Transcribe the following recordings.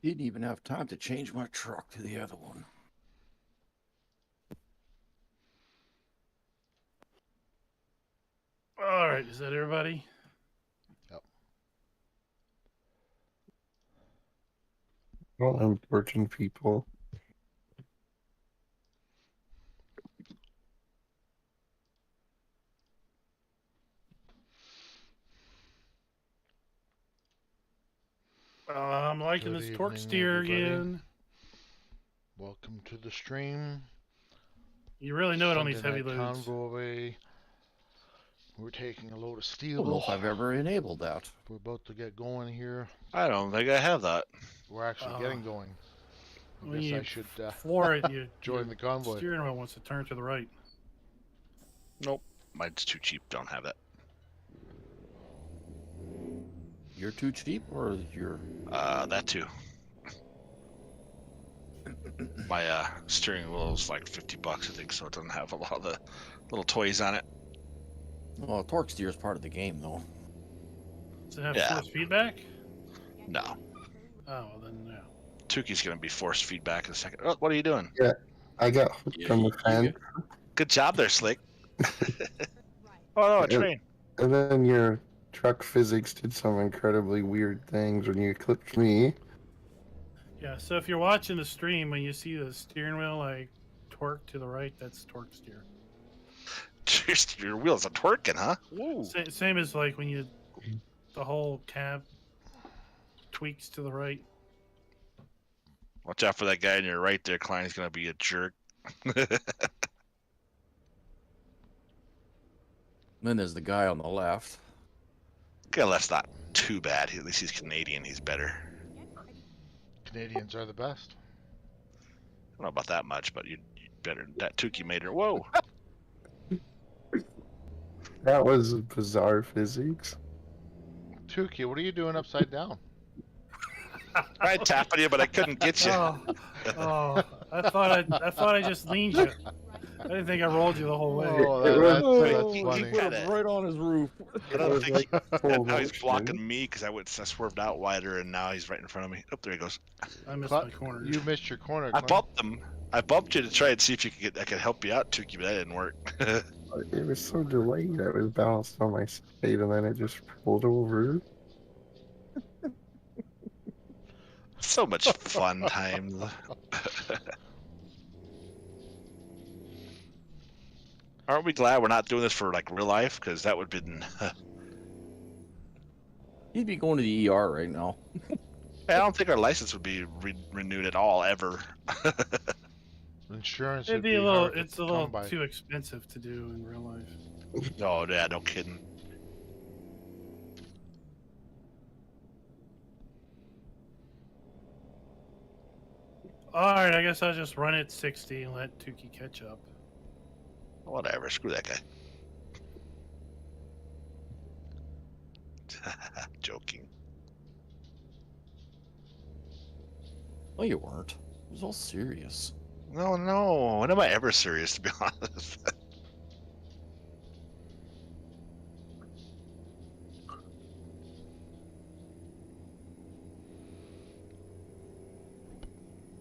Didn't even have time to change my truck to the other one. All right, is that everybody? Yep. Well, unfortunate people. I'm liking Good this torque evening, steer everybody. again. Welcome to the stream. You really know it on Sunday these heavy night loads. Convoy. We're taking a load of I steel. don't know if I've ever enabled that. We're about to get going here. I don't think I have that. We're actually getting going. I When guess you I should floor it, you join your the convoy. steering wheel wants to turn to the right. Nope. Mine's too cheap. Don't have that. You're too cheap, or you're... That too. My steering wheel is like $50, I think, so it doesn't have a lot of the little toys on it. Well, torque steer is part of the game, though. Does it have Yeah. force feedback? No. Oh, well then, yeah. Tuki's gonna be forced feedback in a second. Oh, what are you doing? I got hooked Yeah, on the you fence, Good job there, Slick. Oh no, a train. and then your truck physics did some incredibly weird things when you clipped me. Yeah, so if you're watching the stream, when you see the steering wheel like torque to the right, that's torque steer. Your wheels are twerking, huh? Woo. Same as like when you, the whole cab tweaks to the right. Watch out for that guy on your right there, Klein. He's gonna be a jerk. Then there's the guy on the left. Okay, that's not too bad. At least he's Canadian. He's better. Canadians are the best. I don't know about that much, but you better. That Tuki made her. Whoa. That was bizarre physics. Tuki, what are you doing upside down? I tapped you, but I couldn't get you. Oh, I thought I just leaned you. I didn't think I rolled you the whole way. Oh, It was- that's funny. Put him right on his roof. I don't think like full now he's motion. blocking me because I swerved out wider, and now he's right in front of me. Oh, there he goes. I missed Cla- my corner. You missed your corner. I Clint. bumped him. I bumped you to try and see if you could I could help you out, Tuki, but that didn't work. It was so delayed. I was balanced on my side, and then it just pulled over. So much fun times. Aren't we glad we're not doing this for like real life? Because that would have been. He'd be going to the ER right now. I don't think our license would be renewed at all ever. Insurance It'd would be a little. hard to It's a little come by. too expensive to do in real life. Oh yeah, no kidding. All right, I guess I'll just run it 60 and let Tuki catch up. Whatever, screw that guy. Joking. Oh, you weren't. It was all serious. No. When am I ever serious, to be honest?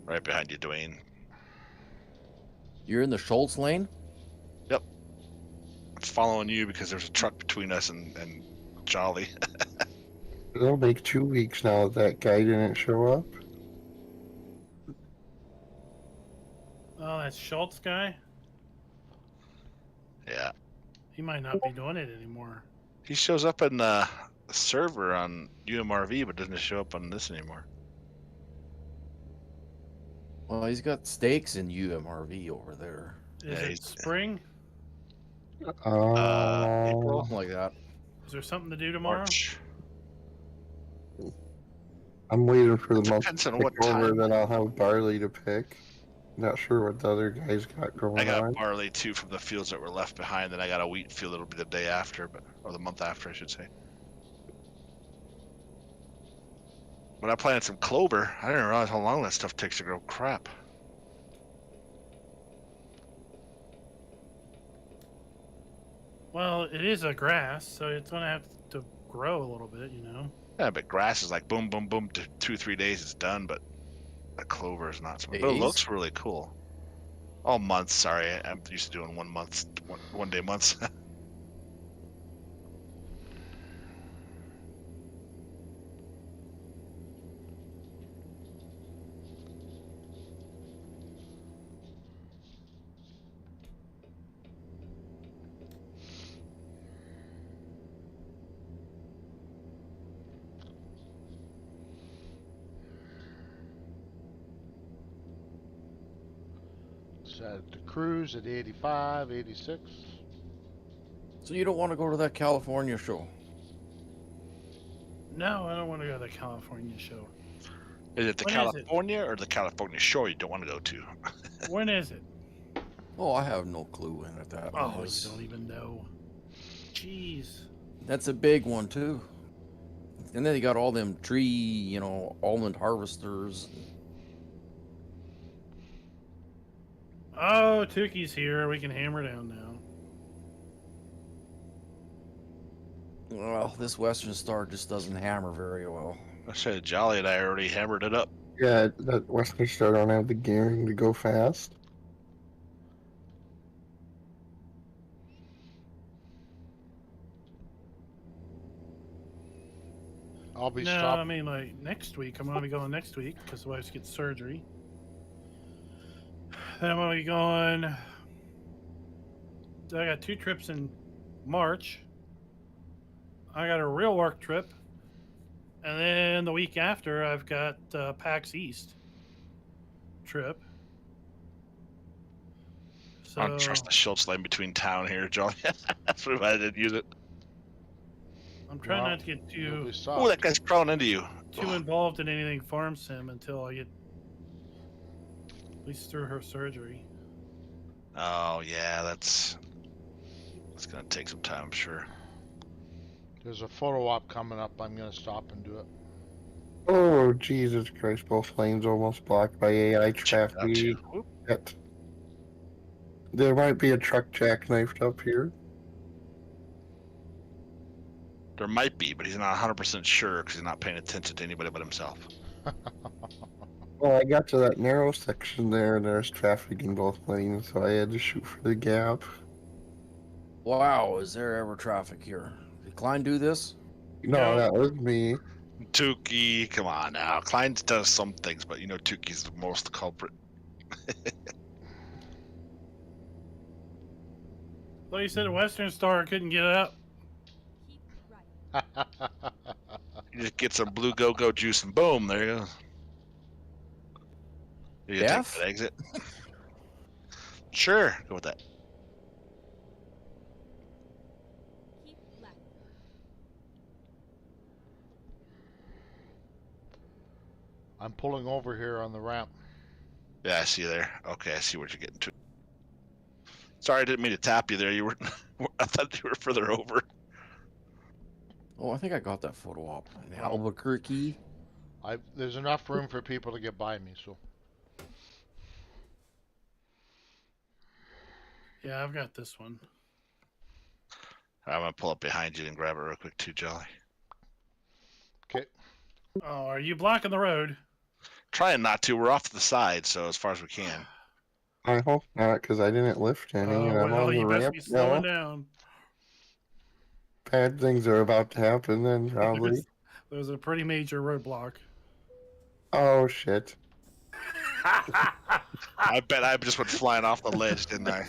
Right behind you, Dwayne. You're in the Schultz lane? I'm following you because there's a truck between us and Jolly. It'll make 2 weeks now that guy didn't show up. Oh, that Schultz guy? Yeah. He might not be doing it anymore. He shows up in the server on UMRV, but doesn't show up on this anymore. Well, he's got stakes in UMRV over there. Is Yeah, it he's- spring? April? Something like that. Is there something to do tomorrow? March. I'm waiting for the It month depends to on pick what over, time. then I'll have barley to pick. Not sure what the other guys got going I got on. barley too from the fields that were left behind. Then I got a wheat field that'll be the day after, or the month after, I should say. But I planted some clover. I didn't realize how long that stuff takes to grow. Crap. Well, it is a grass, so it's gonna have to grow a little bit, you know. Yeah, but grass is like boom, boom, boom. 2-3 days it's done, but the clover is not so much. But it Days? looks really cool. Oh, months. Sorry, I'm used to doing 1 month, one day months. Set the cruise at 85, 86. So you don't want to go to that California show? No, I don't want to go to the California show. Is it the When is it? California or the California shore you don't want to go to? When is it? Oh, I have no clue when that Oh, was. you don't even know. Jeez. That's a big one too. And then you got all them tree, almond harvesters. Oh, Tuki's here. We can hammer down now. Well, this Western Star just doesn't hammer very well. I said Jolly and I already hammered it up. Yeah, that Western Star don't have the gearing to go fast. I'll be No, I stopping. mean like next week. I'm gonna be going next week because the wife's getting surgery. Then I'm gonna be going. I got 2 trips in March. I got a real work trip, and then the week after I've got PAX East trip. So I don't trust the Schultz lane between town here, Jolly. That's why I didn't use it. I'm trying Well, not to get You'll be too stopped. Oh, that guy's crawling into you. involved in anything farm sim until I get at least through her surgery. Oh yeah, that's gonna take some time, I'm sure. There's a photo op coming up. I'm gonna stop and do it. Oh, Jesus Christ, both lanes almost blocked by AI Check it out, traffic. too. Whoop. Yet. There might be a truck jackknifed up here. There might be, but he's not 100% sure because he's not paying attention to anybody but himself. Well, I got to that narrow section there, and there's traffic in both lanes, so I had to shoot for the gap. Wow, is there ever traffic here? Did Klein do this? No, No. that was me. Tukey, come on now. Klein does some things, but Tukey's the most culprit. Well, you said a Western Star couldn't get up. You just get some blue go-go juice and boom, there you go. You gonna take Def? that exit? Sure, go with that. I'm pulling over here on the ramp. Yeah, I see you there. Okay, I see what you're getting to. Sorry, I didn't mean to tap you there. You were, I thought you were further over. Oh, I think I got that photo op in Albuquerque. There's enough room for people to get by me, so. Yeah, I've got this one. I'm gonna pull up behind you and grab it real quick too, Jolly. Okay. Oh, are you blocking the road? Trying not to. We're off to the side, so as far as we can. I hope not, because I didn't lift any, Oh, and I'm well, on the you best ramp be slowing now. down. Bad things are about to happen then, probably. There's a pretty major roadblock. Oh, shit. I bet I just went flying off the ledge, didn't I?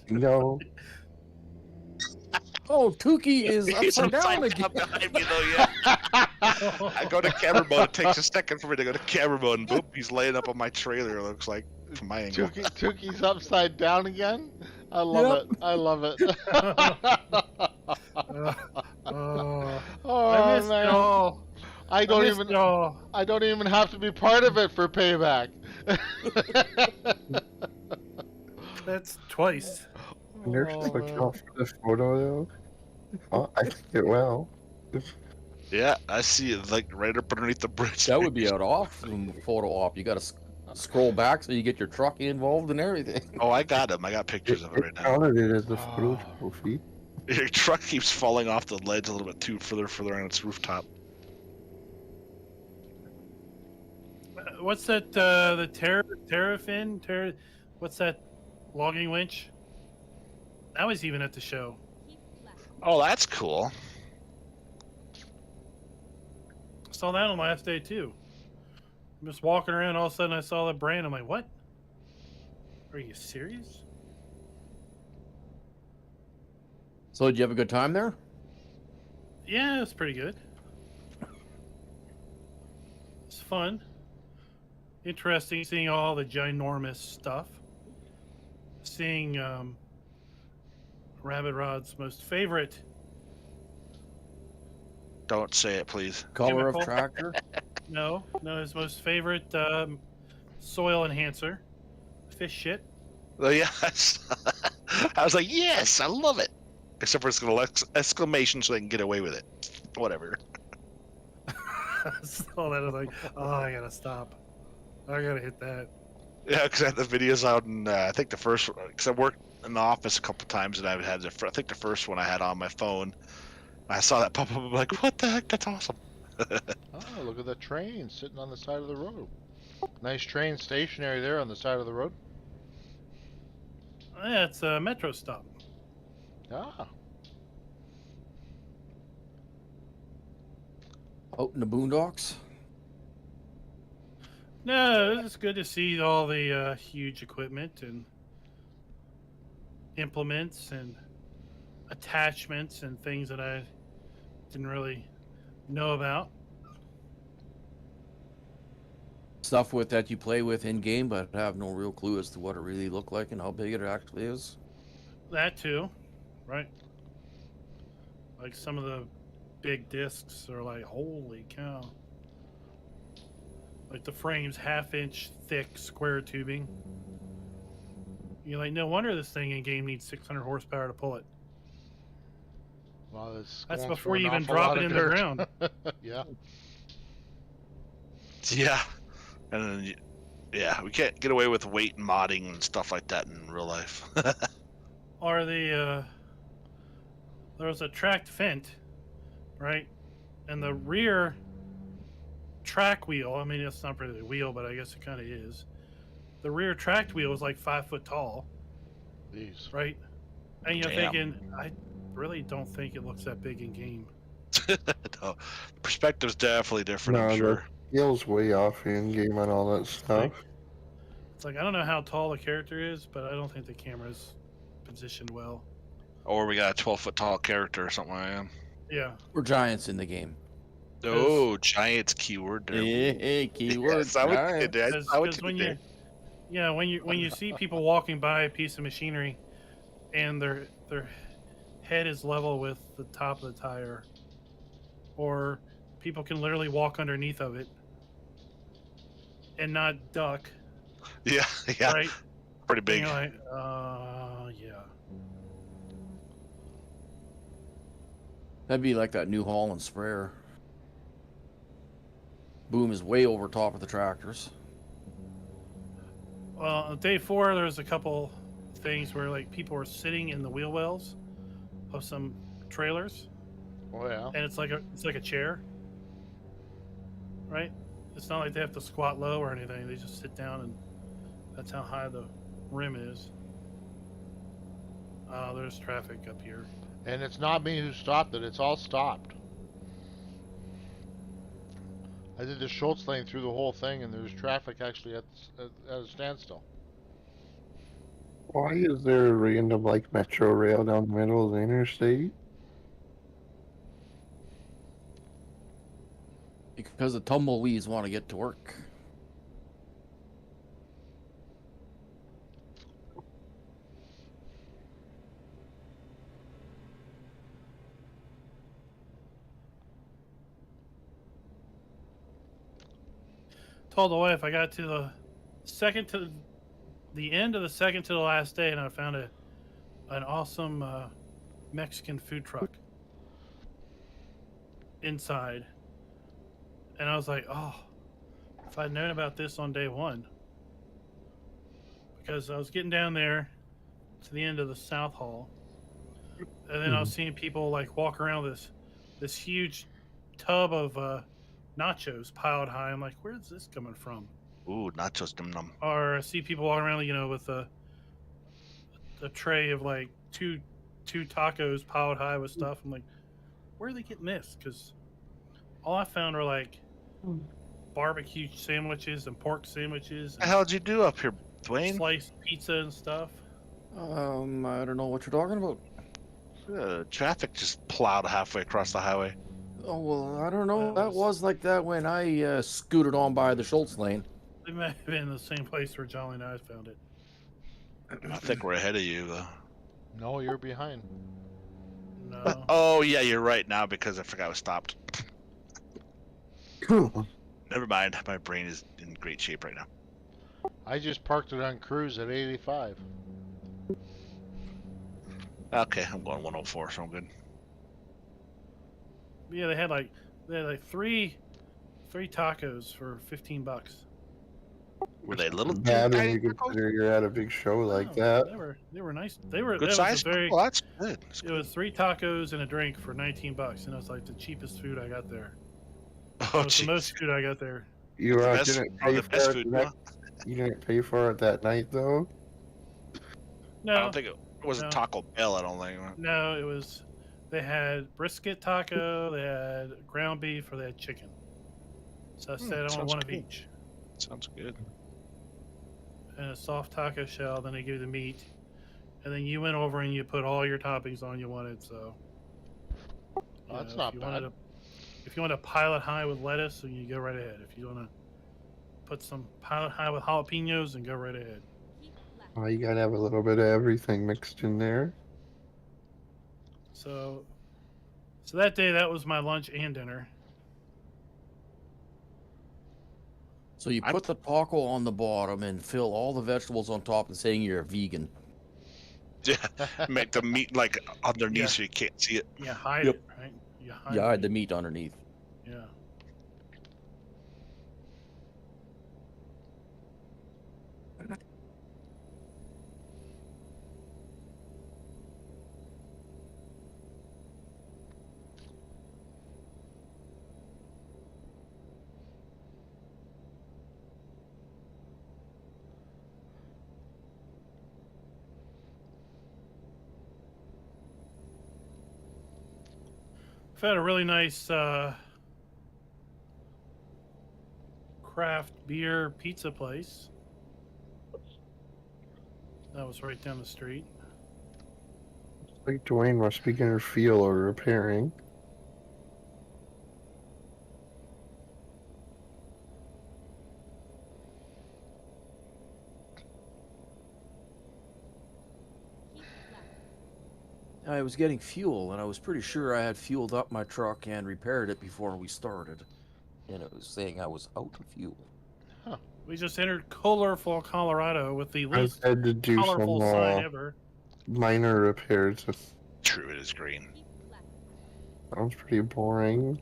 No. Oh, Tukey is He's upside down upside again. down behind me, though, yeah. I go to camera mode. It takes a second for me to go to camera mode, and boop, he's laying up on my trailer. It looks like from my angle. Tukey's upside down again? I love it. I love it. Oh, I missed man. y'all. I don't even Y'all. I don't even have to be part of it for payback. That's twice. They're Oh, just looking man. off for this photo, though. Oh, I think it will. Yeah, I see it like right up underneath the bridge. That would be an awesome photo op. You got to scroll back so you get your truck involved and everything. Oh, I got him. I got pictures of it right now. Counted it as a photo trophy. Your truck keeps falling off the ledge a little bit too further on its rooftop. What's that? The Terrafin? What's that logging winch? That was even at the show. Oh, that's cool. Saw that on the last day too. I'm just walking around, all of a sudden I saw the brand. I'm like, what? Are you serious? So did you have a good time there? Yeah, it's pretty good. It's fun. Interesting seeing all the ginormous stuff. Seeing Rabbit Rod's most favorite Don't say it, please. Color of Chemical? tractor? no, his most favorite soil enhancer, fish shit. Oh, yes. I was like, yes, I love it. Except for it's going to exclamation so they can get away with it. Whatever. I saw that. I was like, oh, I gotta stop. I gotta hit that. Yeah, because I had the videos out, and I think the first one, because I worked in the office a couple times, and I had I think the first one I had on my phone. I saw that pop up. I'm like, what the heck? That's awesome. Oh, look at the train sitting on the side of the road. Nice train stationary there on the side of the road. Yeah, it's a metro stop. Ah, Out in the boondocks? No, it's good to see all the huge equipment and implements and attachments and things that I didn't really know about. Stuff with that you play with in game, but have no real clue as to what it really looked like and how big it actually is. That too, right? Like some of the big discs are like, holy cow. Like the frame's half-inch thick square tubing. You're like, no wonder this thing in game needs 600 horsepower to pull it. well, it's That's going before through you an even awful drop lot it of in the dirt. ground. Yeah. Yeah. And then, yeah, we can't get away with weight and modding and stuff like that in real life. Or there was a tracked Fent, right? And the rear track wheel, I mean, it's not really a wheel, but I guess it kind of is. The rear tracked wheel is like 5 foot tall, These. right? And you're Damn. thinking, I really don't think it looks that big in game. No, perspective's definitely different, No, I'm the sure. scale's way off in game on all that stuff. It's like, I don't know how tall the character is, but I don't think the camera's positioned well. Or we got a 12-foot tall character or something like that. Yeah. We're giants in the game. Oh, giants keyword there. Hey, keyword. Yes, I would giant. did. I would Because when did. when you see people walking by a piece of machinery and their head is level with the top of the tire, or people can literally walk underneath of it and not duck, Yeah, yeah, right? pretty And big. you're like, yeah. That'd be like that New Holland sprayer. Boom is way over top of the tractors. Well, on day 4, there was a couple things where like people were sitting in the wheel wells of some trailers, Oh yeah. and it's like a chair, right? It's not like they have to squat low or anything. They just sit down, and that's how high the rim is. There's traffic up here. And it's not me who stopped it. It's all stopped. I did the Schultz lane through the whole thing, and there's traffic actually at a standstill. Why is there a random like metro rail down the middle of the interstate? Because the tumbleweeds want to get to work. Told the wife I got to the end of the second to the last day, and I found an awesome Mexican food truck inside, and I was like, oh, if I'd known about this on day 1, because I was getting down there to the end of the South Hall, and then I was seeing people like walk around this huge tub of nachos piled high. I'm like, where's this coming from? Ooh, nachos num num. Or I see people walking around, with a tray of like two tacos piled high with stuff. I'm like, where are they getting this? Because all I found are like barbecue sandwiches and pork sandwiches What the and hell'd you do up here, Dwayne? sliced pizza and stuff. I don't know what you're talking about. Traffic just plowed halfway across the highway. Oh, well, I don't know. That That was like that when I scooted on by the Schultz lane. They may have been in the same place where Jolly and I found it. I think we're ahead of you, though. No, you're behind. No. Oh, yeah, you're right now because I forgot I was stopped. Never mind. My brain is in great shape right now. I just parked it on cruise at 85. Okay, I'm going 104, so I'm good. Yeah, they had like three tacos for $15. Were they little Bad when tiny you tacos? consider you're at a big show like No, that. They were nice. They were Good that size? Was a very. Well, that's good. That's It good. was 3 tacos and a drink for $19, and it was like the cheapest food I got there. Oh, It was the jeez. most food I got there. You The best- didn't oh, pay the for best it. food, That, huh? you didn't pay for it that night though. No, I don't think it was No. a Taco Bell, I don't think. no, it was. They had brisket taco, they had ground beef, or they had chicken. So I said I want sounds one of good. each, Sounds good. and a soft taco shell. Then they give you the meat, and then you went over and you put all your toppings on you wanted. So you That's know, not if you bad. If you want to pile it high with lettuce, then you go right ahead. If you want to put some pile it high with jalapenos, then go right ahead. Oh, you gotta have a little bit of everything mixed in there. So that day, that was my lunch and dinner. So you I'm- put the taco on the bottom and fill all the vegetables on top and saying you're a vegan. Yeah, make the meat like underneath Yeah. so you can't see it. You hide Yep. it, right? You hide You it. hide the meat underneath. Yeah. I've had a really nice craft beer pizza place. That was right down the street. Like Dwayne must be getting feel or repairing. I was getting fuel, and I was pretty sure I had fueled up my truck and repaired it before we started. And it was saying I was out of fuel. We just entered colorful Colorado with the I least had to do colorful some sign ever. minor repairs. True, it is green. Sounds pretty boring.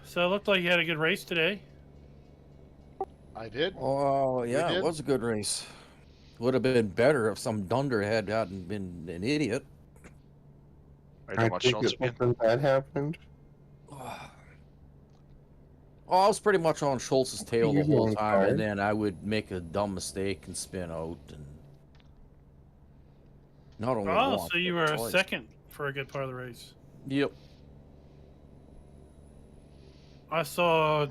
So it looked like you had a good race today. I did. Oh, yeah, did? it was a good race. Would have been better if some dunderhead hadn't been an idiot. Are you I talking about think Schultz if again? something bad happened. Oh, I was pretty much on Schultz's tail the You're whole doing time, fine. and then I would make a dumb mistake and spin out, and not only Oh, once, so you but were twice. second for a good part of the race. Yep. I saw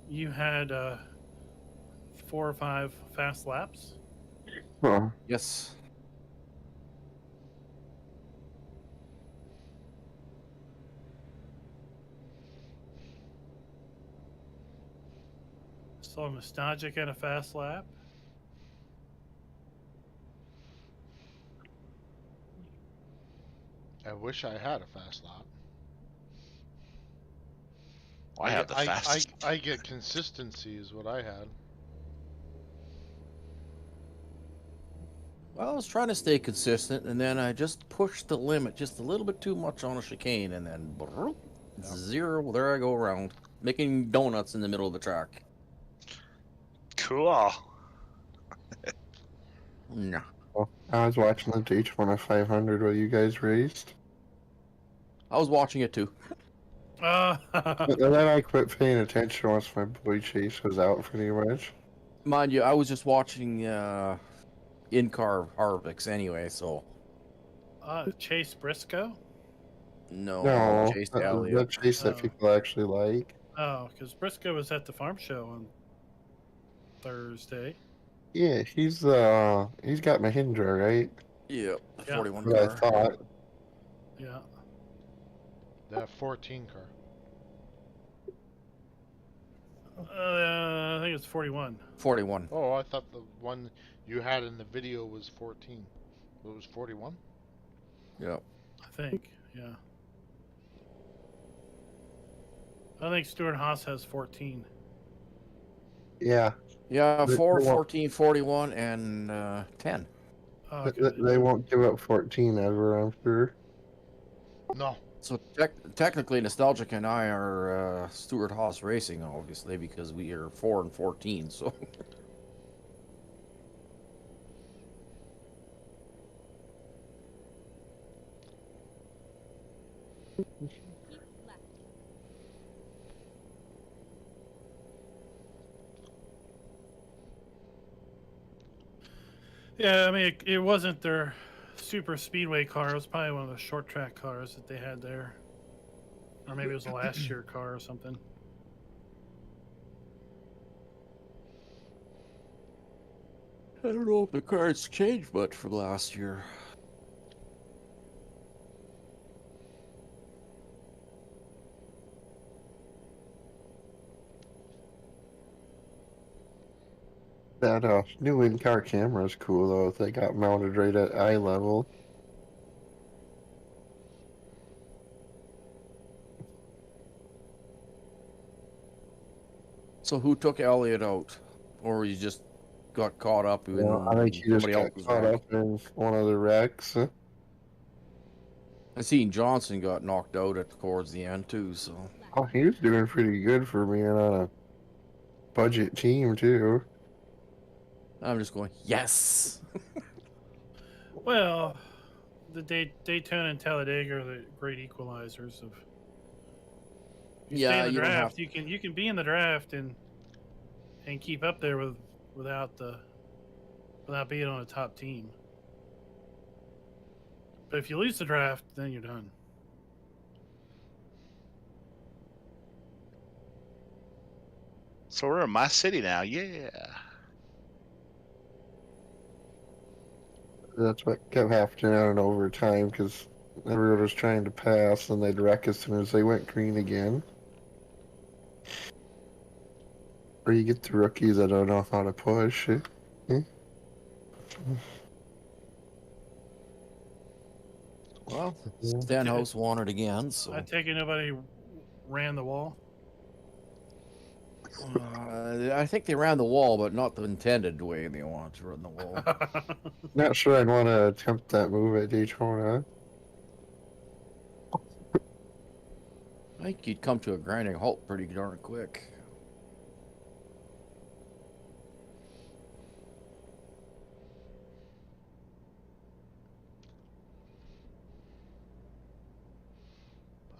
you had 4 or 5 fast laps. Huh. Yes. Saw Nostalgic at a fast lap. I wish I had a fast lap. I have the fastest. I get consistency is what I had. Well, I was trying to stay consistent, and then I just pushed the limit just a little bit too much on a chicane, and then zero. There I go around, making donuts in the middle of the track. Cool. Nah. Well, I was watching the Daytona 500 while you guys raced. I was watching it too. And then I quit paying attention once my boy Chase was out pretty much. Mind you, I was just watching in-car Harvick's anyway, so Chase Briscoe? No, Chase the Elliott. Chase that Oh. people actually like. Oh, because Briscoe was at the farm show on Thursday. Yeah, he's got Mahindra, right? Yeah, the Yeah. 41 What I car. thought. Yeah. That 14 car. I think it's 41. 41. Oh, I thought the one you had in the video was 14. It was 41? Yeah. I think. Yeah. I think Stuart Haas has 14. Yeah, Yeah, They- 4, they won't- 14, 41, and 10. Oh, th- okay. they won't give up 14 ever, I'm sure. No. So technically, Nostalgic and I are Stuart Haas Racing, obviously, because we are 4 and 14. So Yeah, I mean, it wasn't their super speedway car. It was probably one of the short track cars that they had there. Or maybe it was a last year car or something. I don't know if the cards changed much from last year. That new in-car camera is cool though. They got mounted right at eye level. So who took Elliott out, or you just got caught up in I think he just somebody got else's caught wreck? up in one of the wrecks. I seen Johnson got knocked out towards the end too. So Oh, he was doing pretty good for being on a budget team too. I'm just going, yes. Well, the Daytona and Talladega are the great equalizers of. You stay Yeah, in the you don't have draft. You can be in the draft and keep up there without being on a top team. But if you lose the draft, then you're done. So we're in my city now. Yeah. That's what kept happening on overtime because everyone was trying to pass and they'd wreck as soon as they went green again. Or you get the rookies that don't know how to push. Well, Yeah. Stenhouse won it again. So I take it nobody ran the wall. I think they ran the wall, but not the intended way they want to run the wall. Not sure I'd want to attempt that move at Daytona. I think you'd come to a grinding halt pretty darn quick.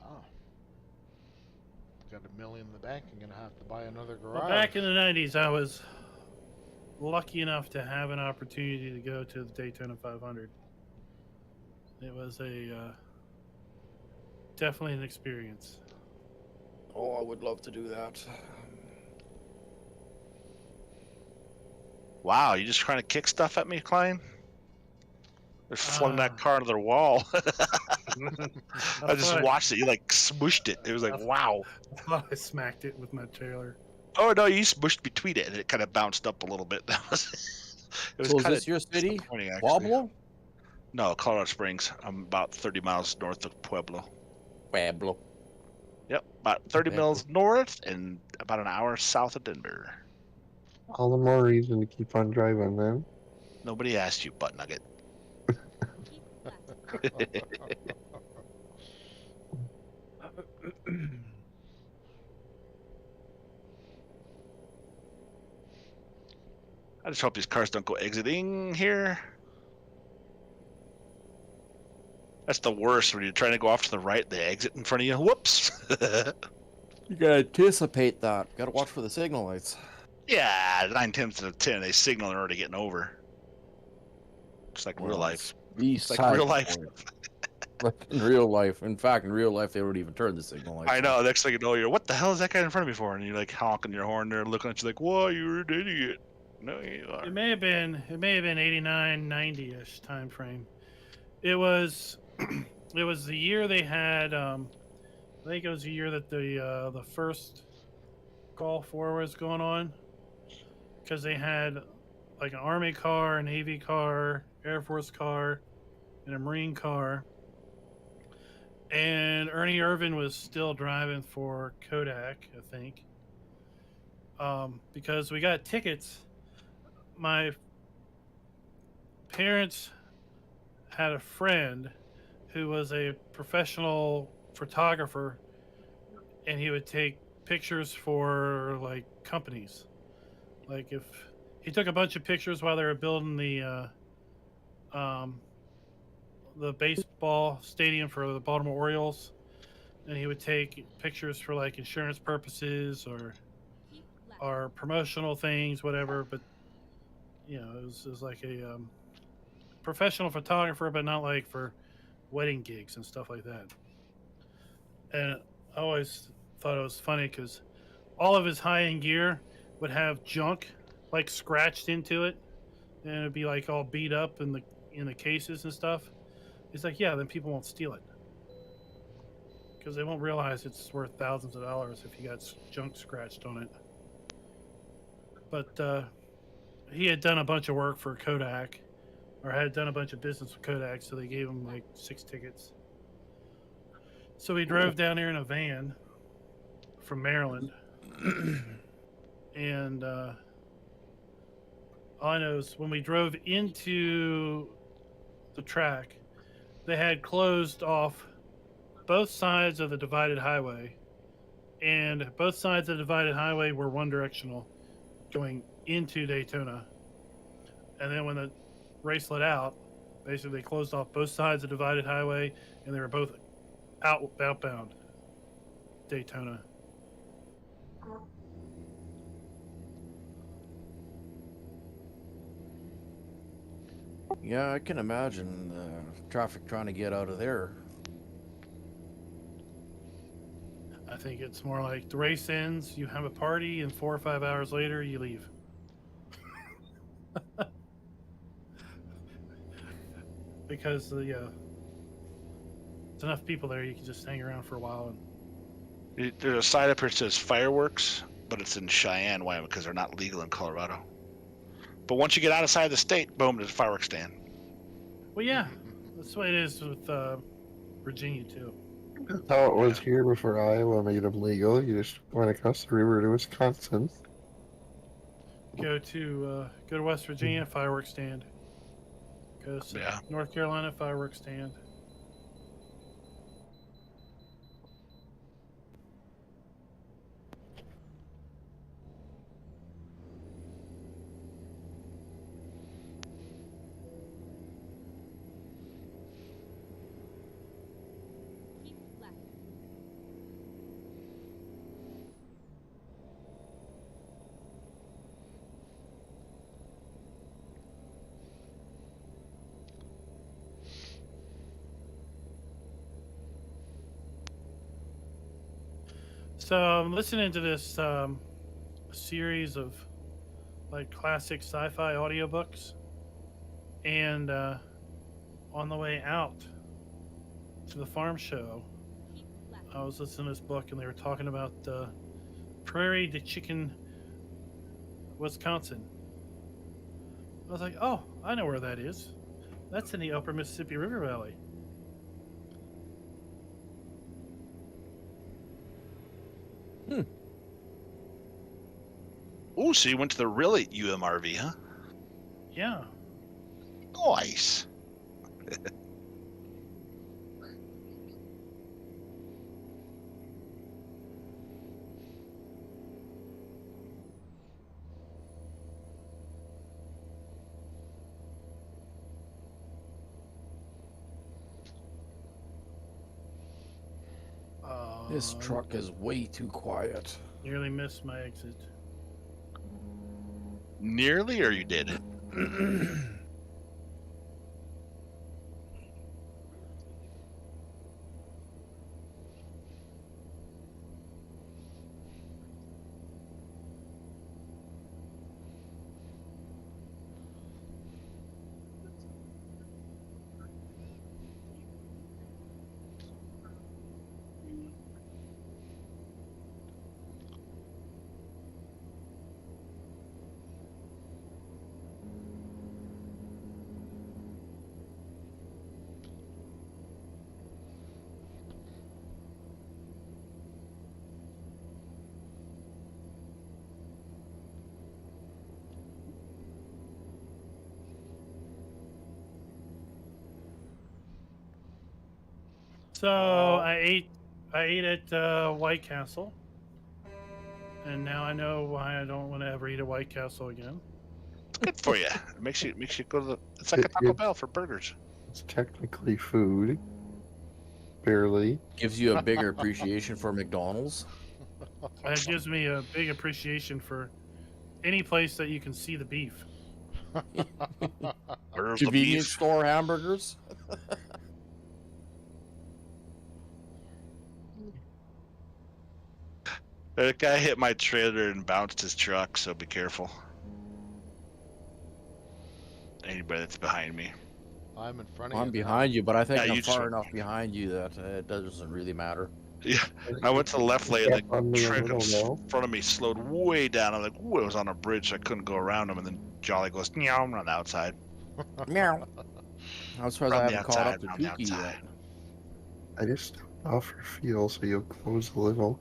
Wow. Got $1 million in the bank. I'm gonna have to buy another garage. Well, back in the 90s, I was lucky enough to have an opportunity to go to the Daytona 500. It was definitely an experience. Oh, I would love to do that. Wow, you just trying to kick stuff at me, Klein? Just flung that Ah. car into the wall. I That's just why watched it. You like smooshed it. It was like, That's- wow. I smacked it with my trailer. Oh no, you smushed between it, and it kind of bounced up a little bit. That was. It was So is kind this your city? disappointing, actually. Pueblo? No, Colorado Springs. I'm about 30 miles north of Pueblo. Pueblo. Yep, about 30 Pueblo. miles north and about an hour south of Denver. All the more reason to keep on driving then. Nobody asked you, butt nugget. I just hope these cars don't go exiting here. That's the worst when you're trying to go off to the right, they exit in front of you. Whoops. You gotta anticipate that. Gotta watch for the signal lights. Yeah, 9/10 out of 10, they signal they're already getting over. It's like real life. It's like real life. Like in real life. In fact, in real life, they would even turn the signal lights. I know. Next thing you know, you're, what the hell is that guy in front of me for? And you're like honking your horn there, looking at you like, whoa, you're an idiot. No, you are. It may have been 89, 90-ish time frame. It was it was the year they had I think it was the year that the first Gulf War was going on, because they had like an Army car, a Navy car, Air Force car, and a Marine car. And Ernie Irvin was still driving for Kodak, I think, because we got tickets. My parents had a friend who was a professional photographer, and he would take pictures for like companies. Like if he took a bunch of pictures while they were building the baseball stadium for the Baltimore Orioles, and he would take pictures for like insurance purposes or promotional things, whatever. But you know, it was like a professional photographer, but not like for wedding gigs and stuff like that. And I always thought it was funny because all of his high-end gear would have junk like scratched into it, and it'd be like all beat up in the cases and stuff. He's like, yeah, then people won't steal it because they won't realize it's worth thousands of dollars if you got junk scratched on it. But he had done a bunch of work for Kodak, or had done a bunch of business with Kodak, so they gave him like 6 tickets. So we drove down there in a van from Maryland, and all I know is when we drove into the track, they had closed off both sides of the divided highway, and both sides of the divided highway were one directional going into Daytona. And then when the race let out, basically they closed off both sides of the divided highway, and they were both outbound Daytona. Yeah, I can imagine traffic trying to get out of there. I think it's more like the race ends, you have a party, and 4 or 5 hours later, you leave. Because there's enough people there, you can just hang around for a while. And There's a sign up here that says fireworks, but it's in Cheyenne, Wyoming, because they're not legal in Colorado. But once you get outside of the state, boom, there's a fireworks stand. well, yeah, that's the way it is with Virginia too. That's how it was here before Iowa made them legal. You just went across the river to Wisconsin. Go to West Virginia, fireworks stand. Go to North Carolina, fireworks stand. So I'm listening to this series of like classic sci-fi audiobooks, and on the way out to the farm show, I was listening to this book, and they were talking about Prairie du Chien, Wisconsin. I was like, oh, I know where that is. That's in the upper Mississippi River Valley. Oh, so you went to the really UMRV, huh? Yeah. Nice. This truck is way too quiet. Nearly missed my exit. Nearly, or you did? So I ate at White Castle, and now I know why I don't want to ever eat at White Castle again. It's good for you. It makes you go to the. It's like a Taco Bell for burgers. It's technically food. Barely. Gives you a bigger appreciation for McDonald's. It gives me a big appreciation for any place that you can see the beef. Where's the Convenience beef? store hamburgers. The guy hit my trailer and bounced his truck, so be careful. Anybody that's behind me. I'm in front of you. I'm behind you, but I think Yeah, I'm you far just- enough behind you that it doesn't really matter. Yeah, I went to the left lane, Step the on me a truck little, in though. front of me slowed way down. I'm like, ooh, it was on a bridge, so I couldn't go around him. And then Jolly goes, meow, I'm on the outside. Meow. I'm surprised I From the haven't caught up outside, to from the Pookie yet. outside. I just stepped off your field so you'll close a little.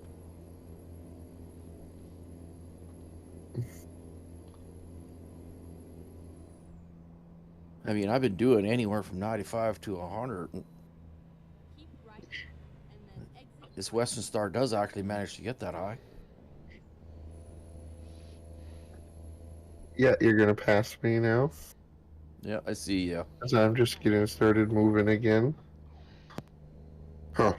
I mean, I've been doing anywhere from 95 to 100. Keep right and then exit. This Western Star does actually manage to get that high. Yeah, you're gonna pass me now. Yeah, I see you. 'Cause I'm just getting started moving again. Huh.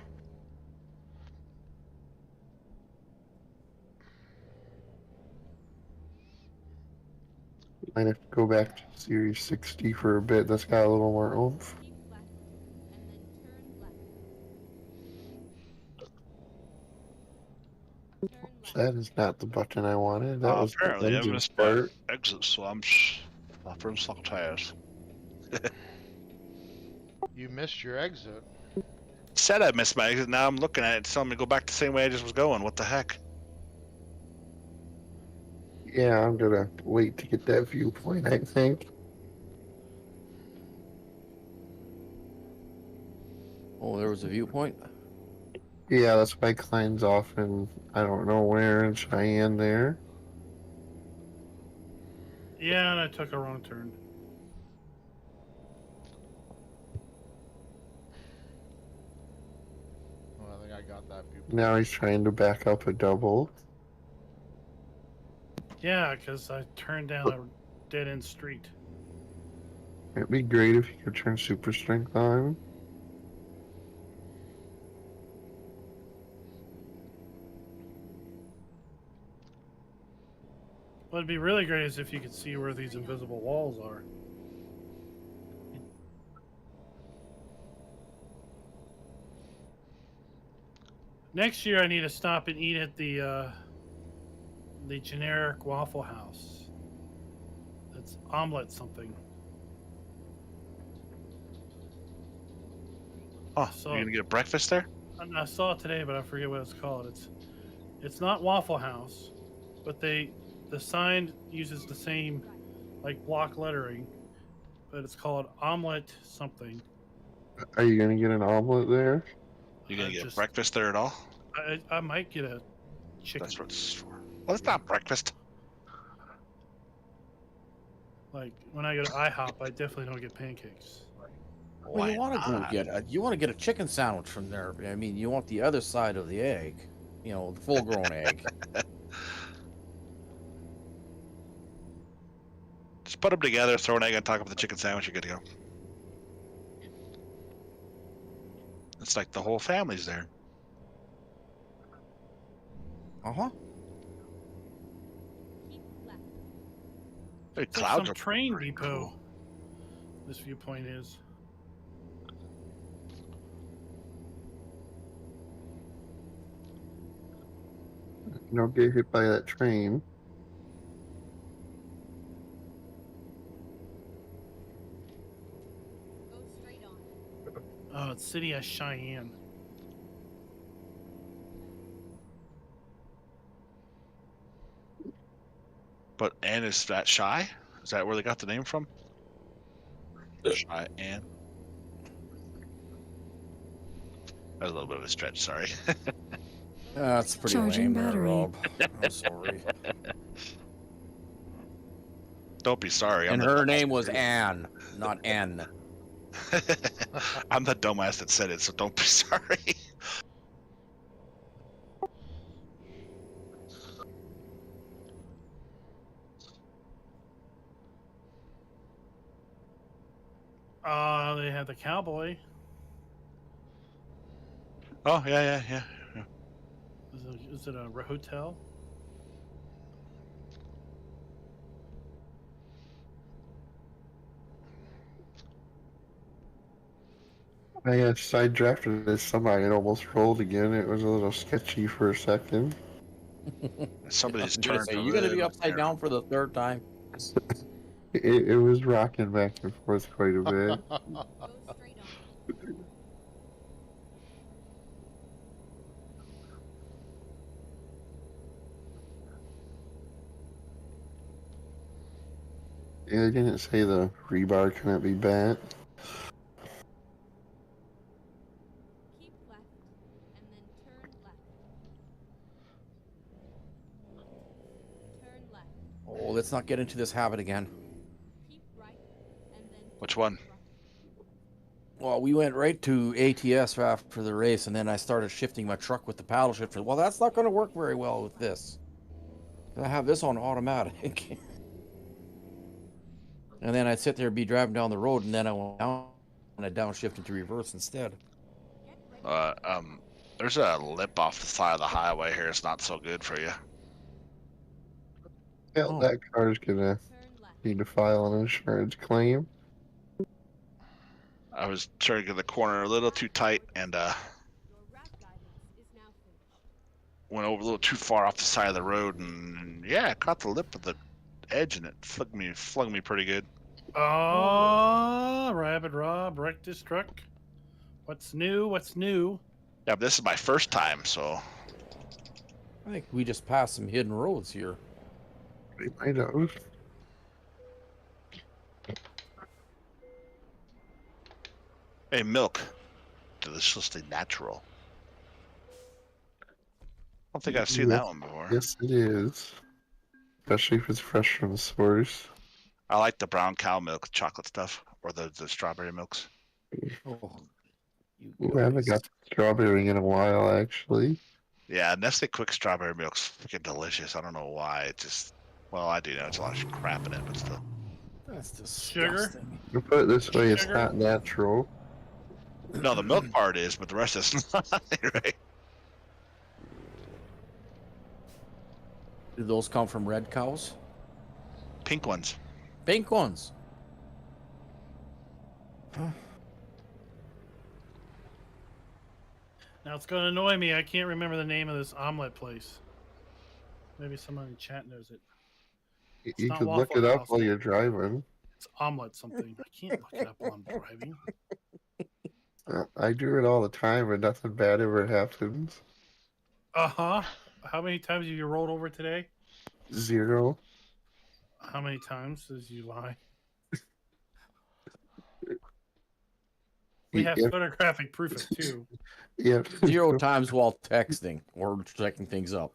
Might have to go back to Series 60 for a bit. That's got a little more oomph. Keep left and then turn left. Turn left. That is not the button I wanted. That was the Apparently, I engine missed my start. exit, so I'm from slow tires. You missed your exit. Said I missed my exit. Now I'm looking at it, it's telling me to go back the same way I just was going. What the heck? Yeah, I'm gonna wait to get that viewpoint, I think. Oh, there was a viewpoint. Yeah, that's why Klein's off in, I don't know where, in Cheyenne there. Yeah, and I took a wrong turn. Well, I think I got that viewpoint. Now he's trying to back up a double. Yeah, because I turned down a dead end street. It'd be great if you could turn super strength on. What'd be really great is if you could see where these invisible walls are. Next year, I need to stop and eat at the generic Waffle House. It's omelet something. Oh, So- you gonna get breakfast there? I saw it today, but I forget what it's called. It's not Waffle House, but the sign uses the same like block lettering, but it's called omelet something. Are you gonna get an omelet there? You gonna I get just- breakfast there at all? I might get a chicken. That's what it's for. Well, it's not breakfast. Like when I go to IHOP, I definitely don't get pancakes. Well, Why you want to go not? get a chicken sandwich from there. I mean, you want the other side of the egg, you know, the full-grown egg. Just put them together, throw an egg on top of the chicken sandwich, you're good to go. It's like the whole family's there. Uh-huh. Keep left. The It's like clouds some are train pretty depot. cool. This viewpoint is. You don't get hit by that train. Go straight on. Oh, it's City of Cheyenne. But Anne, is that Shy? Is that where they got the name from? Shy Anne. That was a little bit of a stretch, sorry. That's pretty Charging lame there, battery. Rob. I'm sorry. Don't be sorry. And I'm her the name dumbass was that Anne, not N. said it. I'm the dumbass that said it, so don't be sorry. They have the cowboy. Oh, yeah. Is it a hotel? I side drafted this semi and almost rolled again. It was a little sketchy for a second. Somebody's I'm gonna turned say, to you gonna be live upside there. down for the third time? It was rocking back and forth quite a bit. Go straight on. Yeah, they didn't say the rebar couldn't be bent. Keep left. And then turn left. Turn left. Oh, let's not get into this habit again. Keep right. And then Which turn one? right. Well, we went right to ATS after the race, and then I started shifting my truck with the paddle shifter. Well, that's not going to work very well with this. I have this on automatic. And then I'd sit there and be driving down the road, and then I went down and I downshifted to reverse instead. Get ready. There's a lip off the side of the highway here. It's not so good for you. Yeah, Oh. that car's gonna Turn left. need to file an insurance claim. I was turning the corner a little too tight and Your route guidance is now finished. went over a little too far off the side of the road, and yeah, I caught the lip of the edge, and it flung me pretty good. Oh, Rabbit Rob wrecked his truck. What's new? What's new? Yeah, but this is my first time, so I think we just passed some hidden roads here. They might have. hey, milk, deliciously natural. I don't think I've seen that one before. Yes, it is. Especially if it's fresh from the source. I like the brown cow milk, chocolate stuff, or the strawberry milks. Oh, you Ooh, I haven't guys. got strawberry in a while, actually. Yeah, Nestle Quick strawberry milk's freaking delicious. I don't know why. It just, well, I do know it's a lot of crap in it, but still. That's Sugar? disgusting. To put it this way, it's Sugar? not natural. No, the milk part is, but the rest is not. Right? Do those come from red cows? Pink ones. Pink ones. Now it's going to annoy me. I can't remember the name of this omelet place. Maybe someone in chat knows it. You not could look Waffle it up House. while you're driving. It's omelet something. I can't look it up while I'm driving. I do it all the time, and nothing bad ever happens. Uh-huh. How many times have you rolled over today? 0. How many times does you lie? We have Yep. photographic proof of two. Yep. 0 times while texting or checking things up.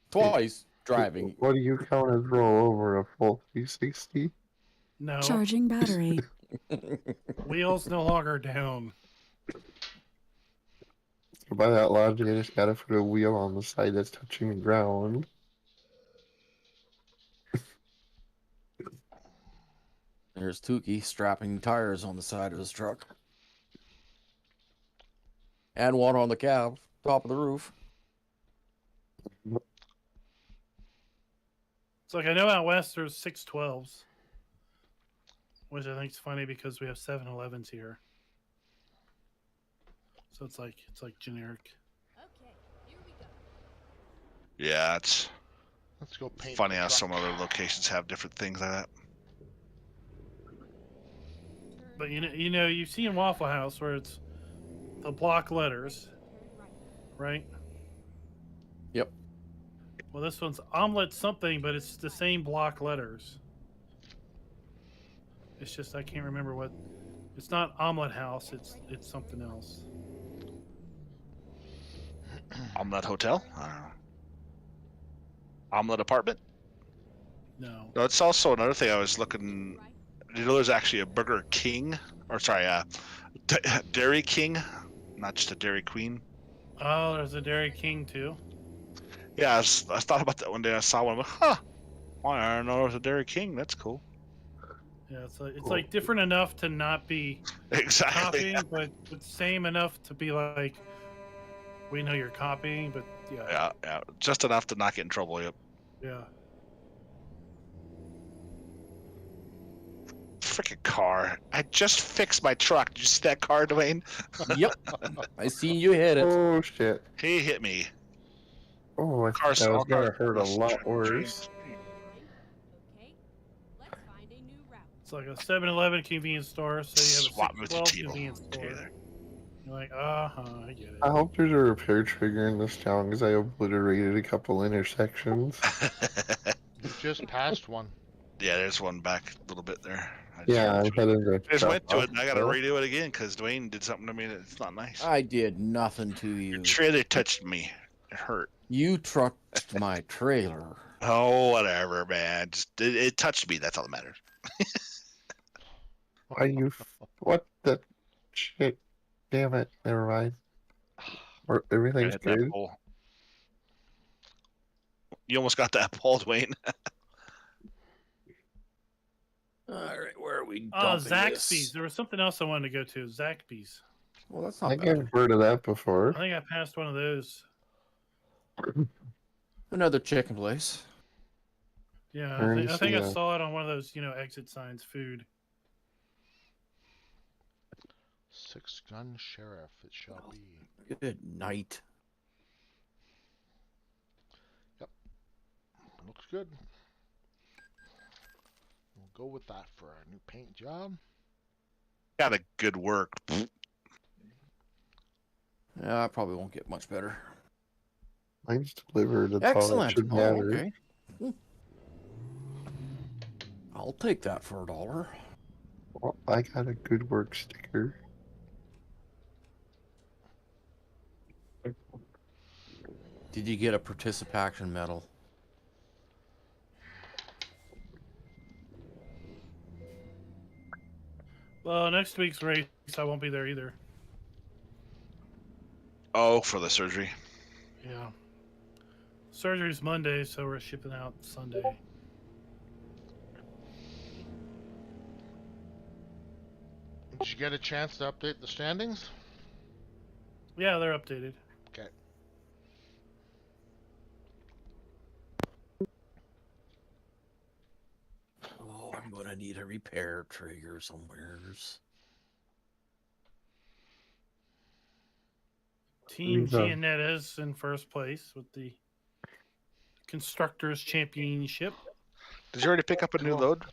Twice driving. What do you count as roll over a full 360? No, Charging battery. wheels no longer down. So by that logic, I just gotta put a wheel on the side that's touching the ground. There's Tukey strapping tires on the side of his truck. And one on the cab, top of the roof. It's like I know out west there's 612s, which I think is funny because we have 7-Elevens here. So it's like generic. Okay, here we go. Yeah, it's Let's go paint. funny the how truck. some other locations have different things like that. But you've seen Waffle House where it's the block letters, Turn right. right? Yep. Well, this one's omelet something, but it's the same block letters. It's just I can't remember what. It's not Omelet House. It's something else. Omelet Hotel? I don't know. Omelet Apartment? No. No, it's also another thing I was looking. Right. You know, there's actually a Burger King, or sorry, Dairy King, not just a Dairy Queen. Oh, there's a Dairy King too. Yeah, I thought about that one day. I saw one. I'm like, huh? Why I don't know there's a Dairy King. That's cool. Yeah, it's like different enough to not be Exactly. copying, but it's same enough to be like, we know you're copying, but yeah. Yeah. Just enough to not get in trouble. Yep. Yeah. Freaking car! I just fixed my truck. Did you see that car, Dwayne? Yep. I seen you hit it. Oh shit! He hit me. Oh, I Cars, think that was all gonna cars hurt a must lot drink worse. drinks. Okay, let's find a new route. It's like a 7-Eleven convenience store, so you have Swap a with the 612 table. convenience store. Together. You're like, I get it. I hope there's a repair trigger in this town because I obliterated a couple intersections. You just passed one. Yeah, there's one back a little bit there. Yeah, I'm heading to. Just went to South it, and I gotta Hospital. redo it again because Dwayne did something to me that's not nice. I did nothing to you. Your trailer touched me. It hurt. You trucked my trailer. Oh, whatever, man. Just it touched me. That's all that matters. Why you? What the shit? Damn it! Never mind. Everything's Hit that good. pole. You almost got that pole, Dwayne. All right, where are we? Oh, dumping Zaxby's. this? There was something else I wanted to go to. Zaxby's. Well, that's I not think I've bad. heard of that I before. think I passed one of those. Another chicken place. Yeah, Where I is think I the, saw it on one of those, exit signs. Food. 6-gun sheriff it shall be. Good night. Looks good. We'll go with that for our new paint job. Got a good work. Yeah, I probably won't get much better. Mine's delivered. That's all that Excellent. should Oh, matter. okay. I'll take that for $1. Well, I got a good work sticker. Did you get a participation medal? Well, next week's race, I won't be there either. Oh, for the surgery. Yeah. Surgery's Monday, so we're shipping out Sunday. Did you get a chance to update the standings? Yeah, they're updated. Okay. Oh, I'm gonna need a repair trigger somewheres. Team We've, uh, Giannetta's in first place with the Constructors Championship. Did you already pick up a new load,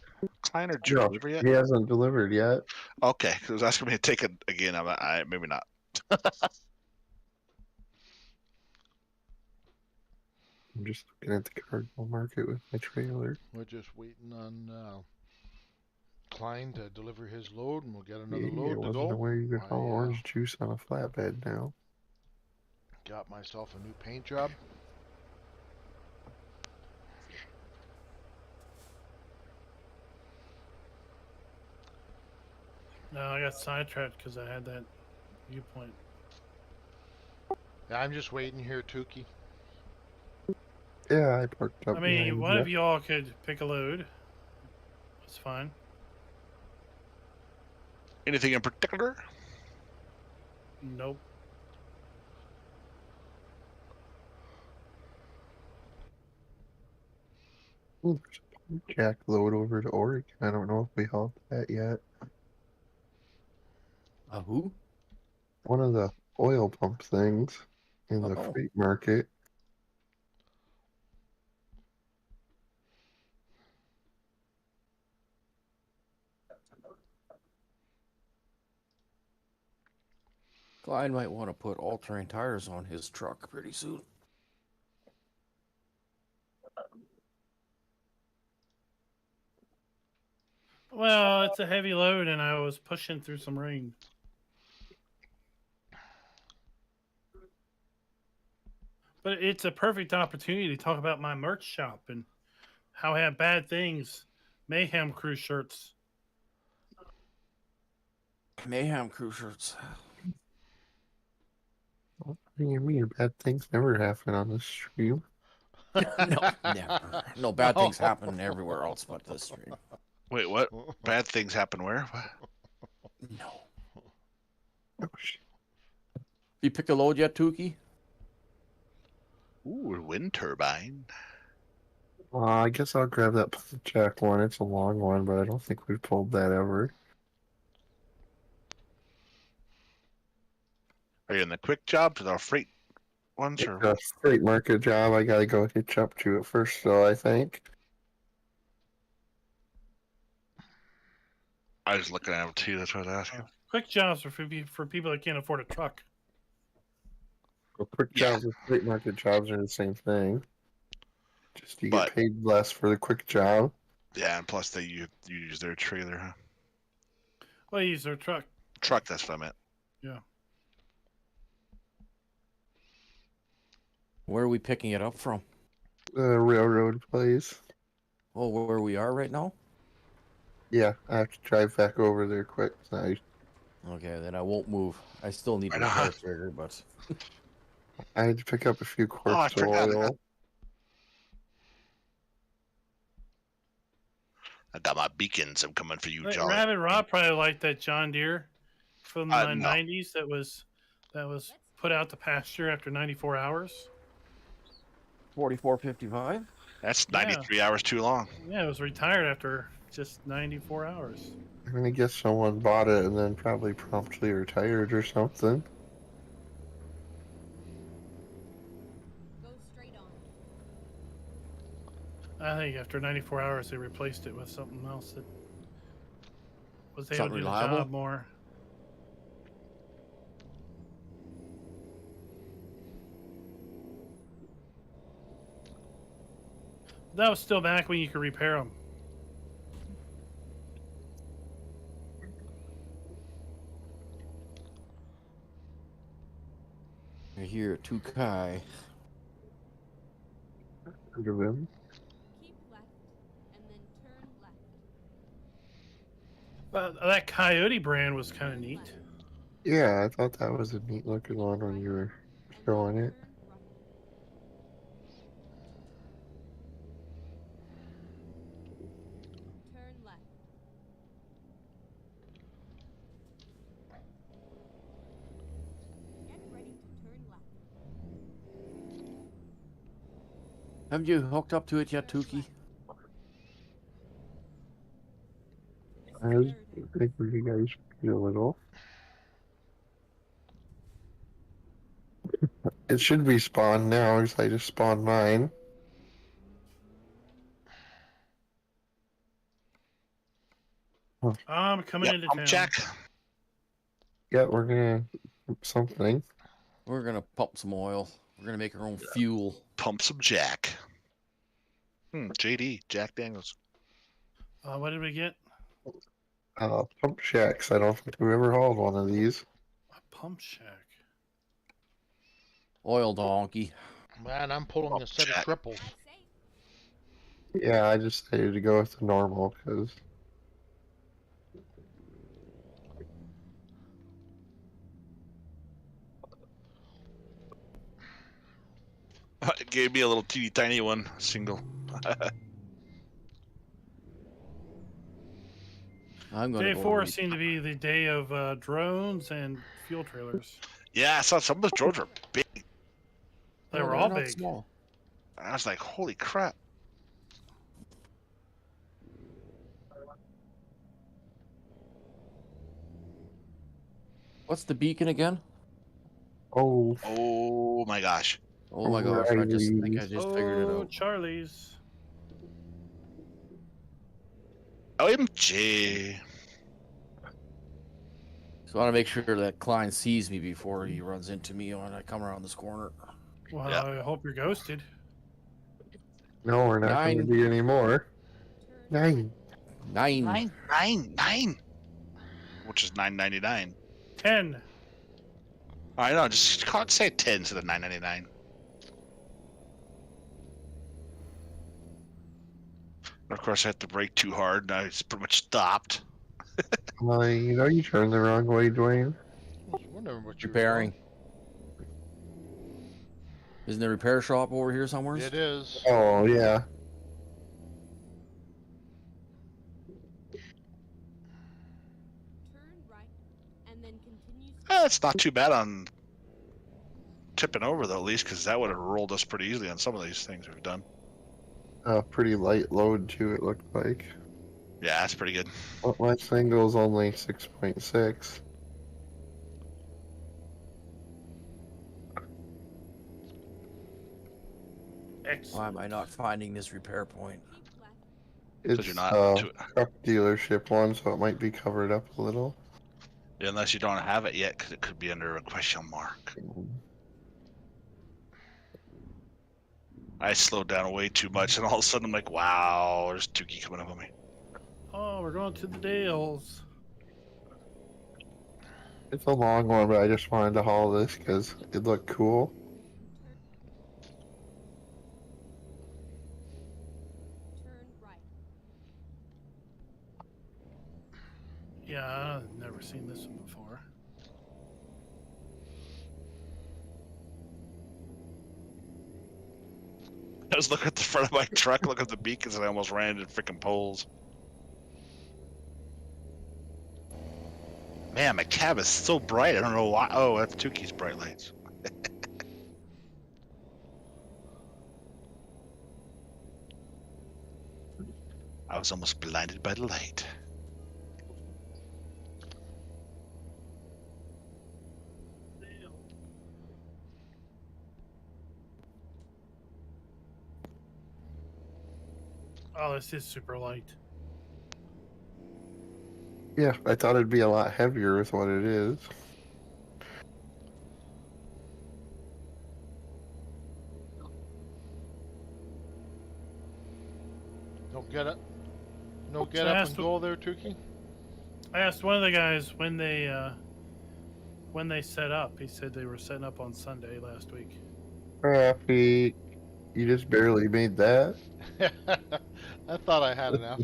client, or did you No, deliver yet? he hasn't delivered yet. Okay, because it was asking me to take it again. I maybe not. I'm just looking at the cargo market with my trailer. We're just waiting on Klein to deliver his load, and we'll get another Yeah, I load to wasn't go. aware you could I, haul orange juice on a flatbed now. Got myself a new paint job. No, I got sidetracked because I had that viewpoint. Yeah, I'm just waiting here, Tukey. Yeah, I parked up I mean, behind one you. of y'all could pick a load. That's fine. Anything in particular? Nope. Ooh, there's a pump jack load over to Oregon. I don't know if we hauled that yet. Who? One of the oil pump things in the Oh, freight market. Clyde might want to put all-terrain tires on his truck pretty soon. Well, it's a heavy load, and I was pushing through some rain. But it's a perfect opportunity to talk about my merch shop and how I have bad things. Mayhem Crew shirts. Mayhem Crew shirts. What do you mean? Bad things never happen on this stream. No, never. No, bad things happen everywhere else but this stream. Wait, what? Bad things happen where? What? No. Oh, shit. You pick a load yet, Tukey? Ooh, a wind turbine. I guess I'll grab that pump jack one. It's a long one, but I don't think we've pulled that ever. Are you in the quick jobs or the freight ones, or It's a freight market job. I gotta go hitch up to it first, though, I think. I was looking at them too. That's what I was asking. Quick jobs are for people that can't afford a truck. Well, quick Yeah. jobs and freight market jobs are the same thing. Just you But- get paid less for the quick job. Yeah, and plus you use their trailer, huh? Well, use their truck. Truck. That's what I meant. Yeah. Where are we picking it up from? The railroad place. Oh, where we are right now? Yeah, I have to drive back over there quick. Okay, then I won't move. I still need Right the on. hair trigger, but I had to pick up a few Oh, I quarts of forgot. oil. I got my beacons. I'm coming for you, Jolly. Rabbit Rob probably liked that John Deere from the No. 90s that was put out to pasture after 94 hours. 44.55. That's Yeah. 93 hours too long. Yeah, it was retired after just 94 hours. I'm gonna guess someone bought it and then probably promptly retired or something. Go straight on. I think after 94 hours, they replaced it with something else that was able Something to do reliable? the job more. That was still back when you could repair them. You're here at Tukai. Heard of him? Keep left and then turn left. That Coyote brand was kind of neat. Yeah, I thought that was a neat looking one when you were showing it. Turn left. Get ready to turn left. Haven't you hooked up to it yet, Tukey? I was thinking for you guys to do a little. It should be spawned now because I just spawned mine. I'm coming Yep, into pump town. jack. Yeah, we're gonna something. We're gonna pump some oil. We're gonna make our own fuel. Pump some jack. JD, Jack Daniels. What did we get? Pump shacks. I don't think we've ever hauled one of these. A pump shack. Oil donkey. Man, I'm pulling a set of Jack. triples. That's safe. Yeah, I just decided to go with the normal because gave me a little teeny tiny one, single. I'm gonna Day go 4 read. seemed to be the day of drones and fuel trailers. Yeah, I saw some of those drones are big. They No, were they're all not big. small. I was like, holy crap. What's the beacon again? Oh, Oh my gosh. Oh my gosh! I think I Riley's. just figured it Oh, out. Charlie's. OMG. So I want to make sure that Klein sees me before he runs into me when I come around this corner. Well, Yeah. I hope you're ghosted. No, we're not going to 9, be anymore. Turn 9. 9. 999. Which is $9.99. 10. I know, just can't say 10 instead of $9.99. Of course, I had to brake too hard, and I just pretty much stopped. You know you turned the wrong way, Dwayne. I was wondering what you were Repairing. doing. Isn't there a repair shop over here somewhere? It is. Oh, yeah. Turn right, and then continue. It's not too bad on tipping over, though, at least, because that would have rolled us pretty easily on some of these things we've done. Pretty light load, too, it looked like. Yeah, that's pretty good. But my single's only 6.6. X. Why am I not finding this repair point? Keep left. Because It's you're not a to it. truck dealership one, so it might be covered up a little. Unless you don't have it yet, because it could be under a question mark. I slowed down way too much, and all of a sudden I'm like, wow, there's Tukey coming up on me. Oh, we're going to the Dales. It's a long one, but I just wanted to haul this because it looked cool. Turn right. Yeah, I've never seen this one before. I was looking at the front of my truck, looking at the beacons, and I almost ran into freaking poles. Man, my cab is so bright. I don't know why. Oh, that's Tukey's bright lights. I was almost blinded by the light. Oh, this is super light. Yeah, I thought it'd be a lot heavier with what it is. No get up. No get So I up asked and him- go there, Tukey. I asked one of the guys when they set up. He said they were setting up on Sunday last week. Raffy, you just barely made that. I thought I had enough.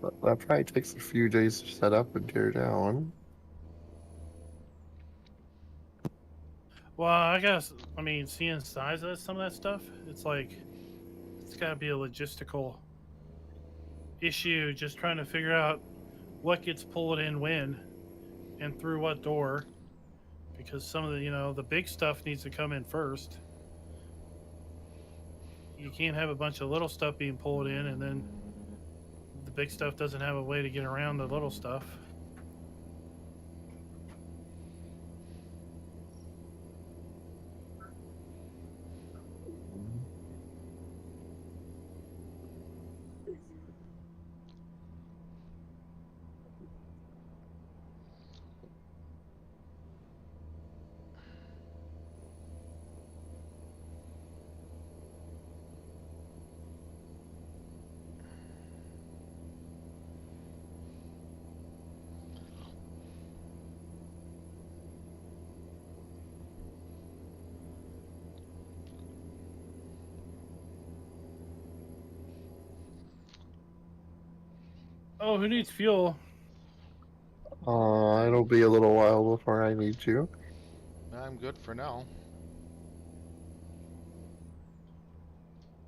But that probably takes a few days to set up and tear down. Well, I guess, I mean, seeing the size of some of that stuff, it's like, it's got to be a logistical issue just trying to figure out what gets pulled in when and through what door. Because some of the, the big stuff needs to come in first. You can't have a bunch of little stuff being pulled in and then the big stuff doesn't have a way to get around the little stuff. Oh, who needs fuel? I it'll be a little while before I need you. I'm good for now.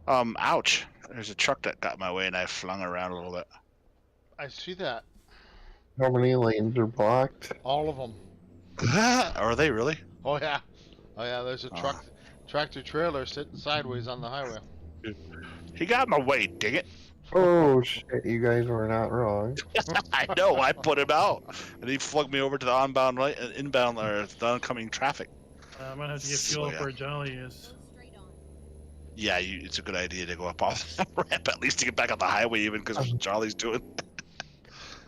Ouch. There's a truck that got in my way and I flung around a little bit. I see that. How many lanes are blocked? All of them. Are they really? Oh yeah. Oh yeah. There's a Oh. tractor trailer sitting sideways on the highway. He got in my way, dang it. Oh shit, you guys were not wrong. I know, I put him out. And he flung me over to the inbound, or the oncoming traffic. I might have to get So, fuel up yeah. where Jolly is. Go straight on. Yeah, it's a good idea to go up off that ramp, at least to get back on the highway, even because what Jolly's doing.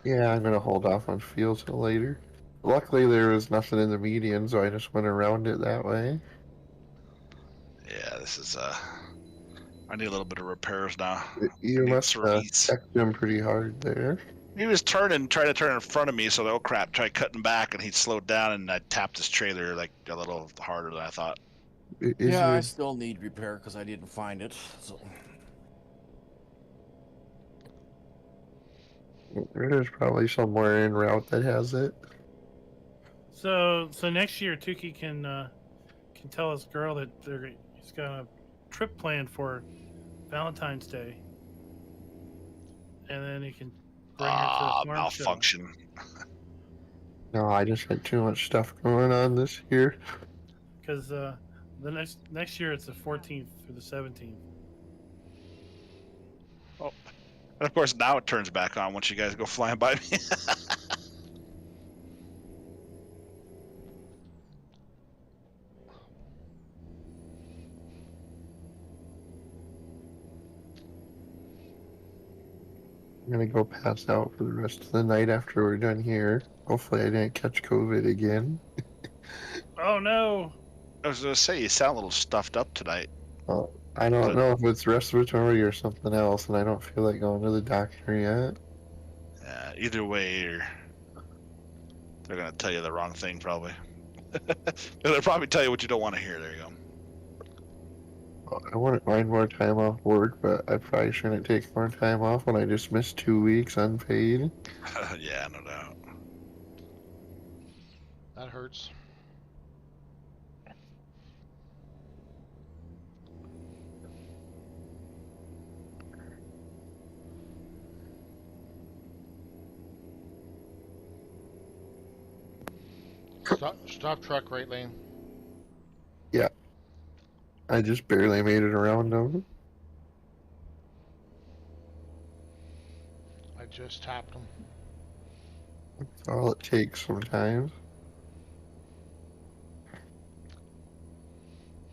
Yeah, I'm gonna hold off on fuel till later. Luckily, there was nothing in the median, so I just went around it that way. Yeah, this is, I need a little bit of repairs now. You need must have service. checked him pretty hard there. He was trying to turn in front of me, so oh crap, tried cutting back, and he slowed down, and I tapped his trailer like a little harder than I thought. Is Yeah, I your still need repair because I didn't find it. So there's probably somewhere en route that has it. So next year, Tukey can tell his girl that he's got a trip planned for Valentine's Day, and then he can bring her to the farm show. Malfunction. No, I just had too much stuff going on this year. Because the next year it's the 14th through the 17th. And of course, now it turns back on once you guys go flying by me. I'm gonna go pass out for the rest of the night after we're done here. Hopefully, I didn't catch COVID again. Oh no! I was gonna say you sound a little stuffed up tonight. I don't know if it's respiratory or something else, and I don't feel like going to the doctor yet. Either way, they're gonna tell you the wrong thing probably. They'll probably tell you what you don't want to hear. There you go. I wouldn't mind more time off work, but I probably shouldn't take more time off when I just missed 2 weeks unpaid. Yeah, no doubt. That hurts. Stop truck right lane. I just barely made it around them. I just tapped him. That's all it takes sometimes.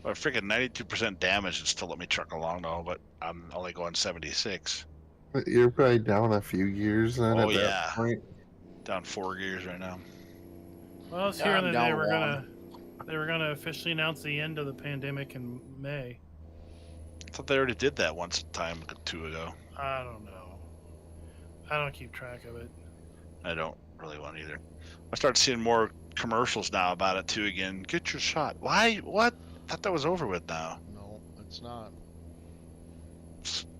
Well, freaking 92% damage and still let me truck along though, but I'm only going 76. But you're probably down a few years then Oh, at yeah. that point. Down 4 gears right now. Well, I was Yeah, hearing I'm that down they were gonna officially announce the end of the pandemic in May. I thought they already did that once a time or two ago. I don't know. I don't keep track of it. I don't really want either. I started seeing more commercials now about it too again. Get your shot. Why? What? I thought that was over with now. No, it's not.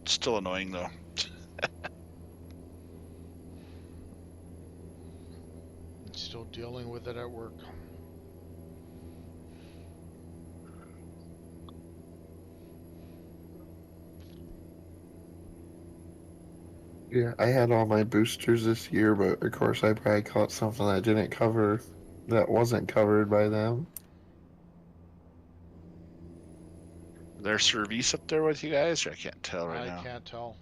Still annoying though. I'm still dealing with it at work. Yeah, I had all my boosters this year, but of course I probably caught something that wasn't covered by them. There's service up there with you guys? I can't tell right I now. can't tell.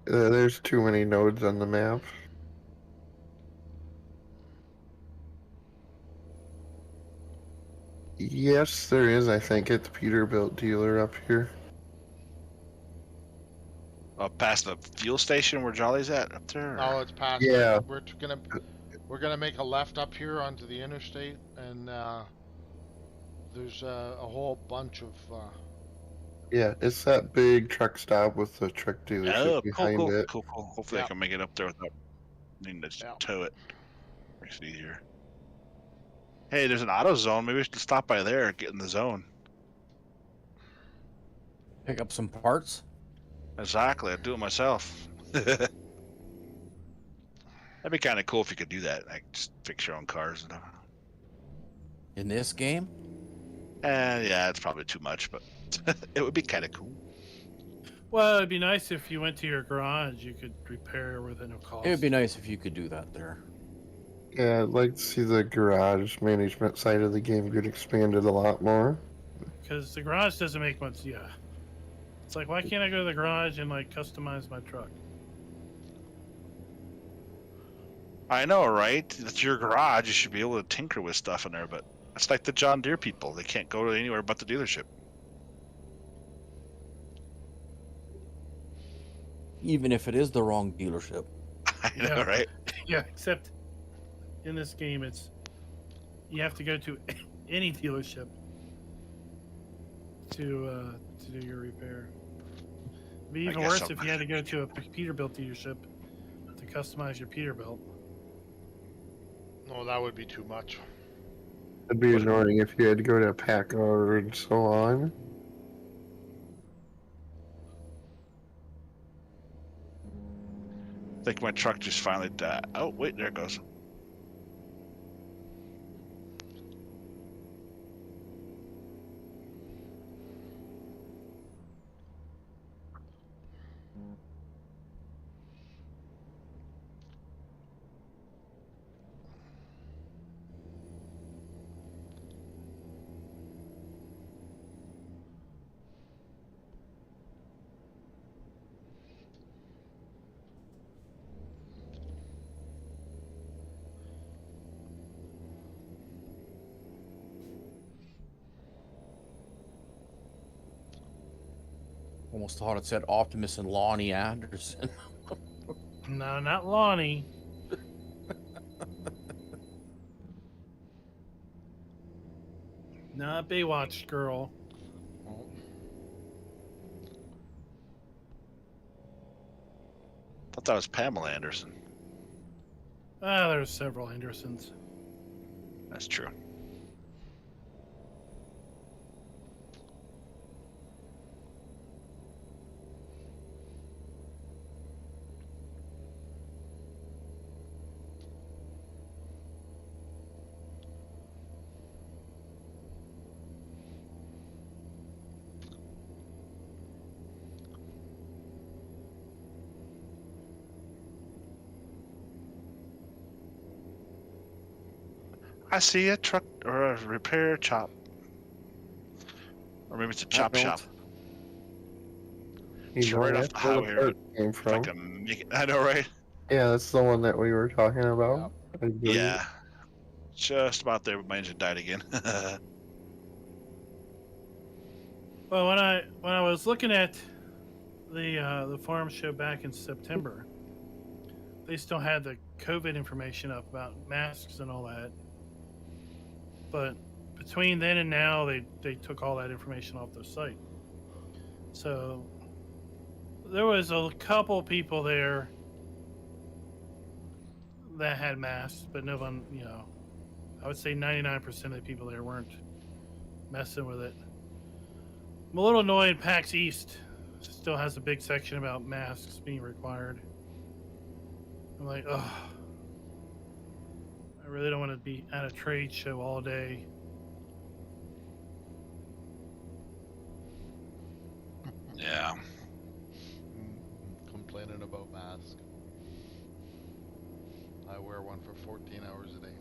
There's too many nodes on the map. Yes, there is, I think, at the Peterbilt dealer up here. Past the fuel station where Jolly's at up there? or- Oh, it's past. Yeah. We're gonna make a left up here onto the interstate, and there's a whole bunch of. Yeah, it's that big truck stop with the truck dealership Oh, behind cool. it. Hopefully I Yeah. can make it up there without needing to Yeah. tow it. Makes it easier. Hey, there's an auto zone. Maybe we should stop by there and get in the zone. pick up some parts. Exactly. I'd do it myself. That'd be kind of cool if you could do that. Like just fix your own cars and stuff. In this game, Yeah, it's probably too much, but it would be kind of cool. Well, it'd be nice if you went to your garage, you could repair within no cost. it would be nice if you could do that there. Yeah, I'd like to see the garage management side of the game get expanded a lot more. Because the garage doesn't make much. Yeah, it's like, why can't I go to the garage and like customize my truck? I know, right? It's your garage. You should be able to tinker with stuff in there, but it's like the John Deere people. They can't go anywhere but the dealership. Even if it is the wrong dealership. I know, Yeah. right? Yeah, except in this game, it's you have to go to any dealership to do your repair. It'd be even guess worse so. if you had to go to a Peterbilt dealership to customize your Peterbilt. No, that would be too much. It'd be annoying if you had to go to a PACCAR and so on. I think my truck just finally died. Oh, wait, there it goes. Almost thought it said Optimus and Lonnie Anderson. No, not Lonnie. Not Baywatch girl. Thought that was Pamela Anderson. Ah, there's several Andersons. That's true. I see a truck or a repair shop. Or maybe it's a chop don't. shop. You It's know, right off that's the where highway. part came It's from. like I know, right? Yeah, that's the one that we were talking about. I believe. Yeah. Just about there, but my engine died again. Well, when I was looking at the farm show back in September, they still had the COVID information up about masks and all that. But between then and now, they took all that information off their site. So there was a couple people there that had masks, but no one, I would say 99% of the people there weren't messing with it. I'm a little annoyed PAX East still has a big section about masks being required. I'm like, ugh. I really don't want to be at a trade show all day. Yeah. Complaining about masks. I wear one for 14 hours a day.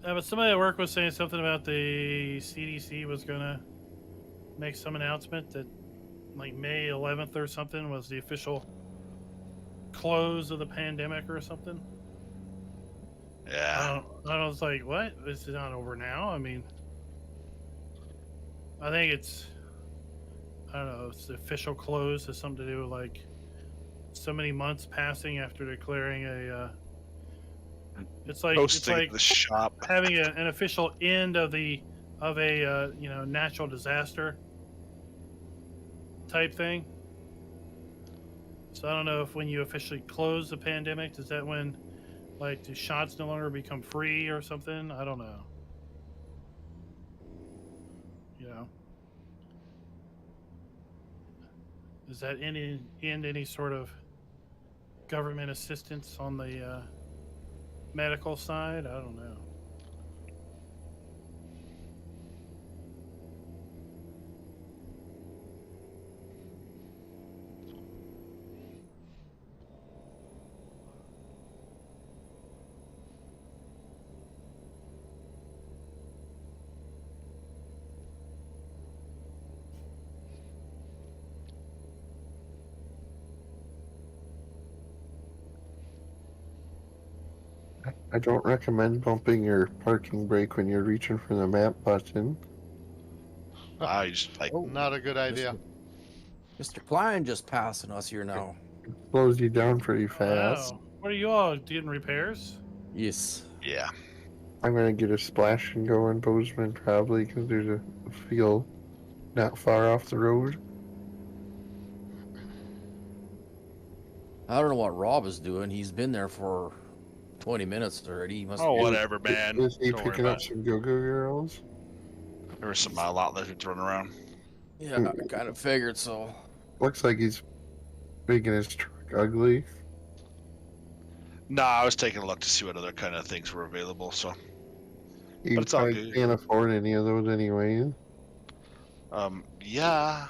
But somebody at work was saying something about the CDC was going to make some announcement that like May 11th or something was the official close of the pandemic or something. Yeah. I was like, what? This is not over now? I mean, I think it's, I don't know, it's the official close has something to do with like so many months passing after declaring a, it's like Hosting the shop. having an official end of a natural disaster type thing. So I don't know if when you officially close the pandemic, does that when like do shots no longer become free or something? I don't know. you know. Is that any sort of government assistance on the medical side? I don't know. I don't recommend bumping your parking brake when you're reaching for the map button. I just like Oh, Not a good idea. Mr. Klein just passing us here now. It slows you down pretty fast. Oh, what are you all doing repairs? Yes. yeah. I'm gonna get a splashing going, Bozeman, probably, because there's a field not far off the road. I don't know what Rob is doing. He's been there for 20 minutes already. He must Oh, be. whatever, man. Is he Don't worry picking about up it. some go-go girls? There were some lot lizards running around. Yeah, I kind of figured so. Looks like he's making his truck ugly. Nah, I was taking a look to see what other kind of things were available. So, He But it's all probably good. can't afford any of those anyway. yeah.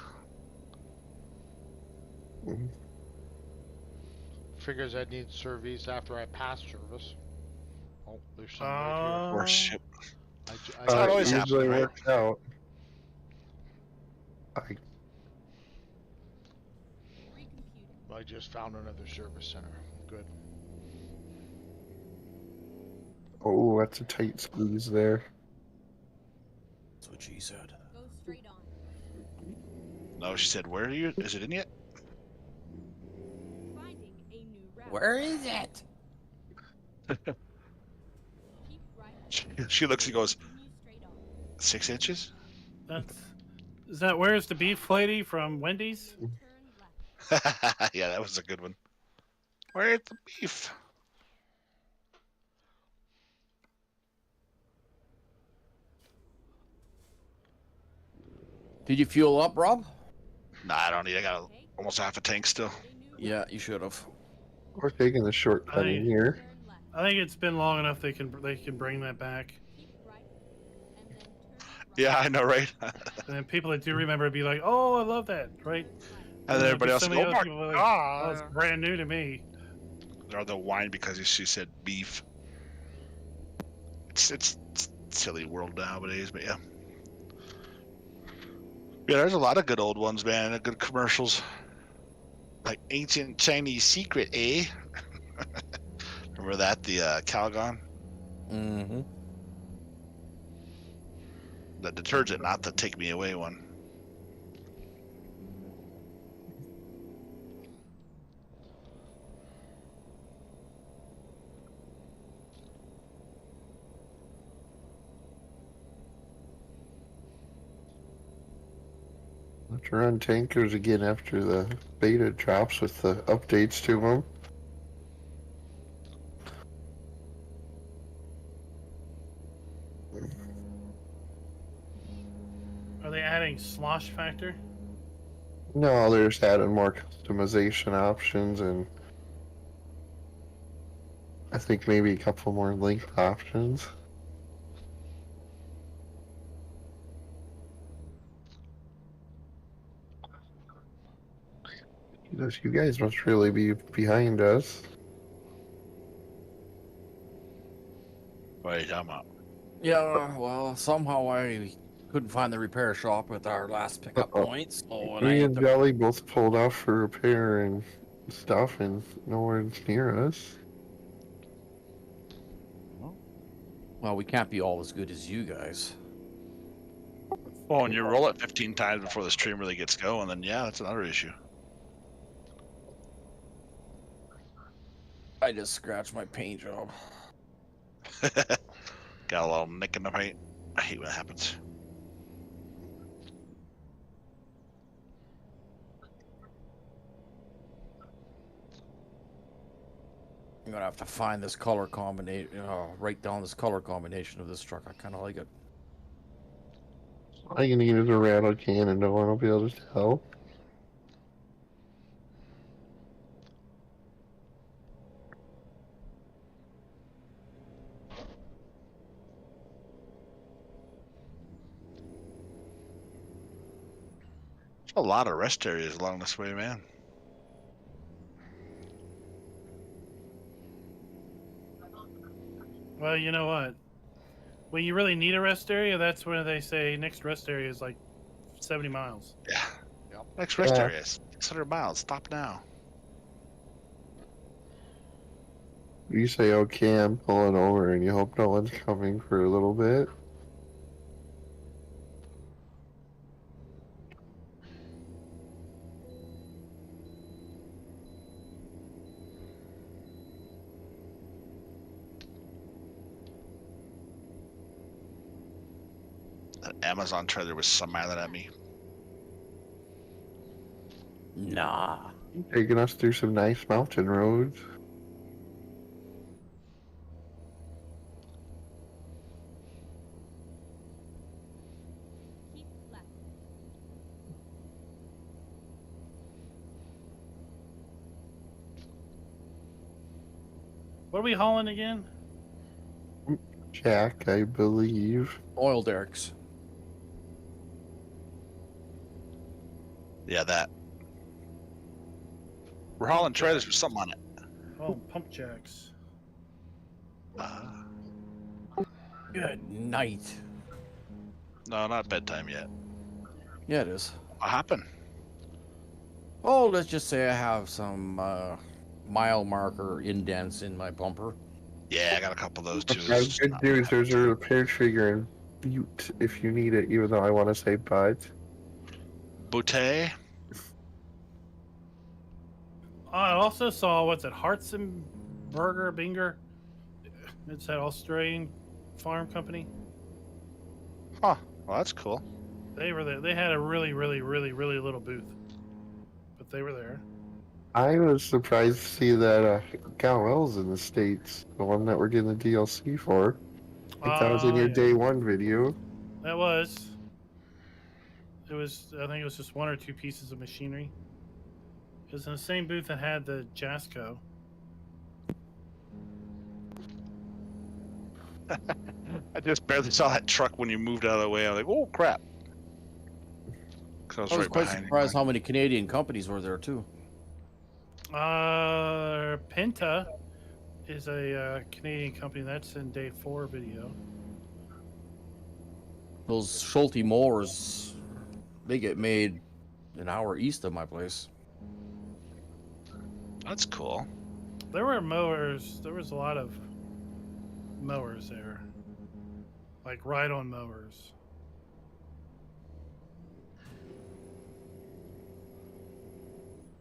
Figures I'd need service after I pass service. Oh, there's some right Or shit. here. That always It usually happens, right? works out. Recomputing. I just found another service center. Good. Oh, that's a tight squeeze there. That's what she said. Go straight on. No, she said, "Where are you? Is it in yet?" Finding a new route. Where is it? Keep right. She looks and goes, Continue straight on. 6 inches? Is that where's the beef lady from Wendy's? Then turn left. Yeah, that was a good one. Where's the beef? Did you fuel up, Rob? Nah, I don't need. I got almost half a tank still. A new Yeah, you should have. We're taking the shortcut in here. turn left. I think it's been long enough they can bring that back. Keep right. And then turn left. Yeah, I know, right? And then people that do remember be like, "Oh, I love that," right? And then everybody else Some go, of "Oh the my other people are like, god!" "Oh, it's brand new to me." Or they'll whine because she said beef. It's silly world nowadays, but yeah. Yeah, there's a lot of good old ones, man. Good commercials. Like Ancient Chinese Secret, eh? Remember that? The Calgon? Mm-hmm. The detergent, not the Take Me Away one. Let's run tankers again after the beta drops with the updates to them. Are they adding slosh factor? No, they're just adding more customization options and I think maybe a couple more length options. You guys must really be behind us. What are you talking about? Yeah, well, somehow I couldn't find the repair shop with our last pickup Uh-oh. point, so and I Me had and to- Jolly both pulled off for repair and stuff and nowhere's near us. Well, we can't be all as good as you guys. Well, when you roll it 15 times before the stream really gets going, then yeah, that's another issue. I just scratched my paint job. Got a little nick in the paint. I hate when that happens. I'm gonna have to find this color combination. Write down this color combination of this truck. I kind of like it. All you need is a rattle can and no one will be able to tell. A lot of rest areas along this way, man. Well, you know what? When you really need a rest area, that's where they say next rest area is like 70 miles. Yeah. Next rest Yeah. area is 600 miles. Stop now. You say, okay, I'm pulling over, and you hope no one's coming for a little bit. That Amazon trailer was smiling at me. Nah. Taking us through some nice mountain roads. Keep left. What are we hauling again? Jack, I believe. Oil derricks. Yeah, that. We're hauling trailers with something on it. Oh, pump jacks. Good night. No, not bedtime yet. Yeah, it is. What happened? Oh, let's just say I have some mile marker indents in my bumper. Yeah, I got a couple of those too. Good news, there's a repair trigger in Butte if you need it, even though I want to say but. Boutte. I also saw, what's it, Binger? It's that Australian farm company. Huh. Well, that's cool. They were there. They had a really, really, really, really little booth. But they were there. I was surprised to see that Gal-L's in the States, the one that we're getting the DLC for. I think that was in your Yeah. day one video. That was. It was, I think it was just one or two pieces of machinery. It was in the same booth that had the Jasco. I just barely saw that truck when you moved out of the way. I was like, oh, crap. 'Cause I was right quite behind you. surprised how many Canadian companies were there too. Penta is a Canadian company. That's in day 4 video. Those Schulte mowers, they get made an hour east of my place. That's cool. There were mowers. There was a lot of mowers there. Like ride-on mowers.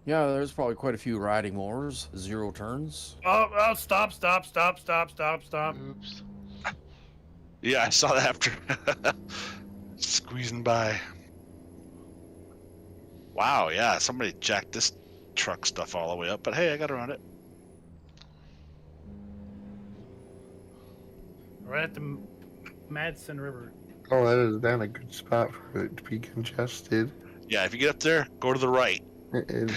Yeah, there's probably quite a few riding mowers, 0 turns. Oh, stop. Oops. Yeah, I saw that after squeezing by. Wow, yeah, somebody jacked this truck stuff all the way up, but hey, I got around it. Right at the Madsen River. Oh, that is not a good spot for it to be congested. Yeah, if you get up there, go to the right. And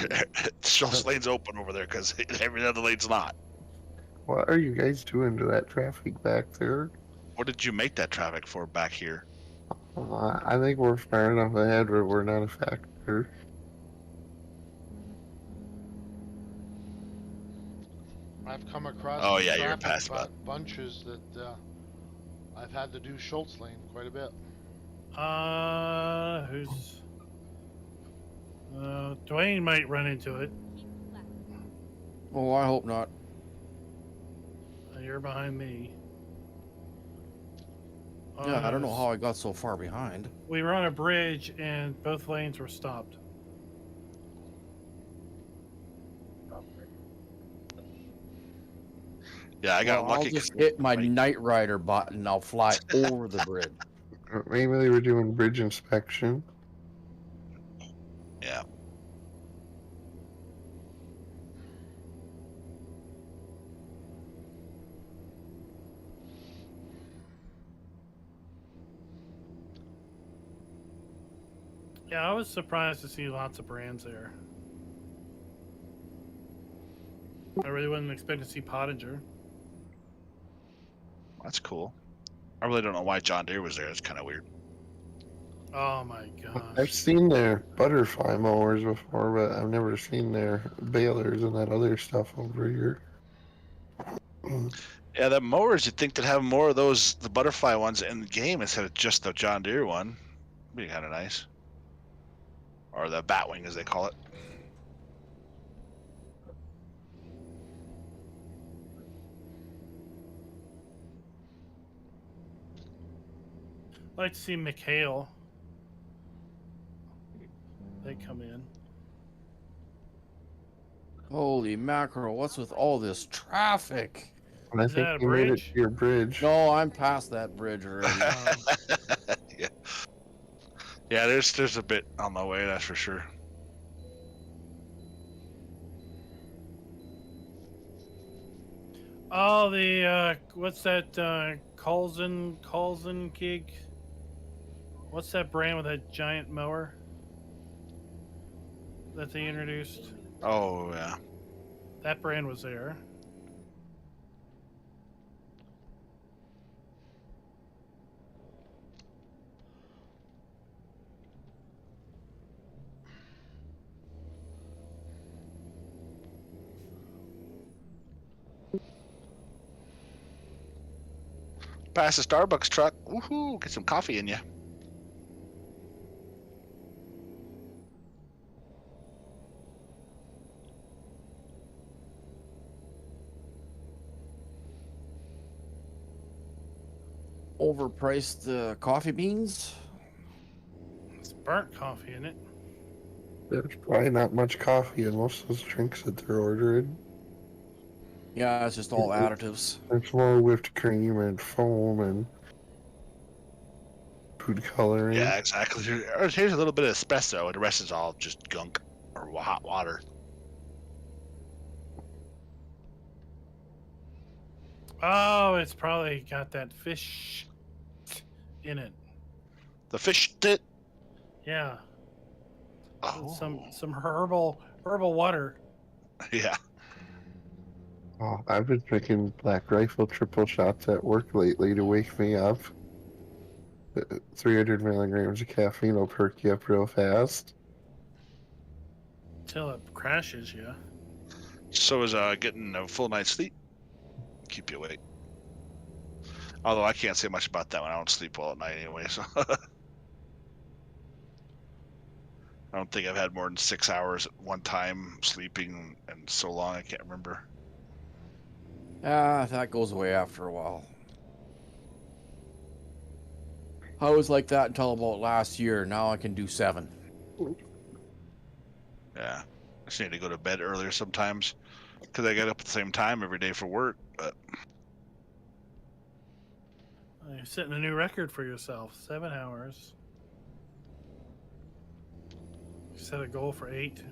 Schultz lane's open over there because every other lane's not. what are you guys doing to that traffic back there? What did you make that traffic for back here? I think we're far enough ahead where we're not a factor. I've come across Oh, some yeah, you're traffic past about- bunches that I've had to do Schultz lane quite a bit. Who's... Dwayne might run into it. Keep left. Oh, I hope not. You're behind me. Yeah, I don't know how I got so far behind. We were on a bridge and both lanes were stopped. Yeah, I got Well, lucky. I'll just 'cause- hit my Night Rider button and I'll fly over the bridge. Maybe they were doing bridge inspection. Yeah. Yeah, I was surprised to see lots of brands there. I really wasn't expecting to see Pottinger. That's cool. I really don't know why John Deere was there. It's kind of weird. Oh my I've gosh. seen their butterfly mowers before, but I've never seen their balers and that other stuff over here. Yeah, the mowers, you'd think they'd have more of those, the butterfly ones in the game instead of just the John Deere one. Be kind of nice. Or the Batwing, as they call it. I'd like to see McHale. They come in. Holy mackerel, what's with all this traffic? And I Is think that a you made it bridge? to your bridge. No, I'm past that bridge already. Yeah. Yeah, there's a bit on the way, that's for sure. Oh, the what's that? Colson gig. What's that brand with that giant mower that they introduced? Oh, yeah. That brand was there. Past the Starbucks truck. Woohoo! Get some coffee in you. Overpriced coffee beans. It's burnt coffee in it. There's probably not much coffee in most of those drinks that they're ordering. Yeah, it's just all additives. There's more whipped cream and foam and food coloring. Yeah, exactly. Here's a little bit of espresso, and the rest is all just gunk or hot water. Oh, it's probably got that fish in it. The fish tit. Yeah, Oh, some herbal water. yeah. Oh, I've been drinking Black Rifle triple shots at work lately to wake me up. 300 milligrams of caffeine will perk you up real fast. Till it crashes you. So is getting a full night's sleep. Keep you awake. Although I can't say much about that one. I don't sleep well at night anyway, so I don't think I've had more than 6 hours at one time sleeping, and so long I can't remember. That goes away after a while. I was like that until about last year. Now I can do 7. Yeah, I just need to go to bed earlier sometimes because I get up at the same time every day for work. But You're setting a new record for yourself. 7 hours. You set a goal for 8.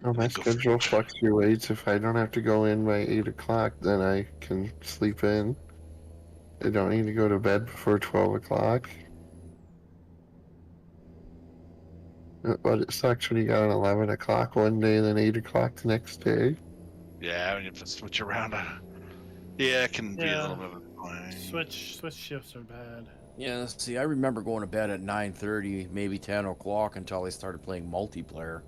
Oh, my Go for schedule it. fluctuates. If I don't have to go in by 8 o'clock, then I can sleep in. I don't need to go to bed before 12 o'clock. But it sucks when you got an 11 o'clock one day, then 8 o'clock the next day. yeah, when you have to switch around, yeah, it can be a Yeah. little bit of a Switch shifts are bad. Yeah, see, I remember going to bed at 9:30, maybe 10 o'clock until I started playing multiplayer.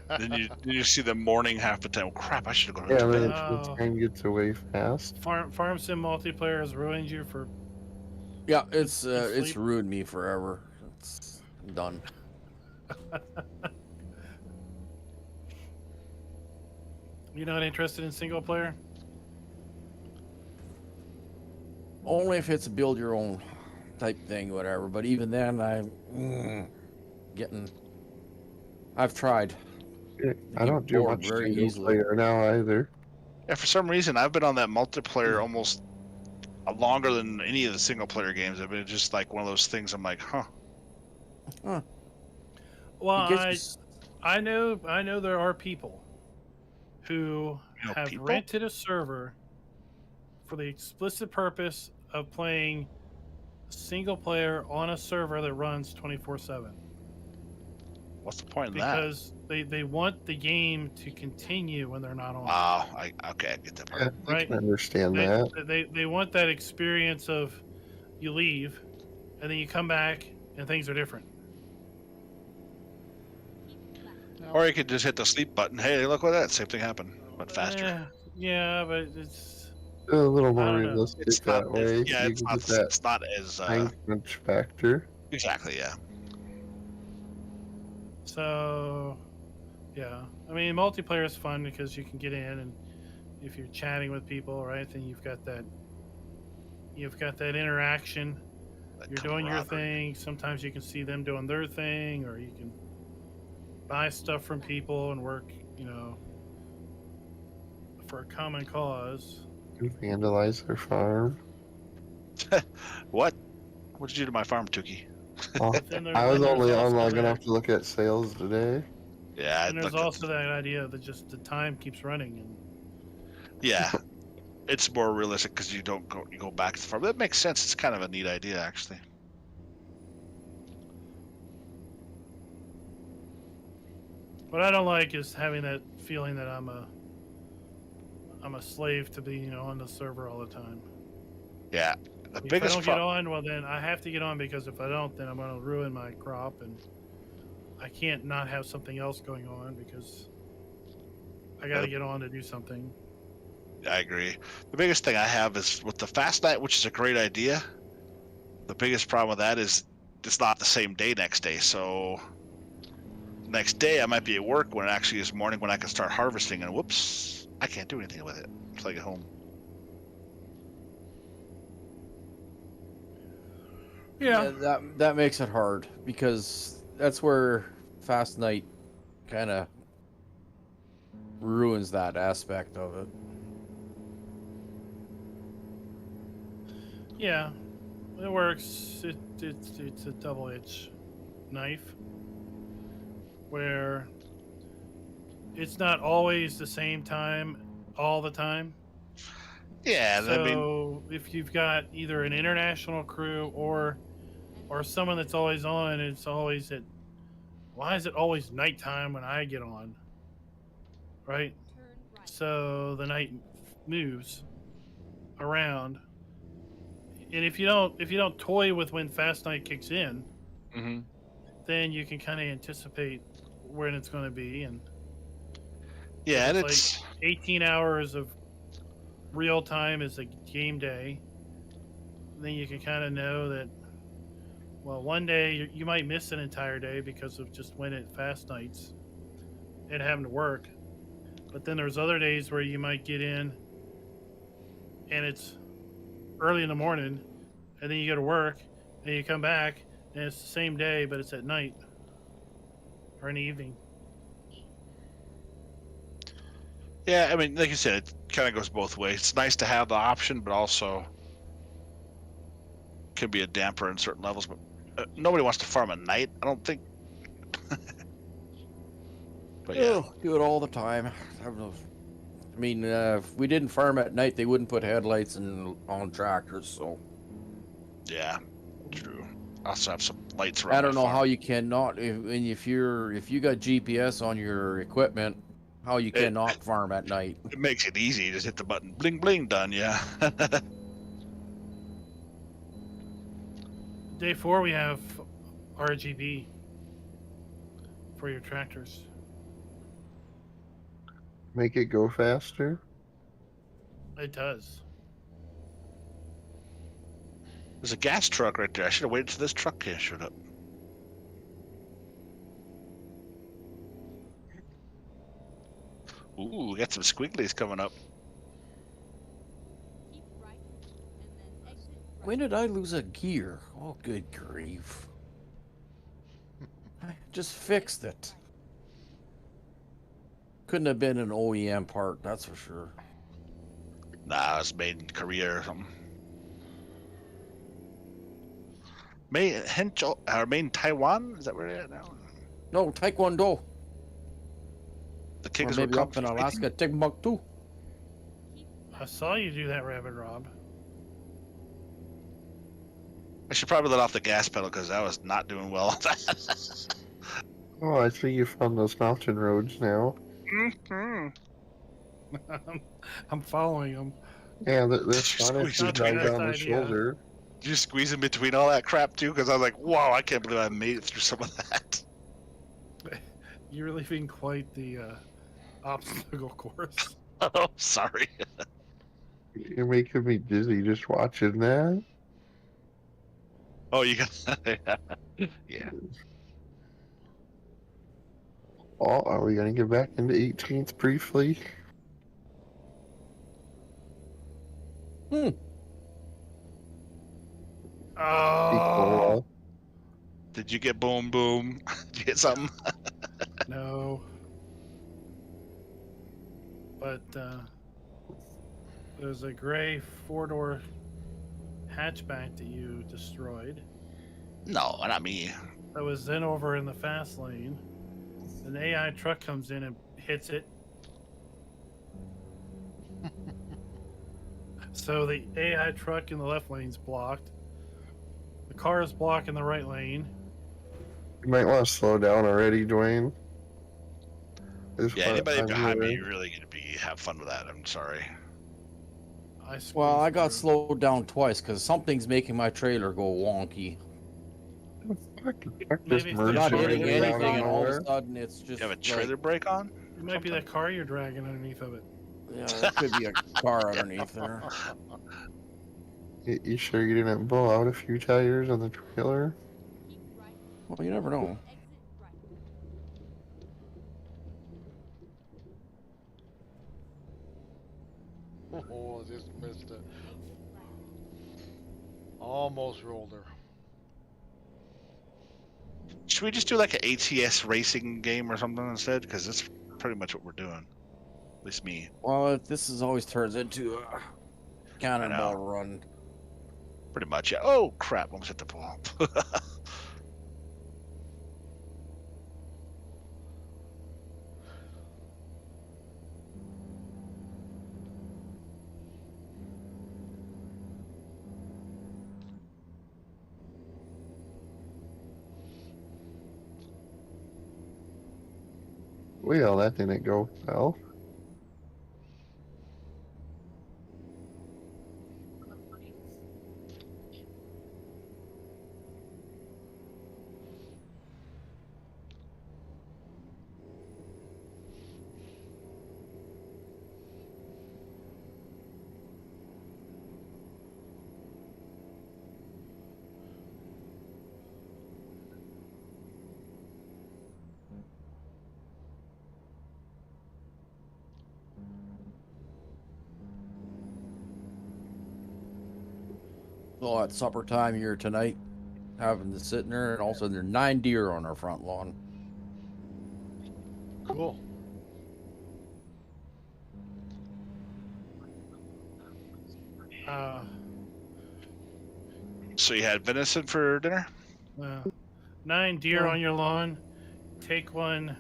then you see the morning half the time. Oh, crap, I should have gone Yeah, to then bed. the time gets away fast. Farm Sim multiplayer has ruined you for. Yeah, it's sleep? ruined me forever. It's done. You're not interested in single player? Only if it's a build your own type thing, whatever. But even then, I'm getting. I've tried. Yeah, I get don't do bored much very single easily. player now either. Yeah, for some reason, I've been on that multiplayer almost longer than any of the single player games. I've been just like one of those things. I'm like, huh. Well, It gets I know there are people who You know have people? rented a server for the explicit purpose of playing single player on a server that runs 24/7 What's the point in that? because they want the game to continue when they're not on. Wow. Okay, I get that part. Yeah, I Right. can understand They, that. they want that experience of you leave and then you come back and things are different. Or you could just hit the sleep button. Hey, look at that. Same thing happened, but faster. Yeah, but it's A little I more don't know. realistic It's not. that way. Yeah, You it's can not. get that It's not as time crunch factor. exactly. Yeah. So, yeah. I mean, multiplayer is fun because you can get in and if you're chatting with people, right, then you've got that interaction. That You're doing your camaraderie. thing. Sometimes you can see them doing their thing, or you can buy stuff from people and work, for a common cause. You vandalize their farm. What? What'd you do to my farm, Tukey? Oh, Then I was there's only on also long that- enough to look at sales today. Yeah. I And there's looked at- also that idea that just the time keeps running, and Yeah. It's more realistic because you don't go. You go back to the farm. That makes sense. It's kind of a neat idea, actually. what I don't like is having that feeling that I'm a slave to be, on the server all the time. Yeah. The If I biggest don't get problem. on, well then I have to get on because if I don't, then I'm going to ruin my crop, and I can't not have something else going on because I got to get on to do something. I agree. The biggest thing I have is with the fast night, which is a great idea. The biggest problem with that is it's not the same day next day. So next day I might be at work when it actually is morning when I can start harvesting, and whoops, I can't do anything with it until I get home. Yeah. that makes it hard because that's where Fast Night kind of ruins that aspect of it. Yeah, it works. It's a double-edged knife where it's not always the same time all the time. Yeah, So I mean, if you've got either an international crew or someone that's always on, it's always at. Why is it always nighttime when I get on? Right. Turn right. So the night moves around, and if you don't toy with when Fast Night kicks in, mhm. then you can kind of anticipate when it's going to be, and Yeah, and it's it's 18 hours of real time is a game day. Then you can kind of know that. Well, one day you might miss an entire day because of just when it Fast Nights and having to work. But then there's other days where you might get in and it's early in the morning and then you go to work and you come back and it's the same day but it's at night or in the evening. yeah. I mean, like you said, it kind of goes both ways. It's nice to have the option, but also can be a damper in certain levels. But nobody wants to farm at night, I don't think. But yeah, Oh, do it all the time. I mean, if we didn't farm at night, they wouldn't put headlights on tractors. So yeah, true. I also have some lights around. I don't my know farm. how you cannot. If you got GPS on your equipment, how you cannot farm at night. It makes it easy. You just hit the button, bling bling, done. Yeah. Day 4 we have RGB for your tractors. Make it go faster. It does. There's a gas truck right there. I should have waited till this truck showed up. Ooh, we got some squigglies coming up. Keep right, and then exit right. When did I lose a gear? Oh, good grief! I just fixed it. Couldn't have been an OEM part, that's for sure. Nah, it was made in Korea or something. Made in Taiwan? Is that where they're at now? No, Taekwondo. The Or Kings maybe were up in Alaska, Timbuktu. I saw you do that, Rabbit Rob. I should probably let off the gas pedal because I was not doing well on that. Oh, I see you found those mountain roads now. Mhm. I'm following them. Yeah, they're fun if Squeeze you it Not the drive between. best down the idea. shoulder. Did you squeeze in between all that crap too? Because I was like, wow, I can't believe I made it through some of that. You're leaving quite the obstacle course. Oh, sorry. You're making me dizzy just watching that. Oh, you got yeah. Oh, are we gonna get back into 18th briefly? Hmm. Oh Did you get boom boom? Did you get something? no! But there's a gray 4-door hatchback that you destroyed. No, not me. That was then over in the fast lane. An AI truck comes in and hits it. So the AI truck in the left lane's blocked. The car is blocking the right lane. You might want to slow down already, Dwayne. Is Yeah, what anybody I'm behind me hearing. really gonna have fun with that. I'm sorry. Well, I squeezed got through. slowed down twice because something's making my trailer go wonky. Fuck, the truck just Maybe it's I'm the merged not car into hitting you're me out anything, of and all of a nowhere. sudden it's just You have a like, trailer brake on? It might be that car you're dragging underneath of it. yeah, there could be a car underneath there. You sure you didn't blow out a few tires on the trailer? Keep right. Well, you never know. Exit right. Oh, just missed it. Exit right. Almost rolled her. Should we just do like an ATS racing game or something instead? Because that's pretty much what we're doing. At least me. Well, this is always turns into a cannonball run. Pretty much, yeah. Oh crap! Almost hit the ball. Well, that didn't go well. So at supper time here tonight, having to sit in there, and all of a sudden there are 9 deer on our front lawn. Cool. Uh, So you had venison for dinner? 9 deer Yeah. on your lawn. Take one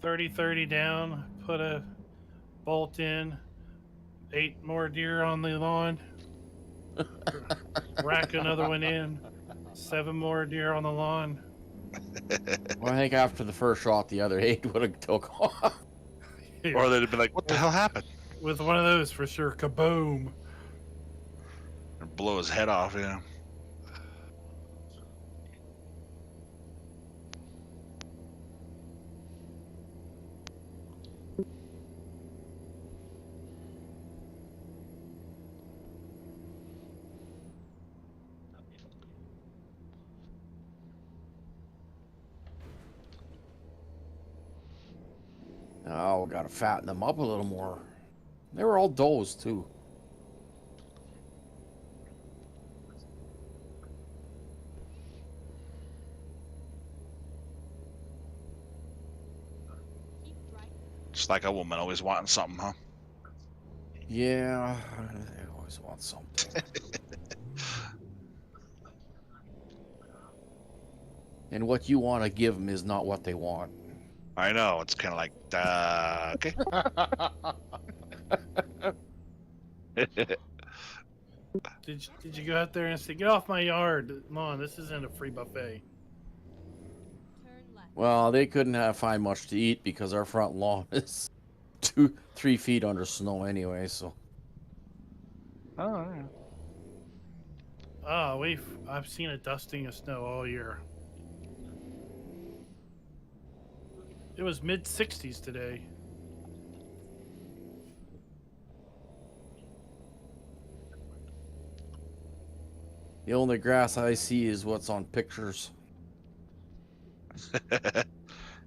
30-30 down. Put a bolt in. 8 more deer on the lawn. Rack another one in. 7 more deer on the lawn. Well, I think after the first shot, the other 8 would have took off. Or they'd have been like, "What the hell happened?" With one of those for sure. Kaboom. Or blow his head off. Yeah. Oh, got to fatten them up a little more. They were all does too. Keep right. Just like a woman always wanting something, huh? Yeah, they always want something. And what you want to give them is not what they want. I know. It's kind of like, okay. Did you go out there and say, "Get off my yard"? Come on, this isn't a free buffet. Turn left. Well, they couldn't find much to eat because our front lawn is 3 feet under snow anyway. So Oh, yeah. Oh, I've seen a dusting of snow all year. It was mid-60s today. the only grass I see is what's on pictures.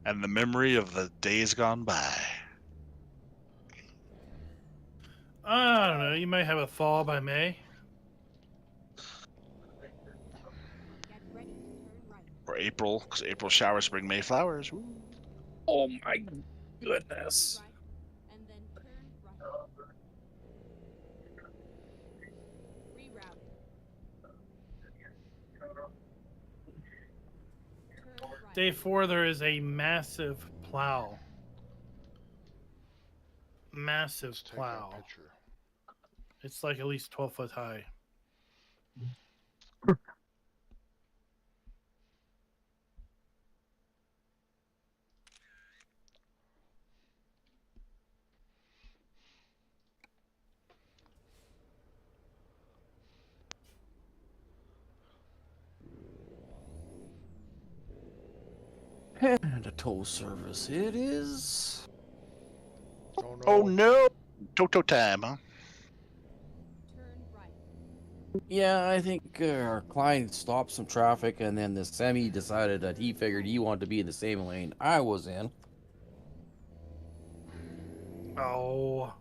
And the memory of the days gone by. I don't know. You might have a thaw by May. Get ready to turn right. Or April, because April showers bring May flowers. Woo. Oh my goodness! Right, and then turn right. Reroute. Turn right. Day 4, there is a massive plow. Massive Let's take plow. that picture. It's like at least 12 foot high. And a tow service it is. Oh no. Oh no! Toto time, huh? Turn right. Yeah, I think our client stopped some traffic, and then the semi decided that he figured he wanted to be in the same lane I was in, Oh,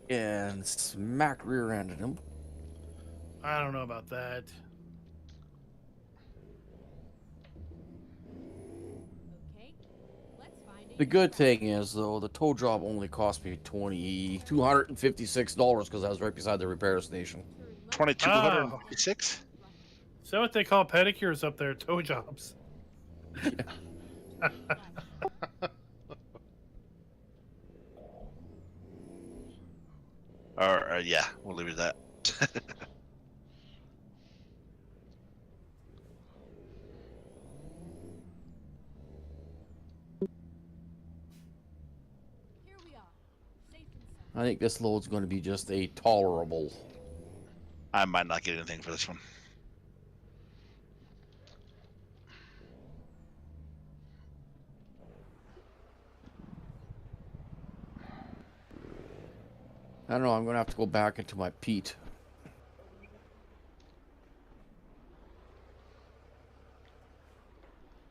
and smack rear-ended him. I don't know about that. Okay. Let's find The good thing is, though, the tow job only cost me $256 because I was right beside the repair station. Turn left. 2256. Is that what they call pedicures up there? Toe jobs. Turn left. Or yeah, we'll leave it at that. Here we are. Safe and sound. I think this load's going to be just a tolerable. I might not get anything for this one. I don't know, I'm going to have to go back into my peat.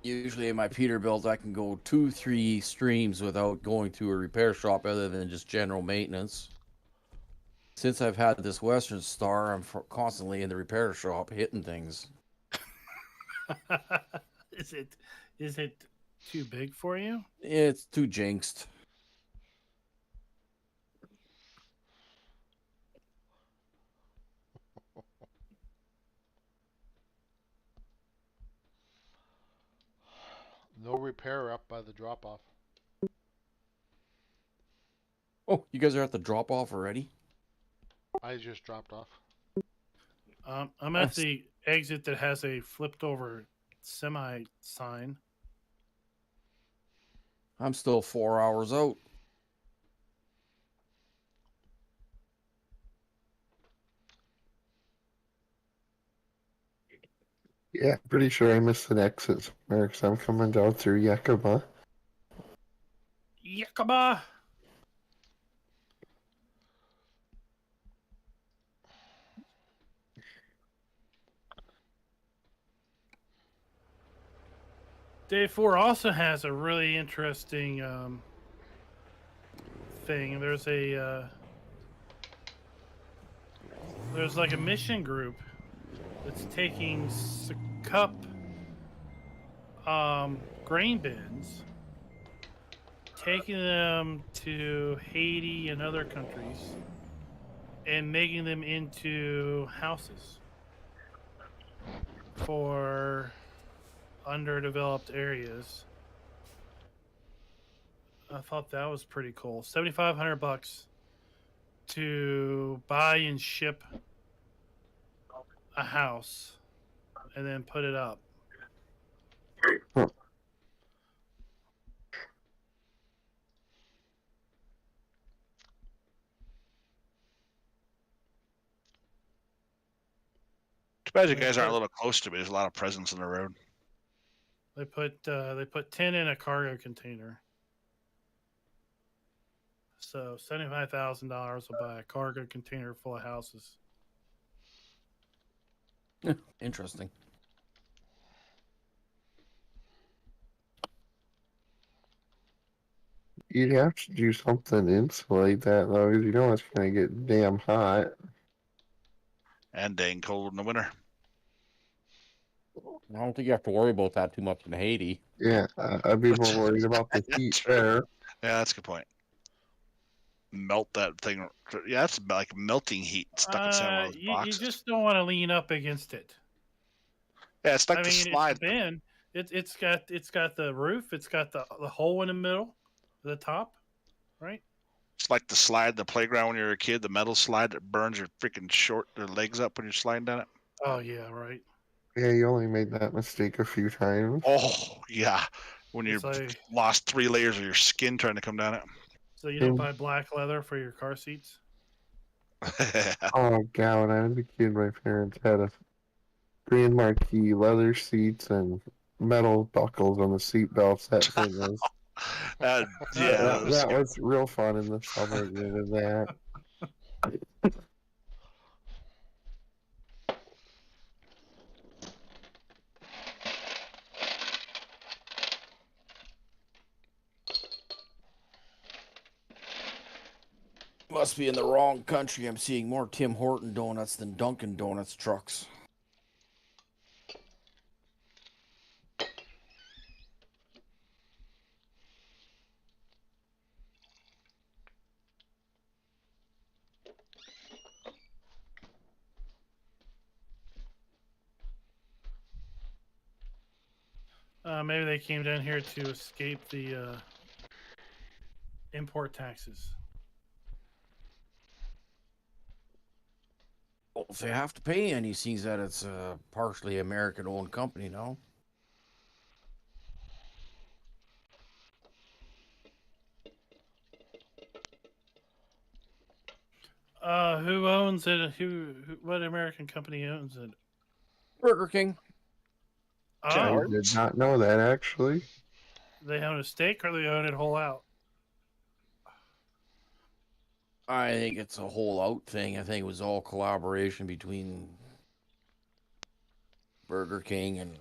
Usually in my Peterbilt, I can go 2-3 streams without going to a repair shop other than just general maintenance. Since I've had this Western Star, I'm constantly in the repair shop hitting things. Is it too big for you? It's too jinxed. No repair up by the drop off. Oh, you guys are at the drop off already? I just dropped off. I'm at the exit that has a flipped over semi sign. I'm still 4 hours out. Yeah, pretty sure I missed an exit somewhere because I'm coming down through Yakima. Yakima! Day 4 also has a really interesting thing. There's like a mission group that's taking cup grain bins, taking them to Haiti and other countries, and making them into houses for underdeveloped areas. I thought that was pretty cool. $7,500 to buy and ship a house and then put it up. Huh. Too bad you They guys aren't a put- little close to me. There's a lot of presence in the road. They put 10 in a cargo container. So $75,000 will buy a cargo container full of houses. Interesting. You'd have to do something to insulate that though, because you know it's gonna get damn hot. And dang cold in the winter. I don't think you have to worry about that too much in Haiti. Yeah, I'd be more worried about the heat That's right. there. Yeah, that's a good point. Melt that thing. Yeah, that's like melting heat stuck inside one of those You boxes. just don't want to lean up against it. Yeah, it's like I the mean, slide. it's a bin. It's got the roof. It's got the hole in the middle, the top, right? It's like the slide, the playground when you're a kid, the metal slide that burns your freaking legs up when you're sliding down it. Oh yeah, right. Yeah, you only made that mistake a few times. Oh yeah, when you It's like, lost 3 layers of your skin trying to come down so you don't And- buy black leather for your car seats? it. Oh god, when I was a kid, my parents had a Grand Marquis leather seats and metal buckles on the seat belts. That thing was Yeah, that was real fun in the summer doing that. Must be in the wrong country. I'm seeing more Tim Horton donuts than Dunkin' Donuts trucks. Maybe they came down here to escape the import taxes. Well, if they have to pay any, seems that it's a partially American-owned company now. Who owns it? What American company owns it? Burger King. I Oh, did not know that actually. they own a stake or they own it whole out? I think it's a whole out thing. I think it was all collaboration between Burger King and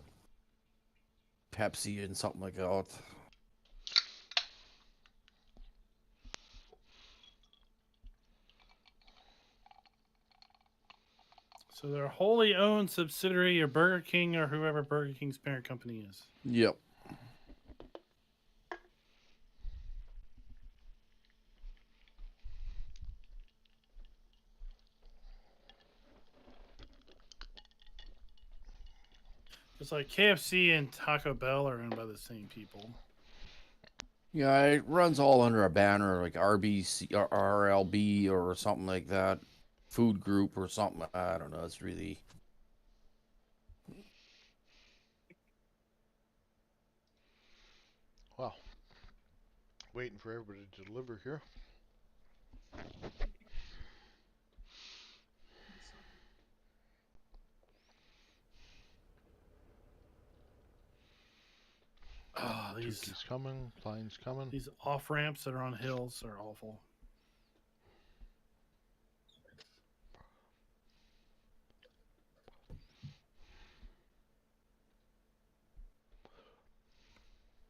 Pepsi and something like that. So they're a wholly owned subsidiary of Burger King or whoever Burger King's parent company is. Yep. It's like KFC and Taco Bell are owned by the same people. Yeah, it runs all under a banner like RBC or RLB or something like that. Food group or something. I don't know. It's really. Well, waiting for everybody to deliver here. Oh, Tuki's coming, Klein's coming. these off ramps that are on hills are awful.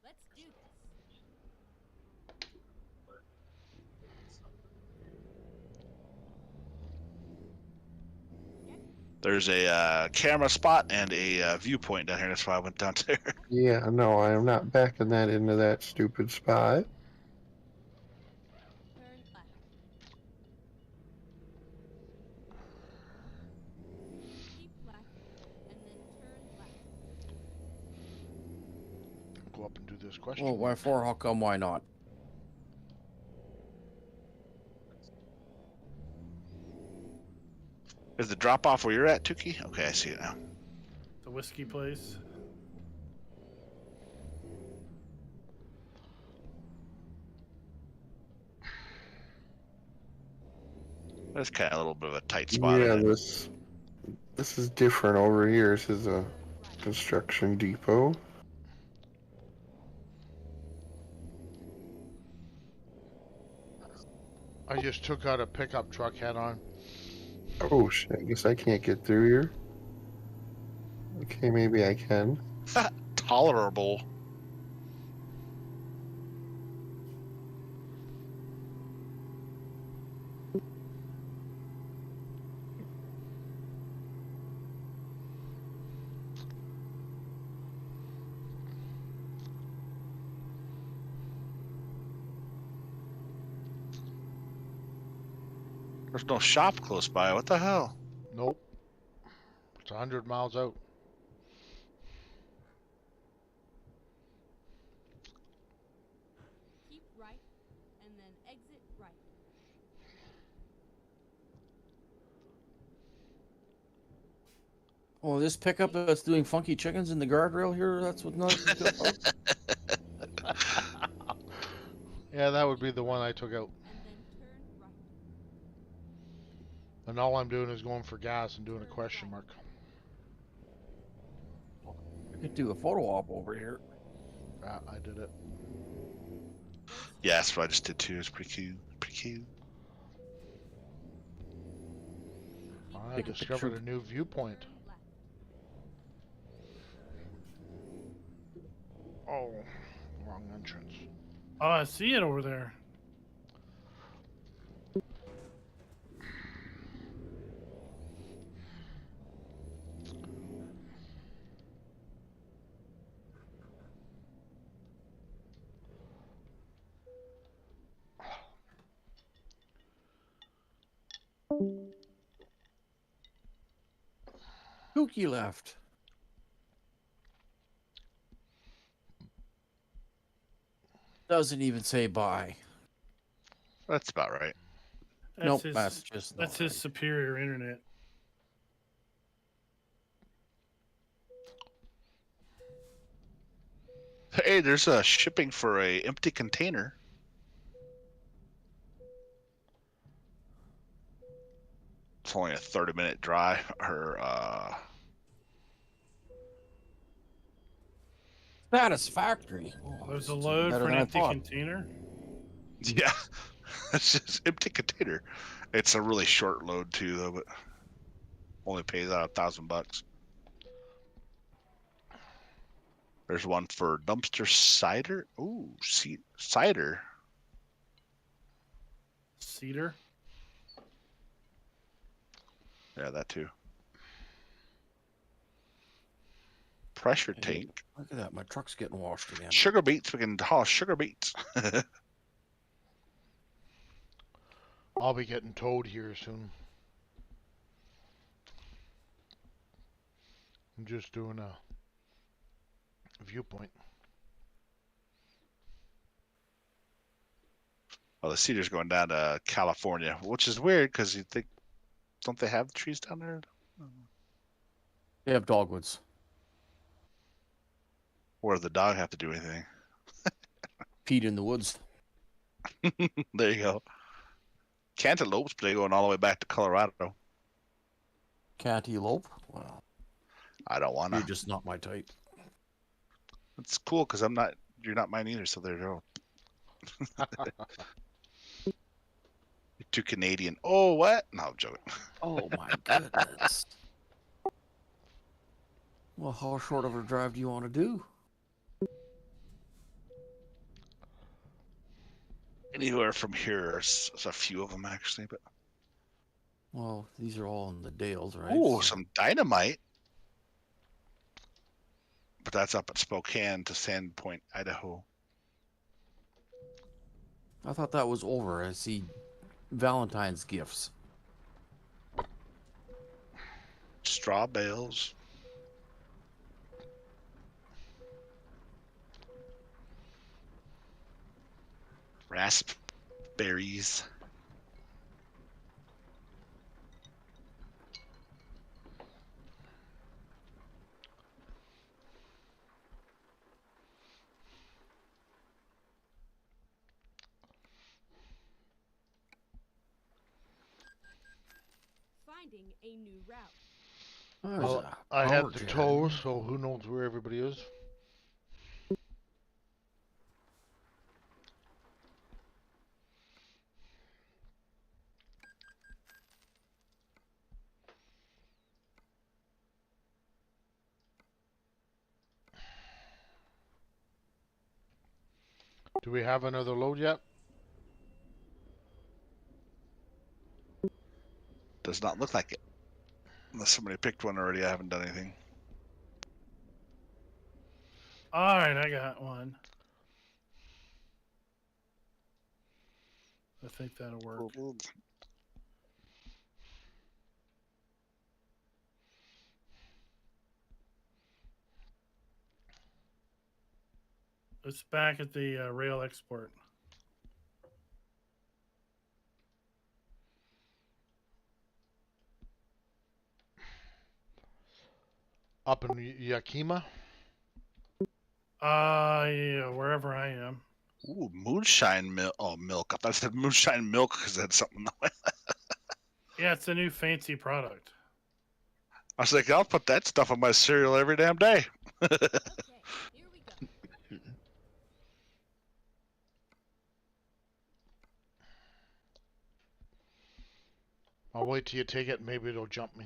Let's do this. There's a camera spot and a viewpoint down here. That's why I went down there. Yeah, no, I am not backing that into that stupid spot. Turn left. Keep left, and then turn left. Go up and do this question. Well, why for? How come? Why not? Is the drop off where you're at, Tukey? Okay, I see it now. The whiskey place. That's kind of a little bit of a tight spot. Yeah, Isn't it? this is different over here. This is a construction depot. I just took out a pickup truck head on. Oh shit! I guess I can't get through here. Okay, maybe I can. Tolerable. There's no shop close by. What the hell? Nope. It's 100 miles out. Keep right, and then exit right. Oh, this pickup that's doing funky chickens in the guardrail here. That's what not. Yeah, that would be the one I took out. And then turn right. And all I'm doing is going for gas and doing a question mark. I could do a photo op over here. Yeah, I did it. Yeah, that's what I just did too. It's pretty cute. Pretty cute. I Take a discovered picture. a new viewpoint. Turn left. Oh, wrong entrance. Oh, I see it over there. Dookie left. Doesn't even say bye. That's about right. That's Nope, his, that's just not that's his right. superior internet. Hey, there's a shipping for a empty container. It's only a 30-minute drive, or Satisfactory. Oh, There's a it's load better for an than I empty thought. container. yeah, it's just empty container. It's a really short load too, though, but only pays out $1,000. There's one for dumpster cider. Ooh, cider. Cedar. Yeah, that too. Pressure Hey, tank. Look at that. My truck's getting washed again. Sugar beets. We can haul sugar beets. I'll be getting towed here soon. I'm just doing a viewpoint. Well, the cedar's going down to California, which is weird because you think, don't they have the trees down there? They have dogwoods. Or does the dog have to do anything? Feed in the woods. There you go. Cantaloupes, but they're going all the way back to Colorado. Cantaloupe. Well, I don't want you're to. just not my type. It's cool because I'm not. You're not mine either. So there you go. You're too Canadian. Oh, what? No, I'm joking. Oh my goodness. Well, how short of a drive do you want to do? Anywhere from here, there's a few of them actually, but Well, these are all in the Dales, right? oh, So- some dynamite. But that's up at Spokane to Sandpoint, Idaho. I thought that was over. I see Valentine's gifts. Straw bales. Raspberries. Finding a new route. There's Well, a I power had the gen. tow, so who knows where everybody is. Do we have another load yet? Does not look like it. Unless somebody picked one already, I haven't done anything. All right, I got one. I think that'll work. It's back at the rail export. Up in Yakima? Yeah, wherever I am. Ooh, moonshine milk. Oh, milk. I thought it said moonshine milk because it had something. Yeah, it's a new fancy product. I was like, I'll put that stuff on my cereal every damn day. Okay, here we go. I'll wait till you take it. Maybe it'll jump me.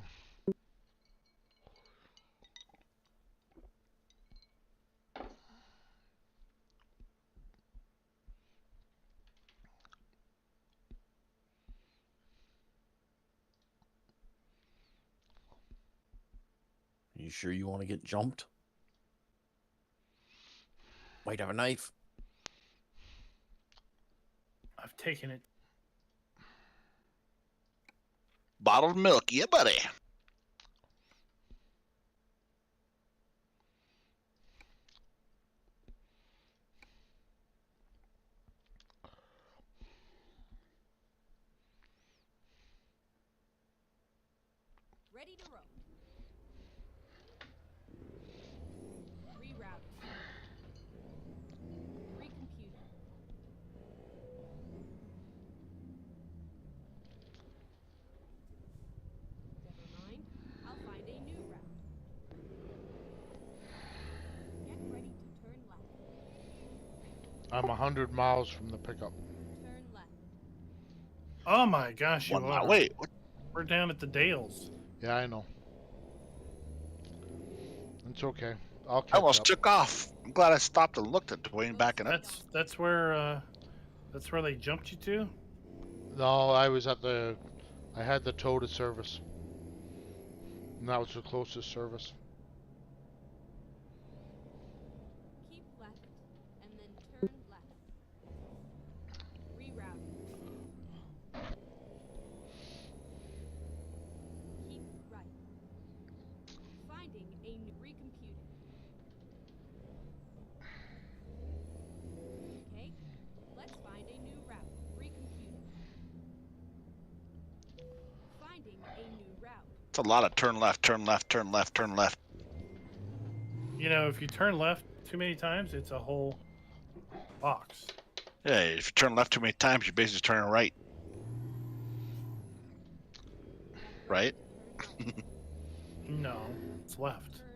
You sure you want to get jumped? Might have a knife. I've taken it. Bottled milk, yeah, buddy. Ready to roll. Rerouting. Recomputing. Never mind. I'll find a new route. Get ready to turn left. I'm 100 miles from the pickup. Turn left. Oh my gosh, you 1 mile. are. Wait, what? We're down at the Dales. Yeah, I know. It's okay. I'll I catch almost up. took off. I'm glad I stopped and looked at Dwayne backing up. That's where they jumped you to. No, I was at the... I had the tow to service. And that was the closest service. Keep left and then turn left. Rerouting. Keep right. Finding a new recomputing. Okay, let's find a new route. Recomputing. Finding a new route. It's a lot of turn left, turn left, turn left, turn left. You know, if you turn left too many times, it's a whole box. Yeah, if you turn left too many times, you're basically turning right. Right? No, it's left. Turn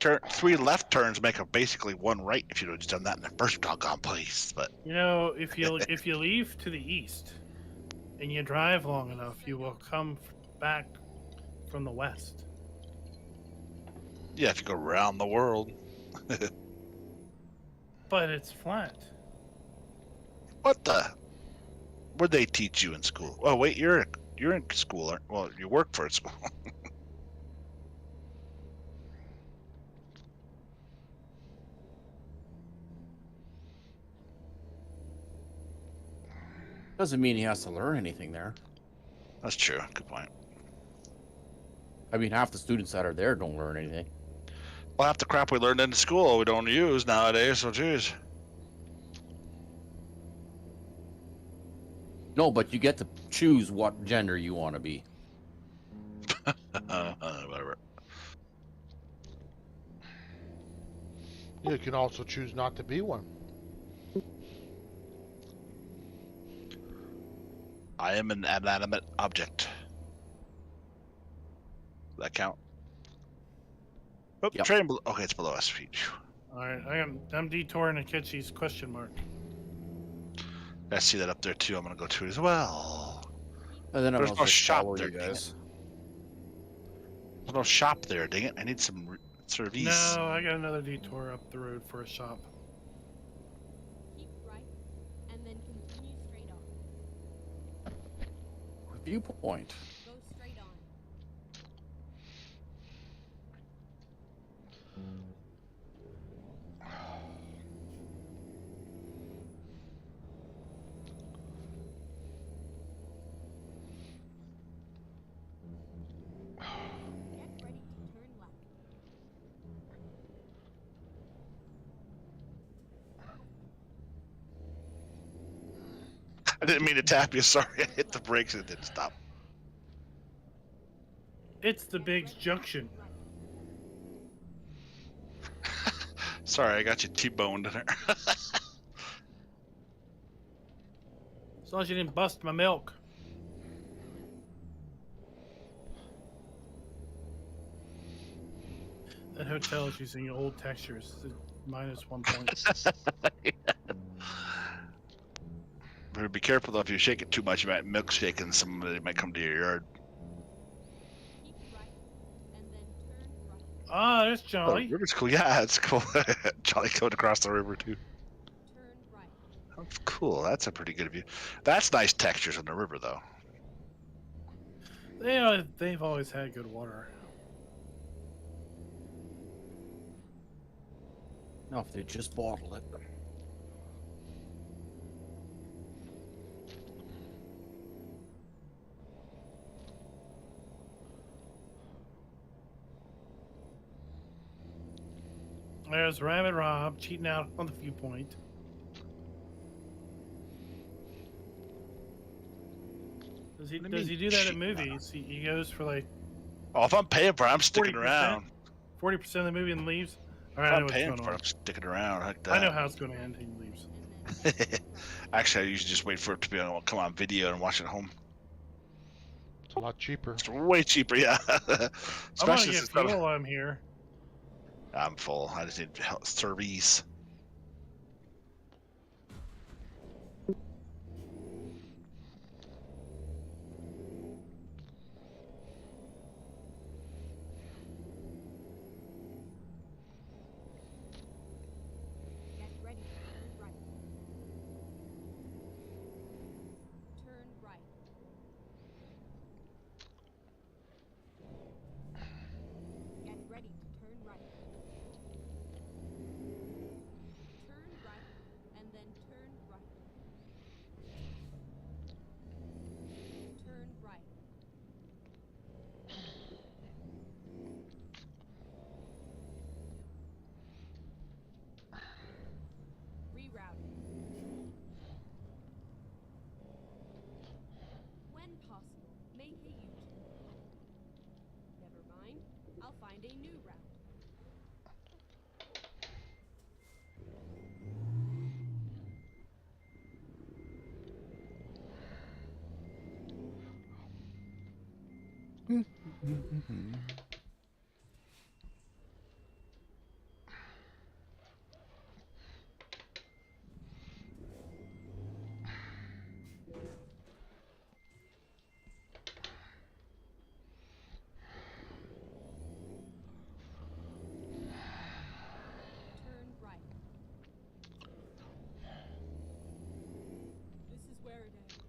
right. Three left turns make a basically one right if you'd have just done that in the first doggone place. But You know, if you leave to the east and you drive long enough, you will come back from the west. yeah, if you go around the world. But it's flat. What the? What'd they teach you in school? Oh wait, you're in school, aren't? Well, you work for a school. Doesn't mean he has to learn anything there. That's true. Good point. I mean, half the students that are there don't learn anything. Well, half the crap we learned in school we don't use nowadays. So, geez. No, but you get to choose what gender you want to be. Whatever. You can also choose not to be one. I am an inanimate object. Does that count? Oh, Yep. train below. Okay, it's below us. Phew. All right, I'm detouring to catch these question mark. I see that up there too. I'm gonna go to it as well. And then I'm There's gonna no just shop follow there, you dang it. guys. There's no shop there, dang it. I need some service. No, I got another detour up the road for a shop. Keep right, and then continue straight on. Viewpoint. Go straight on. Get ready to turn left. I didn't mean to tap you. Sorry, I hit the brakes and it didn't stop. It's the Biggs Junction. Sorry, I got you T-boned in there. As long as you didn't bust my milk. That hotel is using old textures. Minus 1 point. Better be careful though. If you shake it too much, you might milkshake and somebody might come to your yard. Keep right, and then turn right. Ah, there's Oh, Jolly. the river's cool. Yeah, it's cool. Jolly going across the river too. Turn right. That's cool. That's a pretty good view. That's nice textures on the river though. They've always had good water. Now, if they just bottle it. There's Rabbit Rob cheating out on the viewpoint. Does he What do you mean do that at cheating out? movies? He goes for like Oh, if I'm paying for it, I'm sticking 40%? around. 40% of the movie and leaves. All If right, I know I'm what's paying going for it, on. I'm sticking around. Heck I know that. how it's going to end. He leaves. And then turn right. Actually, I usually just wait for it to be on, come on video and watch it at home. It's a lot cheaper. It's way cheaper, yeah. I'm gonna Especially get since it's not fuel while I'm here. I'm full. I just need service. Get ready to turn right. Turn right. Get ready to turn right. Turn right, and then turn right. Turn right. Rerouting. When possible, make a U-turn. Never mind, I'll find a new route. Turn right. This is where it ends.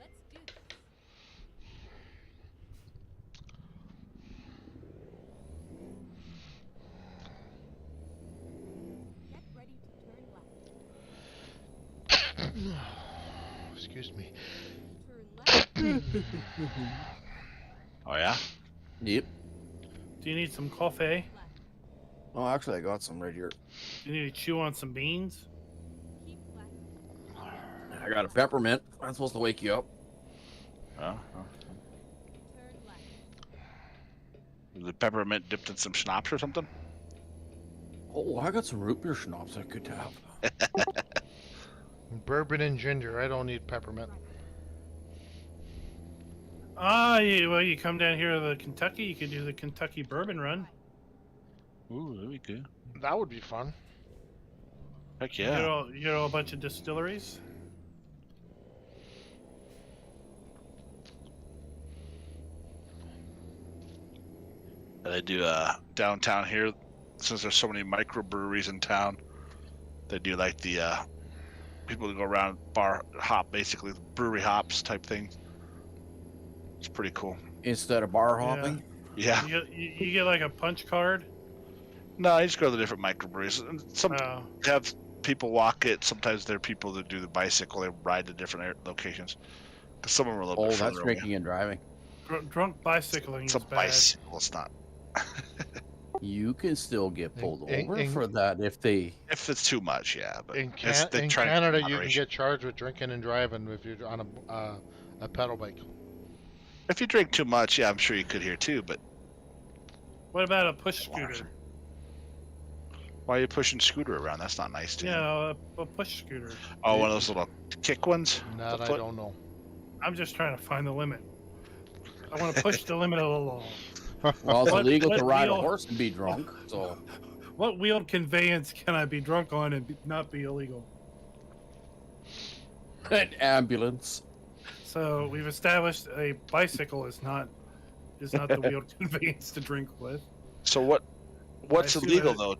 Let's do this. Get ready to turn left. Excuse me. Oh yeah. Yep. Do you need some coffee? Left. Oh, actually, I got some right here. Do you need to chew on some beans? Keep left. I got a peppermint. I'm supposed to wake you up. Oh, Turn left. the peppermint dipped in some schnapps or something. Oh, I got some root beer schnapps I could tap. Bourbon and ginger. I don't need peppermint. Well, you come down here to the Kentucky, you could do the Kentucky bourbon run. Ooh, there we go. That would be fun. Heck You yeah. get all a bunch of distilleries. They do downtown here, since there's so many microbreweries in town. They do like the people that go around bar hop, basically brewery hops type thing. It's pretty cool. Instead of bar Yeah. hopping. Yeah. You get like a punch card. No, you just go to the different microbreweries. And some Oh, have people walk it. Sometimes there are people that do the bicycle. They ride to different locations. 'Cause some of them are a little Oh, bit that's further away. drinking and driving. drunk bicycling It's is a bad. bicycle. It's not. You can still get pulled In- over in- for that if they. If it's too much, yeah. But In, they in try to Canada, keep you can moderation. get charged with drinking and driving if you're on a pedal bike. If you drink too much, yeah, I'm sure you could here too. But What about a push Water. scooter? why are you pushing scooter around? That's not nice to you. Yeah, a push scooter. Oh, one of those little kick ones. That The I foot? don't know. I'm just trying to find the limit. I want to push the limit of the law. Well, it's What- illegal to what ride a wheel- horse and be drunk. So What wheeled conveyance can I be drunk on and not be illegal? an ambulance. So we've established a bicycle is not the wheeled conveyance to drink with. So what's I assume illegal that- though?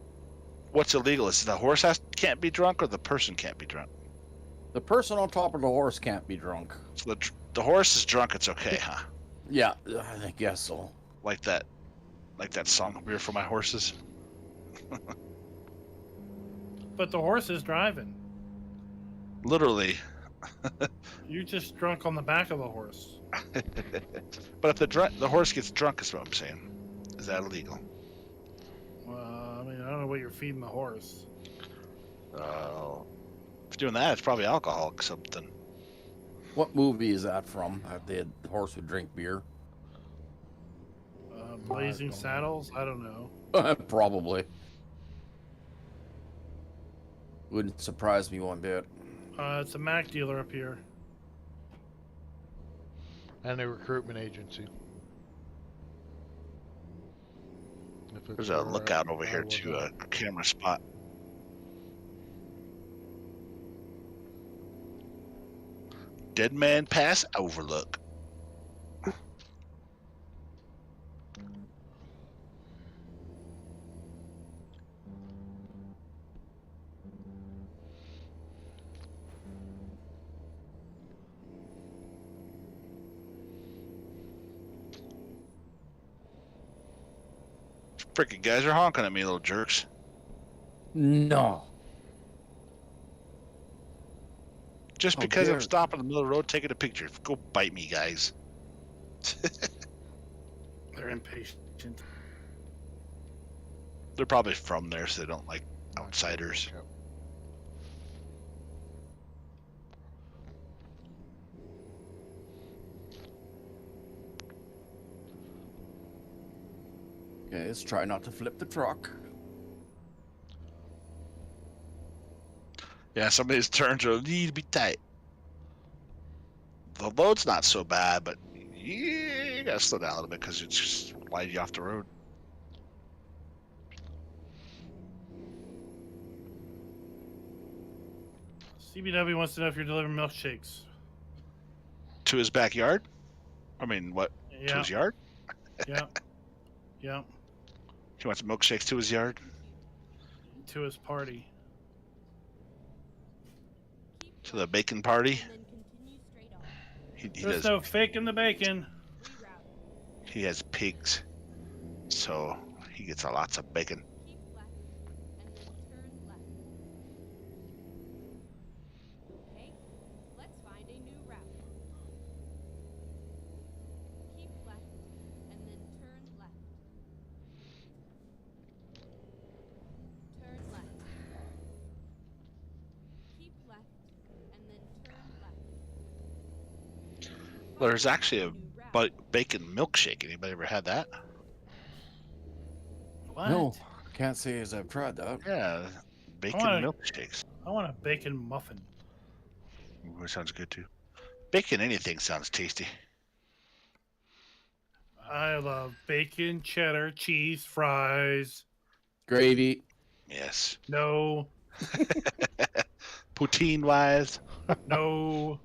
What's illegal? Is the horse can't be drunk or the person can't be drunk? The person on top of the horse can't be drunk. So the horse is drunk. It's okay, huh? Yeah, I guess so. Like that song, "Beer for My Horses." But the horse is driving. Literally. You're just drunk on the back of the horse. But if the horse gets drunk, is what I'm saying. Is that illegal? I mean, I don't know what you're feeding the horse. If you're doing that, it's probably alcohol or something. What movie is that from? The horse would drink beer. Blazing don't know. Saddles? I don't know. Probably. Wouldn't surprise me one bit. It's a Mac dealer up here. And a recruitment agency. If it's There's a where lookout over I here was too, at. a camera spot. Dead Man Pass Overlook. Freaking guys are honking at me, little jerks. No. Just How because I'm dare- stopping in the middle of the road taking a picture. Go bite me, guys. They're impatient. They're probably from there, so they don't like outsiders. Yep. Okay, let's try not to flip the truck. Yeah, some of these turns are need to be tight. The load's not so bad, but you gotta slow down a little bit because it's just slide you off the road. CBW wants to know if you're delivering milkshakes. To his backyard? I mean, what? To Yeah, his yard? yeah, yeah. He wants milkshakes to his yard? To his party. Keep To the bacon party? and then continue straight on. He There's does. no faking the bacon. Reroute. He has pigs, so he gets lots of bacon. Keep left and then turn left. Okay, let's find a new route. There's actually a New route. bacon milkshake. Anybody ever had that? What? No, can't say as I've tried that. Yeah, bacon wanna- milkshakes. I want a bacon muffin. Ooh, that sounds good too. Bacon anything sounds tasty. I love bacon, cheddar, cheese, fries. Gravy. Yes. No, Poutine wise. no.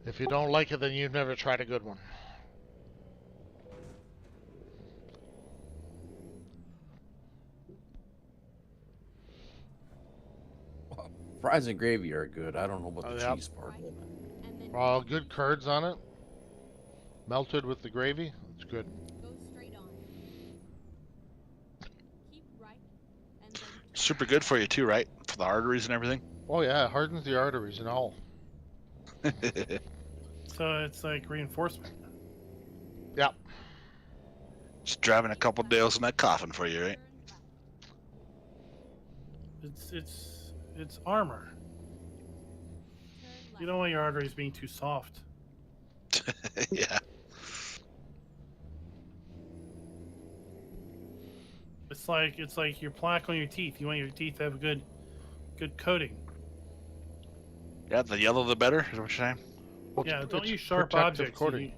If you don't like it, then you've never tried a good one. Fries and gravy are good. I don't know about Oh, the yep. cheese part. And then Well, good curds on it, melted with the gravy. It's good. go straight on. Keep right, and then turn Super good for you too, right? For the arteries and everything. Oh yeah, it hardens the arteries and all. So it's like reinforcement. Yep. Just driving a couple nails in that coffin for you, right? turn left. It's armor. Turn left. You don't want your arteries being too soft. Yeah. It's like your plaque on your teeth. You want your teeth to have a good coating. Yeah, the yellow the better, is what you're saying? Well, Yeah, it's- don't it's use sharp protective objects. coating.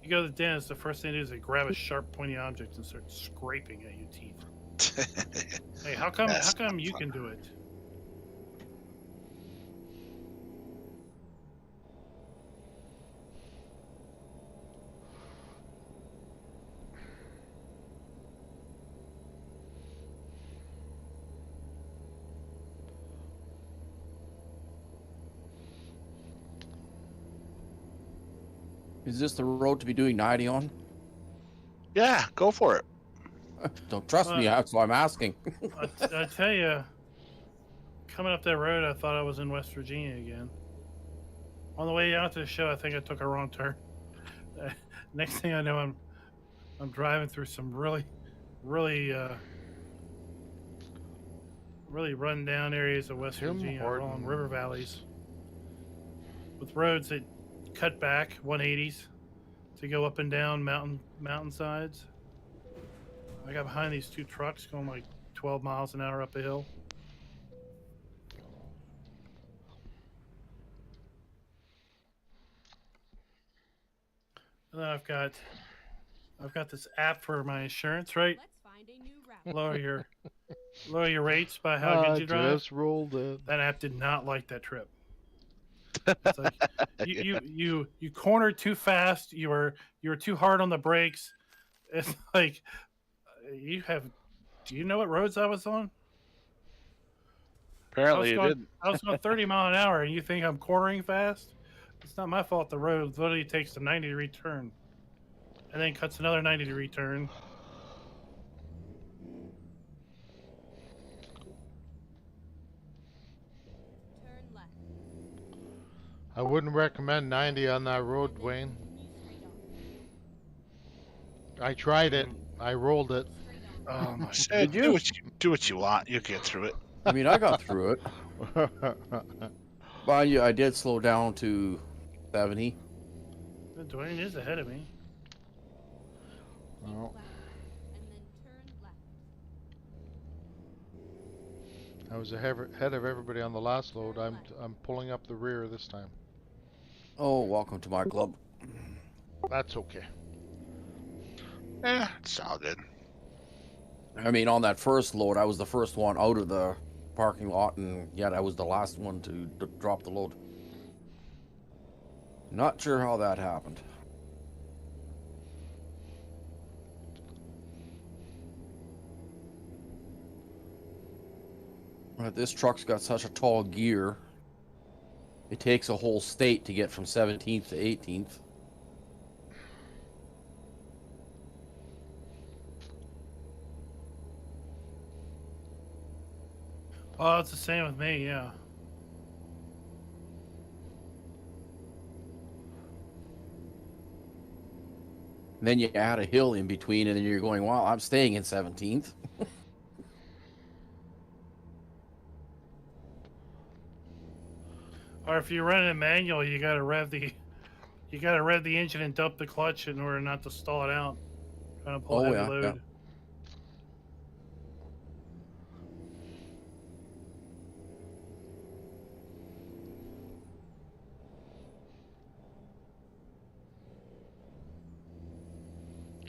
You go to the dentist, the first thing they do is they grab a sharp, pointy object and start scraping at your teeth. Hey, how come That's you not can do it? Is this the road to be doing 90 on? Yeah, go for it. Don't trust me, that's why I'm asking. I tell you, coming up that road, I thought I was in West Virginia again. On the way out to the show, I think I took a wrong turn. Next thing I know, I'm driving through some really run down areas of West Tim Virginia, Horton. along river valleys, with roads that cut back 180s to go up and down mountainsides. I got behind these two trucks going like 12 miles an hour up a hill. And then I've got this app for my insurance, right? Let's find a new route. Lower your rates by how good you drive. Just rolled it. That app did not like that trip. It's like you cornered too fast. You were too hard on the brakes. It's like do you know what roads I was on? Apparently you didn't. I was going 30 mile an hour, and you think I'm cornering fast? It's not my fault. The road literally takes a 90-degree turn, and then cuts another 90-degree turn. Turn left. I wouldn't recommend 90 on that road, And then Dwayne. continue straight on. I tried it. I rolled it. Straight on. Oh my! Hey, do what you want. You'll get through it. I mean, I got through it. But I did slow down to 70. Dwayne is ahead of me. Keep Well, left, and then turn left. I was ahead of everybody on the last load. I'm pulling up the rear this time. Oh, welcome to my club. That's okay. Yeah, it's all good. I mean, on that first load, I was the first one out of the parking lot, and yet I was the last one to drop the load. Not sure how that happened. But this truck's got such a tall gear. It takes a whole state to get from 17th to 18th. Oh, it's the same with me. Yeah. And then you add a hill in between, and then you're going, wow, I'm staying in 17th. Or if you're running a manual, you gotta rev the engine and dump the clutch in order not to stall it out. Trying to pull Oh, heavy yeah, load.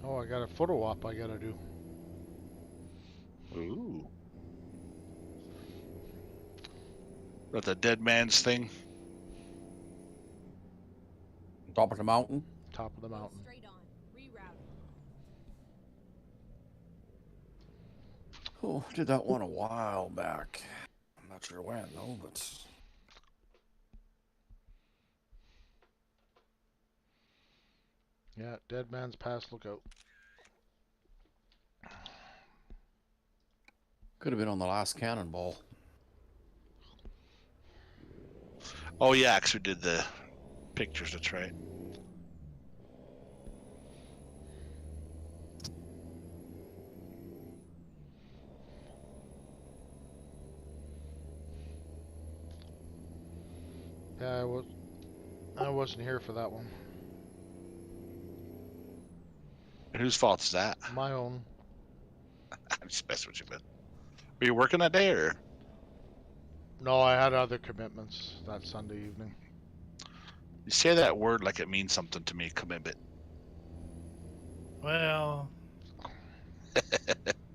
Oh, I got a photo op I gotta do. Ooh. Got the dead man's thing. Top of the mountain. Top of the Go mountain. straight on. Rerouting. Oh, did that one a while back. I'm not sure when though, but Yeah, Dead Man's Pass lookout. could have been on the last cannonball. Oh yeah, 'cause we did the pictures. That's right. Yeah, I wasn't here for that one. And whose fault is that? My own. I'm just messing with you, man. Were you working that day or? No, I had other commitments that Sunday evening. You say that word like it means something to me. Commitment. Well,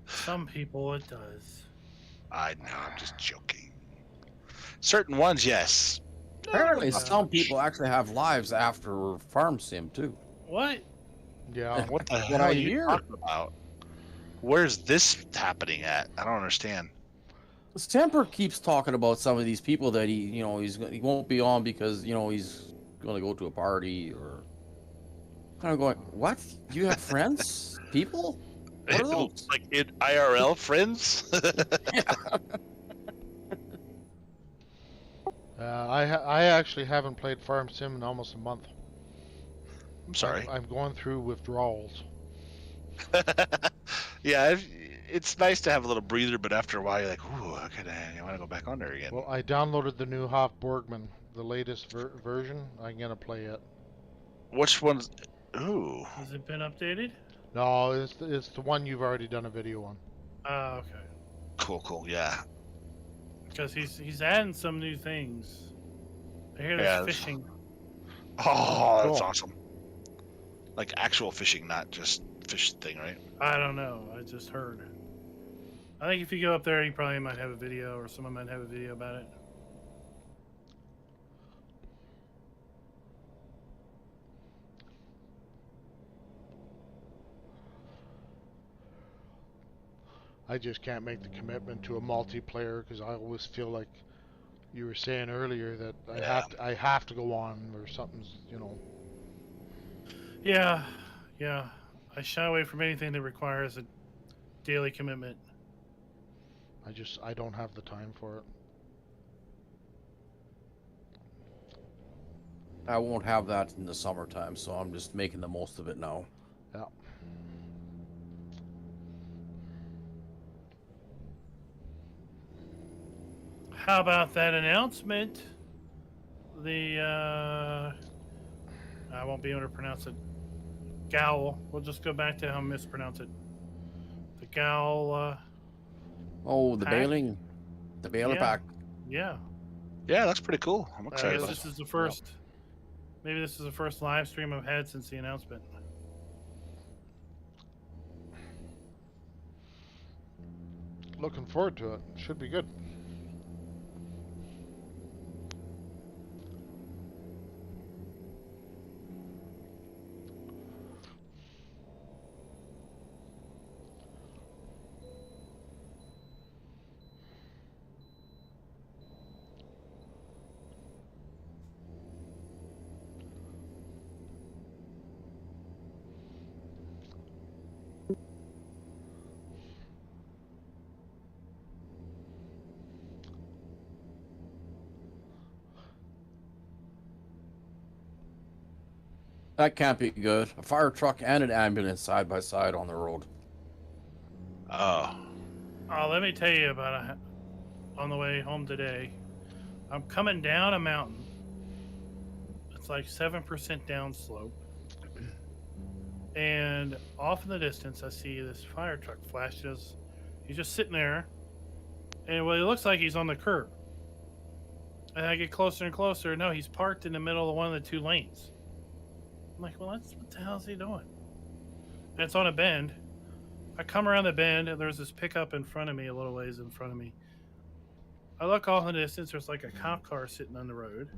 some people it does. I know. I'm just joking. Certain ones, yes. Apparently, Yeah. some people actually have lives after farm sim too. What? Yeah. What the What hell I are you hear. talking about? Where's this happening at? I don't understand. This Temper keeps talking about some of these people that he won't be on because he's going to go to a party or. Kind of going, what? You have friends? People? What are those? Like in IRL friends? I actually haven't played Farm Sim in almost a month. I'm sorry. I'm going through withdrawals. Yeah, it's nice to have a little breather, but after a while, you're like, ooh, I want to go back on there again. Well, I downloaded the new Hoff Borgman, the latest version. I'm gonna play it. Which one's? Ooh. Has it been updated? No, it's the one you've already done a video on. Oh, okay. Cool, yeah. Because he's adding some new things. I hear there's Yeah, fishing. Oh, that's Cool. awesome. Like actual fishing, not just fish thing, right? I don't know. I just heard. I think if you go up there, you probably might have a video, or someone might have a video about it. I just can't make the commitment to a multiplayer because I always feel like you were saying earlier that I have to go on or something's Yeah. I shy away from anything that requires a daily commitment. I don't have the time for it. I won't have that in the summertime, so I'm just making the most of it now. Yeah. How about that announcement? I won't be able to pronounce it. Gowl. We'll just go back to how I mispronounce it. The Gowl. Oh, the Pack? bailing. The baler Yeah. pack. Yeah. Yeah, that's pretty cool. I'm I excited. guess about this is the first. Maybe this is the first live stream I've had since the announcement. Looking forward to it. Should be good. That can't be good. A fire truck and an ambulance side by side on the road. Oh, Oh, let me tell you about on the way home today. I'm coming down a mountain, like 7% downslope. And off in the distance, I see this fire truck flashes. He's just sitting there. And well, it looks like he's on the curb. And I get closer and closer. No, he's parked in the middle of one of the two lanes. I'm like, well, what the hell is he doing? And it's on a bend. I come around the bend, and there's this pickup in front of me, a little ways in front of me. I look off in the distance. There's like a cop car sitting on the road.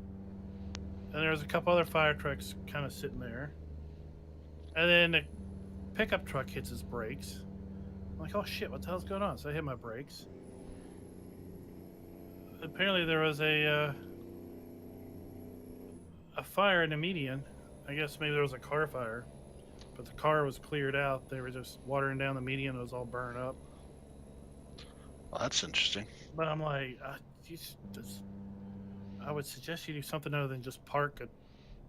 And there's a couple other fire trucks kind of sitting there. And then the pickup truck hits his brakes. I'm like, oh shit, what the hell's going on? So I hit my brakes. Apparently there was a fire in the median. I guess maybe there was a car fire. But the car was cleared out. They were just watering down the median. It was all burned up. Well, that's interesting. But I'm like, I would suggest you do something other than just park a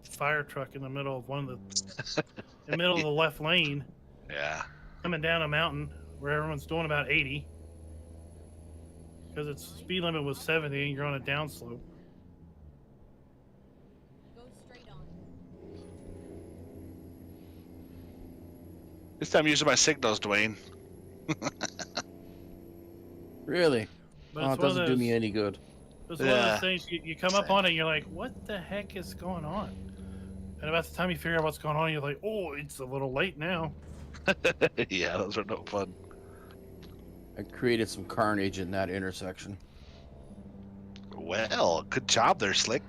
fire truck in the middle of one of the in the middle of the left lane, Yeah. coming down a mountain where everyone's doing about 80 because its speed limit was 70 and you're on a downslope. Go straight on. This time I'm using my signals, Dwayne. Really? But Oh, it's it one of doesn't do those, me any good. it's one of Yeah. those things you come up on it and you're like, what the heck is going on? And about the time you figure out what's going on, you're like, oh, it's a little late now. Yeah, those are no fun. I created some carnage in that intersection. Well, good job there, Slick.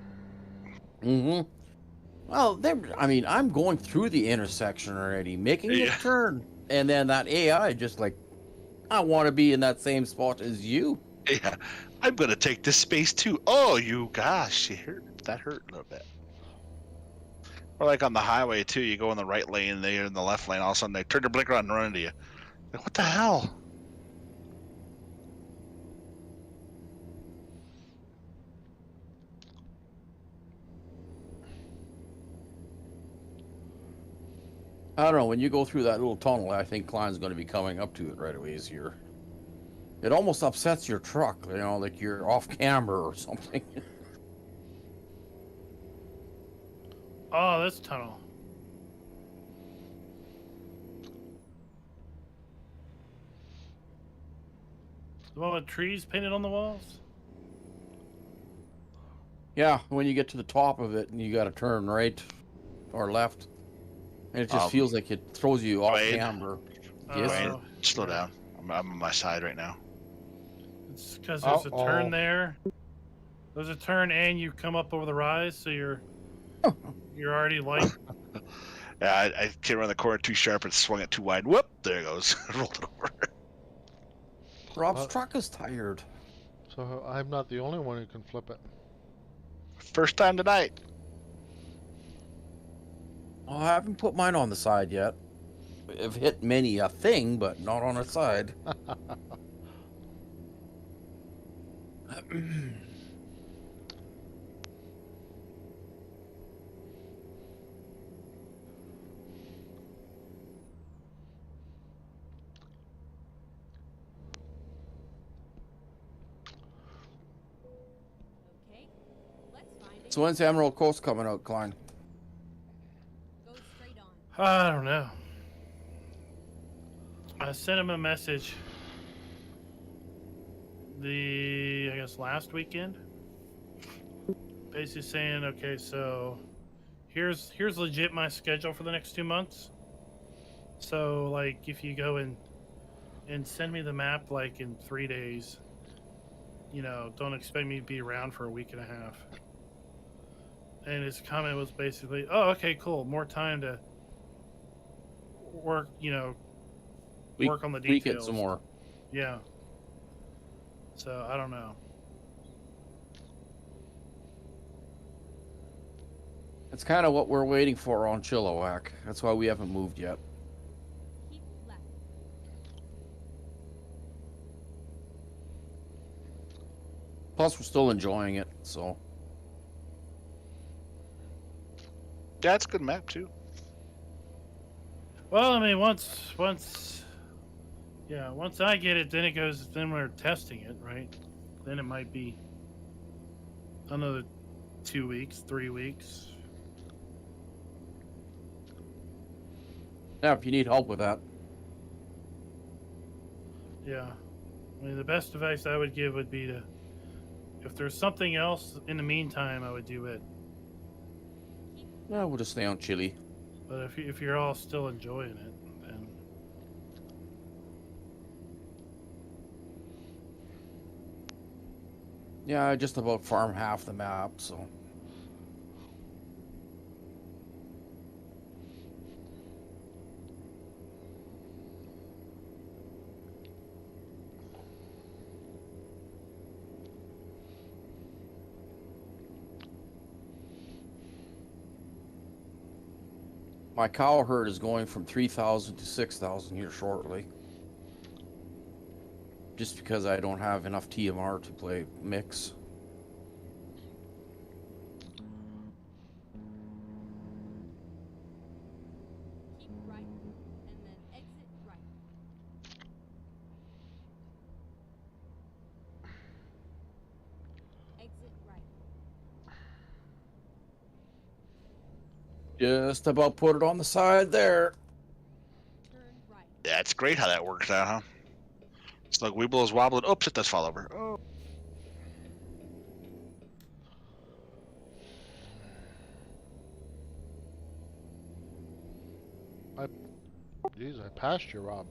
Mm-hmm. Well, I'm going through the intersection already, making Yeah. a turn. And then that AI just like, I want to be in that same spot as you. Yeah, I'm gonna take this space too. Oh, you gosh, that hurt a little bit. Or like on the highway too, you go in the right lane, they're in the left lane. All of a sudden, they turn their blinker on and run into you. Like, what the hell? I don't know, when you go through that little tunnel, I think Klein's going to be coming up to it right away here. It almost upsets your truck, like you're off camera or something. Oh, this tunnel. The one with trees painted on the walls? Yeah, when you get to the top of it and you got to turn right or left, and it just feels like it throws you off Wade. camber. Yes. Oh, Slow down. I'm on my side right now. it's because there's a turn Uh-oh. there. There's a turn and you come up over the rise, so you're already light. Yeah, I came around the corner too sharp and swung it too wide. Whoop! There it goes. Rolled it over. Rob's truck is tired. So I'm not the only one who can flip it. First time tonight. Oh, I haven't put mine on the side yet. I've hit many a thing, but not on the side. Okay. Let's find it. So when's Emerald Coast coming out, Klein? Go straight on. I don't know. I sent him a message I guess last weekend. Basically saying, okay, so here's legit my schedule for the next 2 months. So like if you go and send me the map like in 3 days, don't expect me to be around for a week and a half. And his comment was basically, oh, okay, cool, more time to work, work on the Tweak details. it some more. Yeah. So I don't know. It's kind of what we're waiting for on Chilliwack. That's why we haven't moved yet. Keep left. Plus, we're still enjoying it, so. Yeah, it's a good map too. Well, I mean, once I get it, then we're testing it, right? Then it might be another 2 weeks, 3 weeks. Yeah, if you need help with that. Yeah. I mean, the best advice I would give would be to, if there's something else in the meantime, I would do it. Yeah, we'll just stay on Chile. But if you're all still enjoying it, then Yeah, I just about farm half the map, so. My cow herd is going from 3,000 to 6,000 here shortly. Just because I don't have enough TMR to play mix. Keep right, and then exit right. Exit right. Just about put it on the side there. Turn right. Yeah, it's great how that works out, huh? It's like Weeble is wobbling. Oops, it does fall over. Oh. Jeez, I passed you, Rob.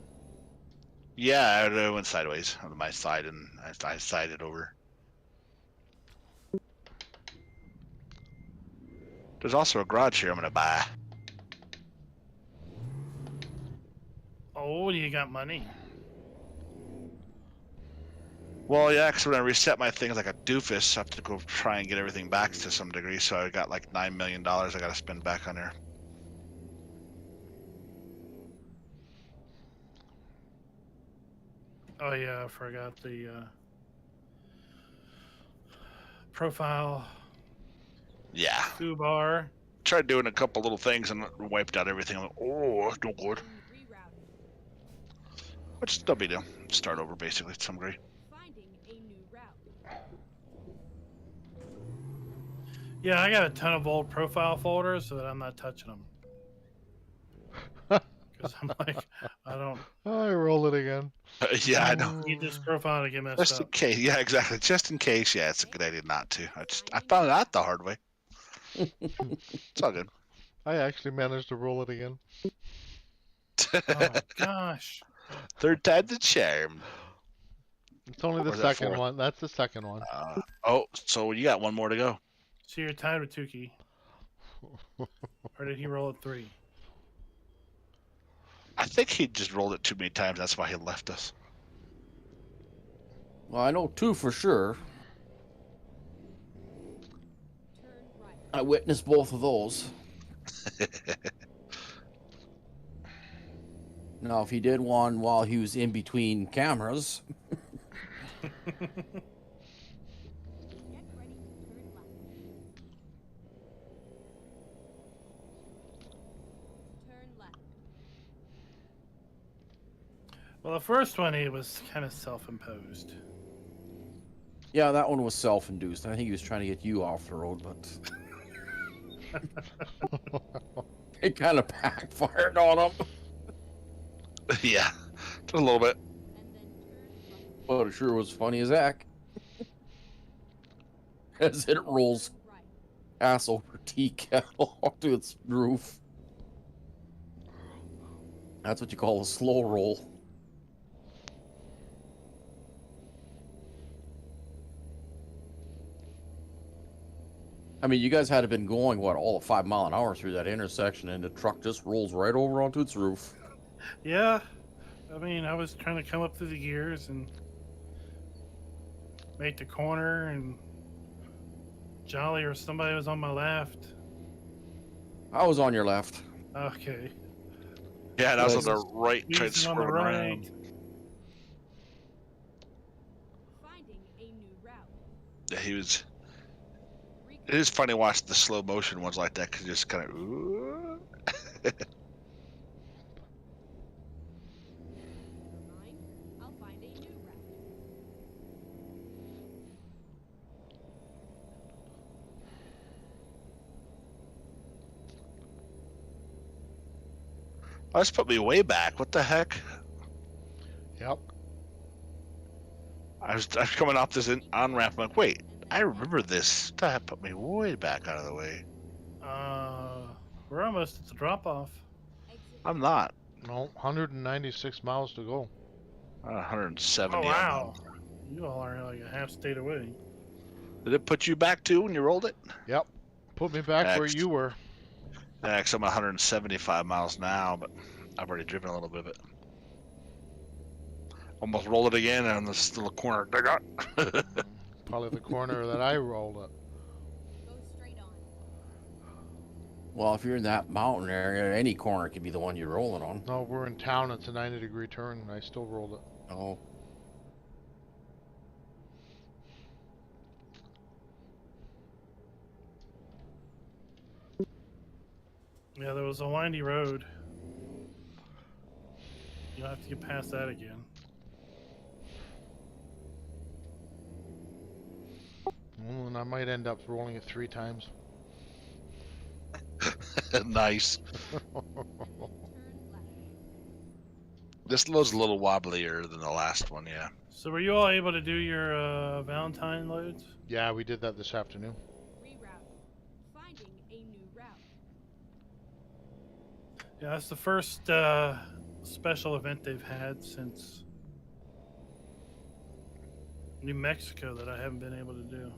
Yeah, I went sideways on my side, and I sided over. There's also a garage here I'm gonna buy. oh, you got money. Well, yeah, because when I reset my things like a doofus, I have to go try and get everything back to some degree. So I got like $9 million I got to spend back on there. Oh yeah, I forgot the profile Yeah, foobar. tried doing a couple little things and wiped out everything. I'm like, oh, that's no good. And rerouting. Which no big deal. Start over basically to some degree. Finding a new route. Yeah, I got a ton of old profile folders, so that I'm not touching them. Because I'm like, I don't I roll it again. Yeah, I know. need this profile to get messed Just in up. case. Yeah, exactly. Just in case. Yeah, it's a good idea not to. I found it out the hard way. It's all good. I actually managed to roll it again. Oh my gosh. Third time's a charm. It's only the Or is that second fourth? one. That's the second one. Oh, so you got one more to go. So you're tied with Tukey. Or did he roll at 3? I think he just rolled it too many times. That's why he left us. Well, I know 2 for sure. Turn right. I witnessed both of those. Now, if he did one while he was in between cameras, Get ready to turn left. Turn left. Well, the first one, he was kind of self-imposed. yeah, that one was self-induced. I think he was trying to get you off the road, but it kind of backfired on him. Yeah, just a little bit. And then turn right. But it sure was funny as heck. As it rolls Turn right. ass over tea kettle onto its roof. That's what you call a slow roll. I mean, you guys had been going, what, all of 5 mile an hour through that intersection, and the truck just rolls right over onto its roof. Yeah. I mean, I was trying to come up through the gears and make the corner, and Jolly or somebody was on my left. I was on your left. Okay. Yeah, that was on Yes. the right, tried Squeezing on the swerving right. around. Finding a new route. Yeah, he was. Recon. It is funny watching the slow motion ones like that because just kind of. Never mind. I'll find a new route. Oh, this put me way back. What the heck? Yep. I was coming off this on ramp. I'm like, wait, I remember this. That put me way back out of the way. We're almost at the drop off. Exit. I'm not. No, 196 miles to go. 170. Oh, on wow. You all are like a half state away. that. Did it put you back too when you rolled it? Yep. Put me back where Next. you were. Yeah, 'cause I'm 175 miles now, but I've already driven a little bit of it. Almost rolled it again on this little corner. I got. Probably the corner that I rolled at. Go straight on. Well, if you're in that mountain area, any corner could be the one you're rolling on. No, we're in town. It's a 90-degree turn, and I still rolled it. Oh. Yeah, there was a windy road. You'll have to get past that again. Well, and I might end up rolling it 3 times. Nice. Turn left. This load's a little wobblier than the last one, yeah. So were you all able to do your Valentine loads? Yeah, we did that this afternoon. Reroute. Finding a new route. Yeah, that's the first special event they've had since New Mexico that I haven't been able to do.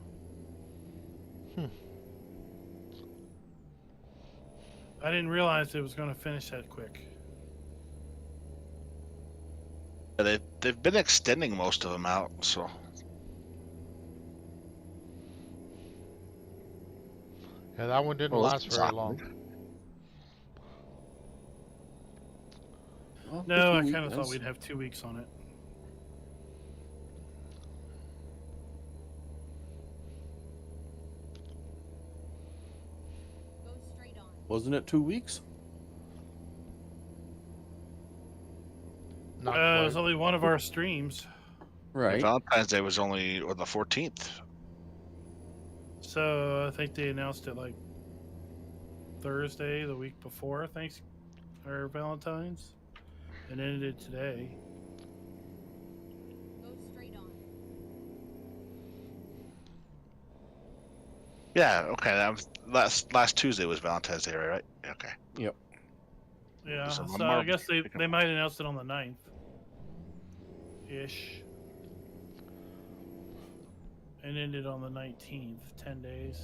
I didn't realize it was going to finish that quick. Yeah, they've been extending most of them out, so. Yeah, that one didn't Well, last that's very awkward. long. Well, No, I that's- kind of thought we'd have 2 weeks on it. Go straight on. Wasn't it 2 weeks? Not It was quite. only one of our streams. Right. Valentine's Day was only on the 14th. So I think they announced it like Thursday, the week before or Valentine's, and ended it today. Go straight on. Yeah, okay. That was last Tuesday was Valentine's Day, right? Okay. Yep. Yeah, Just a so I marble guess they chicken. might announce it on the 9th. Ish. And ended on the 19th, 10 days.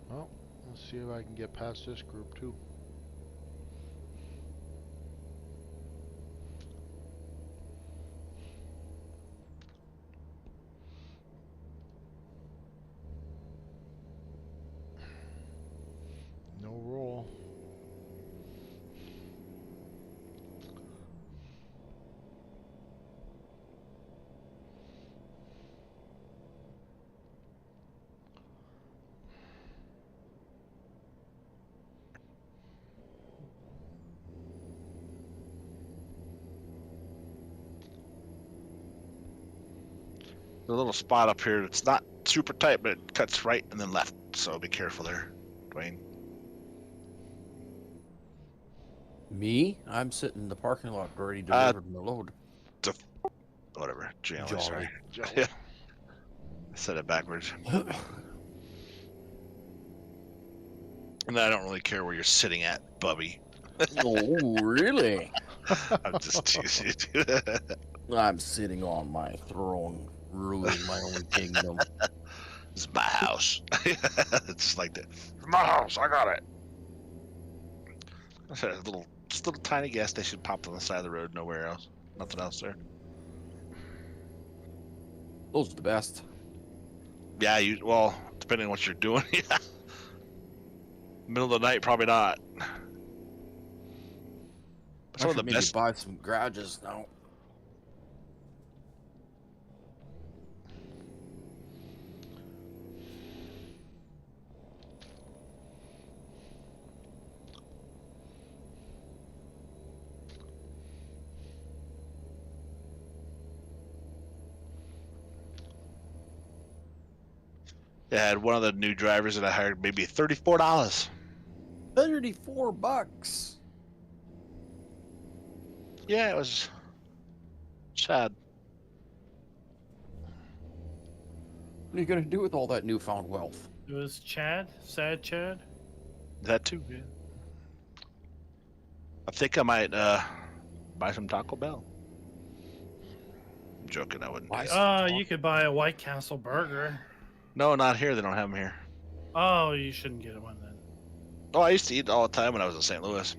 Well, let's see if I can get past this group too. No roll. The little spot up here, it's not super tight, but it cuts right and then left. So be careful there, Dwayne. Me? I'm sitting in the parking lot already delivered my load. Whatever. Jolly, Jolly. sorry. Yeah. I said it backwards. And I don't really care where you're sitting at, Bubby. Oh, really? I'm just teasing you. I'm sitting on my throne, ruling my own kingdom. It's my house. It's just like that. It's my house. I got it. Just a little tiny gas station popped on the side of the road. Nowhere else. Nothing else there. Those are the best. Yeah, well, depending on what you're doing. Yeah. Middle of the night, probably not. I Some of should the maybe best. buy some garages now. Yeah, I had one of the new drivers that I hired maybe $34. $34. Yeah, it was sad. What are you gonna do with all that newfound wealth? It was Chad, sad Chad. That too, yeah. I think I might buy some Taco Bell. I'm joking, I wouldn't. Why? You could buy a White Castle burger. No, not here. They don't have them here. Oh, you shouldn't get one then. Oh, I used to eat all the time when I was in St. Louis.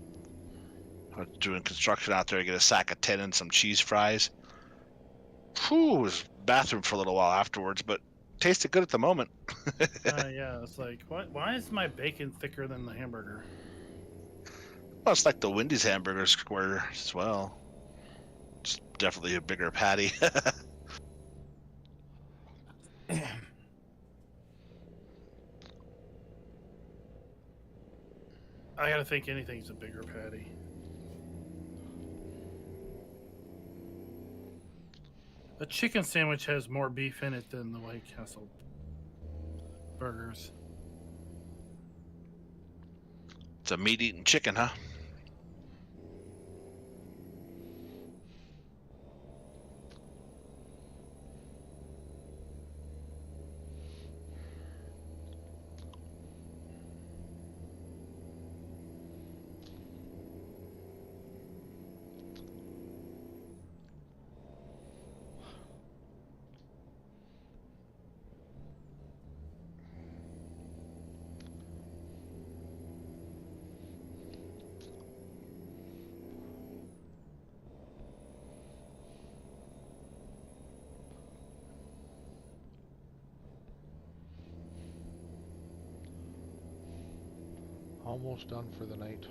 I was doing construction out there. I get a sack of 10 and some cheese fries. Whew, it was bathroom for a little while afterwards, but tasted good at the moment. Yeah, it's like, what? Why is my bacon thicker than the hamburger? Well, it's like the Wendy's hamburger square as well. It's definitely a bigger patty. I gotta think anything's a bigger patty. A chicken sandwich has more beef in it than the White Castle burgers. It's a meat-eating chicken, huh? Almost done for the night.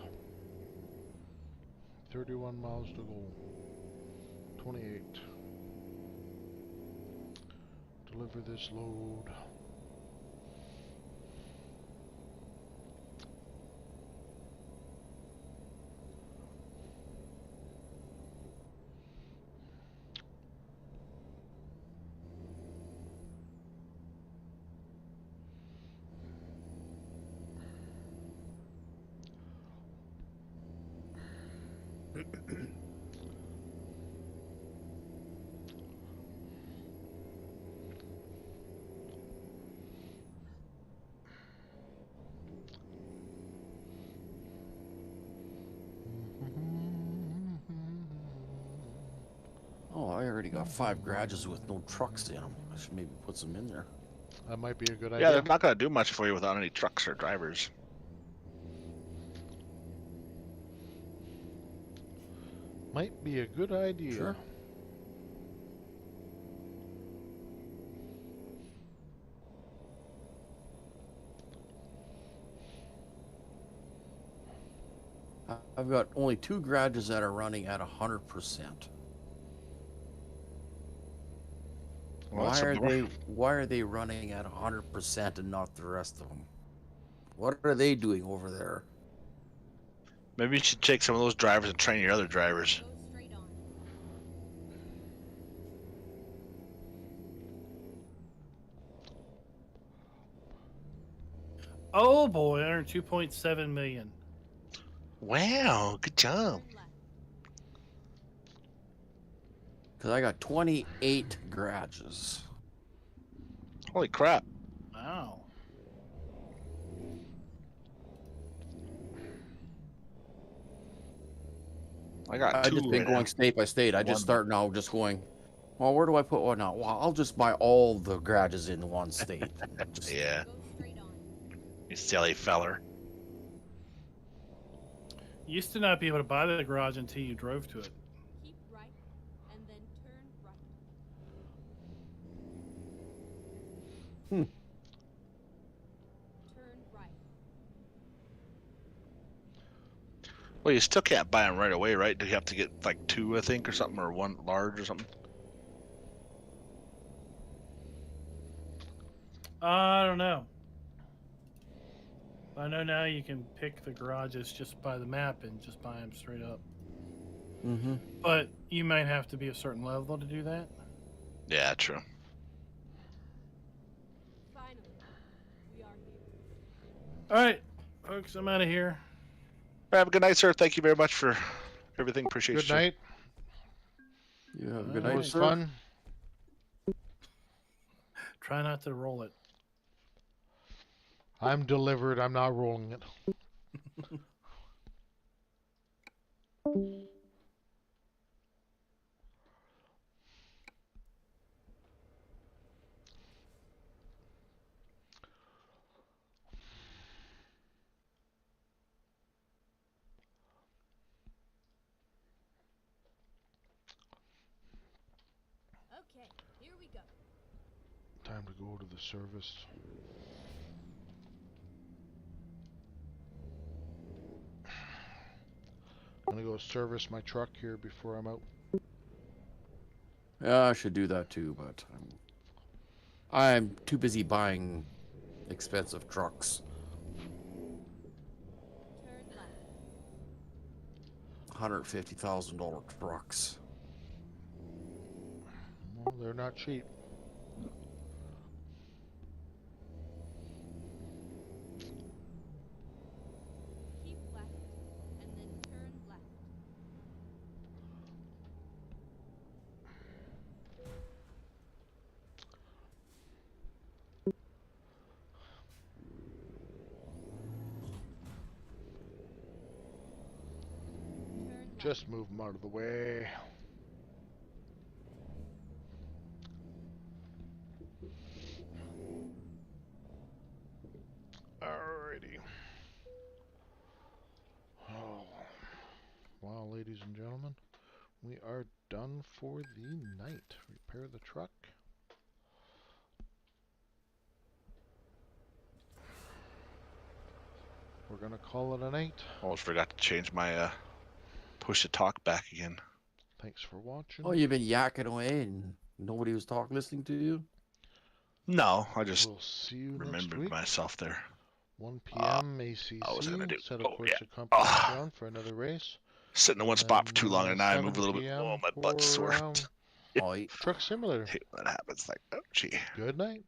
31 miles to go. 28. Deliver this load. Oh, I already got 5 garages with no trucks in them. I should maybe put some in there. That might be a good Yeah, idea. they're not going to do much for you without any trucks or drivers. Might be a good idea. Sure. I've got only 2 garages that are running at 100%. Well, that's a bummer. Why are they running at 100% and not the rest of them? What are they doing over there? Maybe you should take some of those drivers and train your other drivers. Go straight on. Oh boy, I earned 2.7 million. Wow, good job. Turn left. Because I got 28 garages. Holy crap. Wow. I got I've 2 just been right going now. state by state. I just One. start now just going, well, where do I put one now? Well, I'll just buy all the garages in one state. Just- Yeah, Go straight on. you silly feller. You used to not be able to buy the garage until you drove to it. Keep right, and then turn right. Hmm. Turn right. Well, you still can't buy them right away, right? Do you have to get like 2, I think, or something, or 1 large or something? I don't know. I know now you can pick the garages just by the map and just buy them straight up. Mm-hmm. But you might have to be a certain level to do that. Yeah, true. Finally, All right, folks, I'm out of here. Have a good night, sir. Thank you very much for everything. Appreciate Good you. night. You have a good Alright. It night, was sir. fun. Try not to roll it. I'm delivered. I'm not rolling it. Okay, here we go. Time to go to the service. I'm gonna go service my truck here before I'm out. Yeah, I should do that too, but I'm too busy buying expensive trucks. Turn left. $150,000 trucks. Well, they're not cheap. Keep left, and then turn left. Turn left. Just move them out of the way. Alrighty. Oh. Well, ladies and gentlemen, we are done for the night. Repair the truck. We're gonna call it a night. Almost forgot to change my push to talk back again. Thanks for watching. Oh, you've been yakking away and nobody was listening to you? No, I just We'll see you next remembered week. myself there. 1 p.m. ACC. I was gonna do- Set a oh, course yeah. to Compass Ah. Town for another race. Sitting in one And spot for too long, then, and now I 7 move a little bit. PM Oh, my butt's for, sore. Oh, Truck Simulator. Hate when that happens. Like, oh, gee. Good night.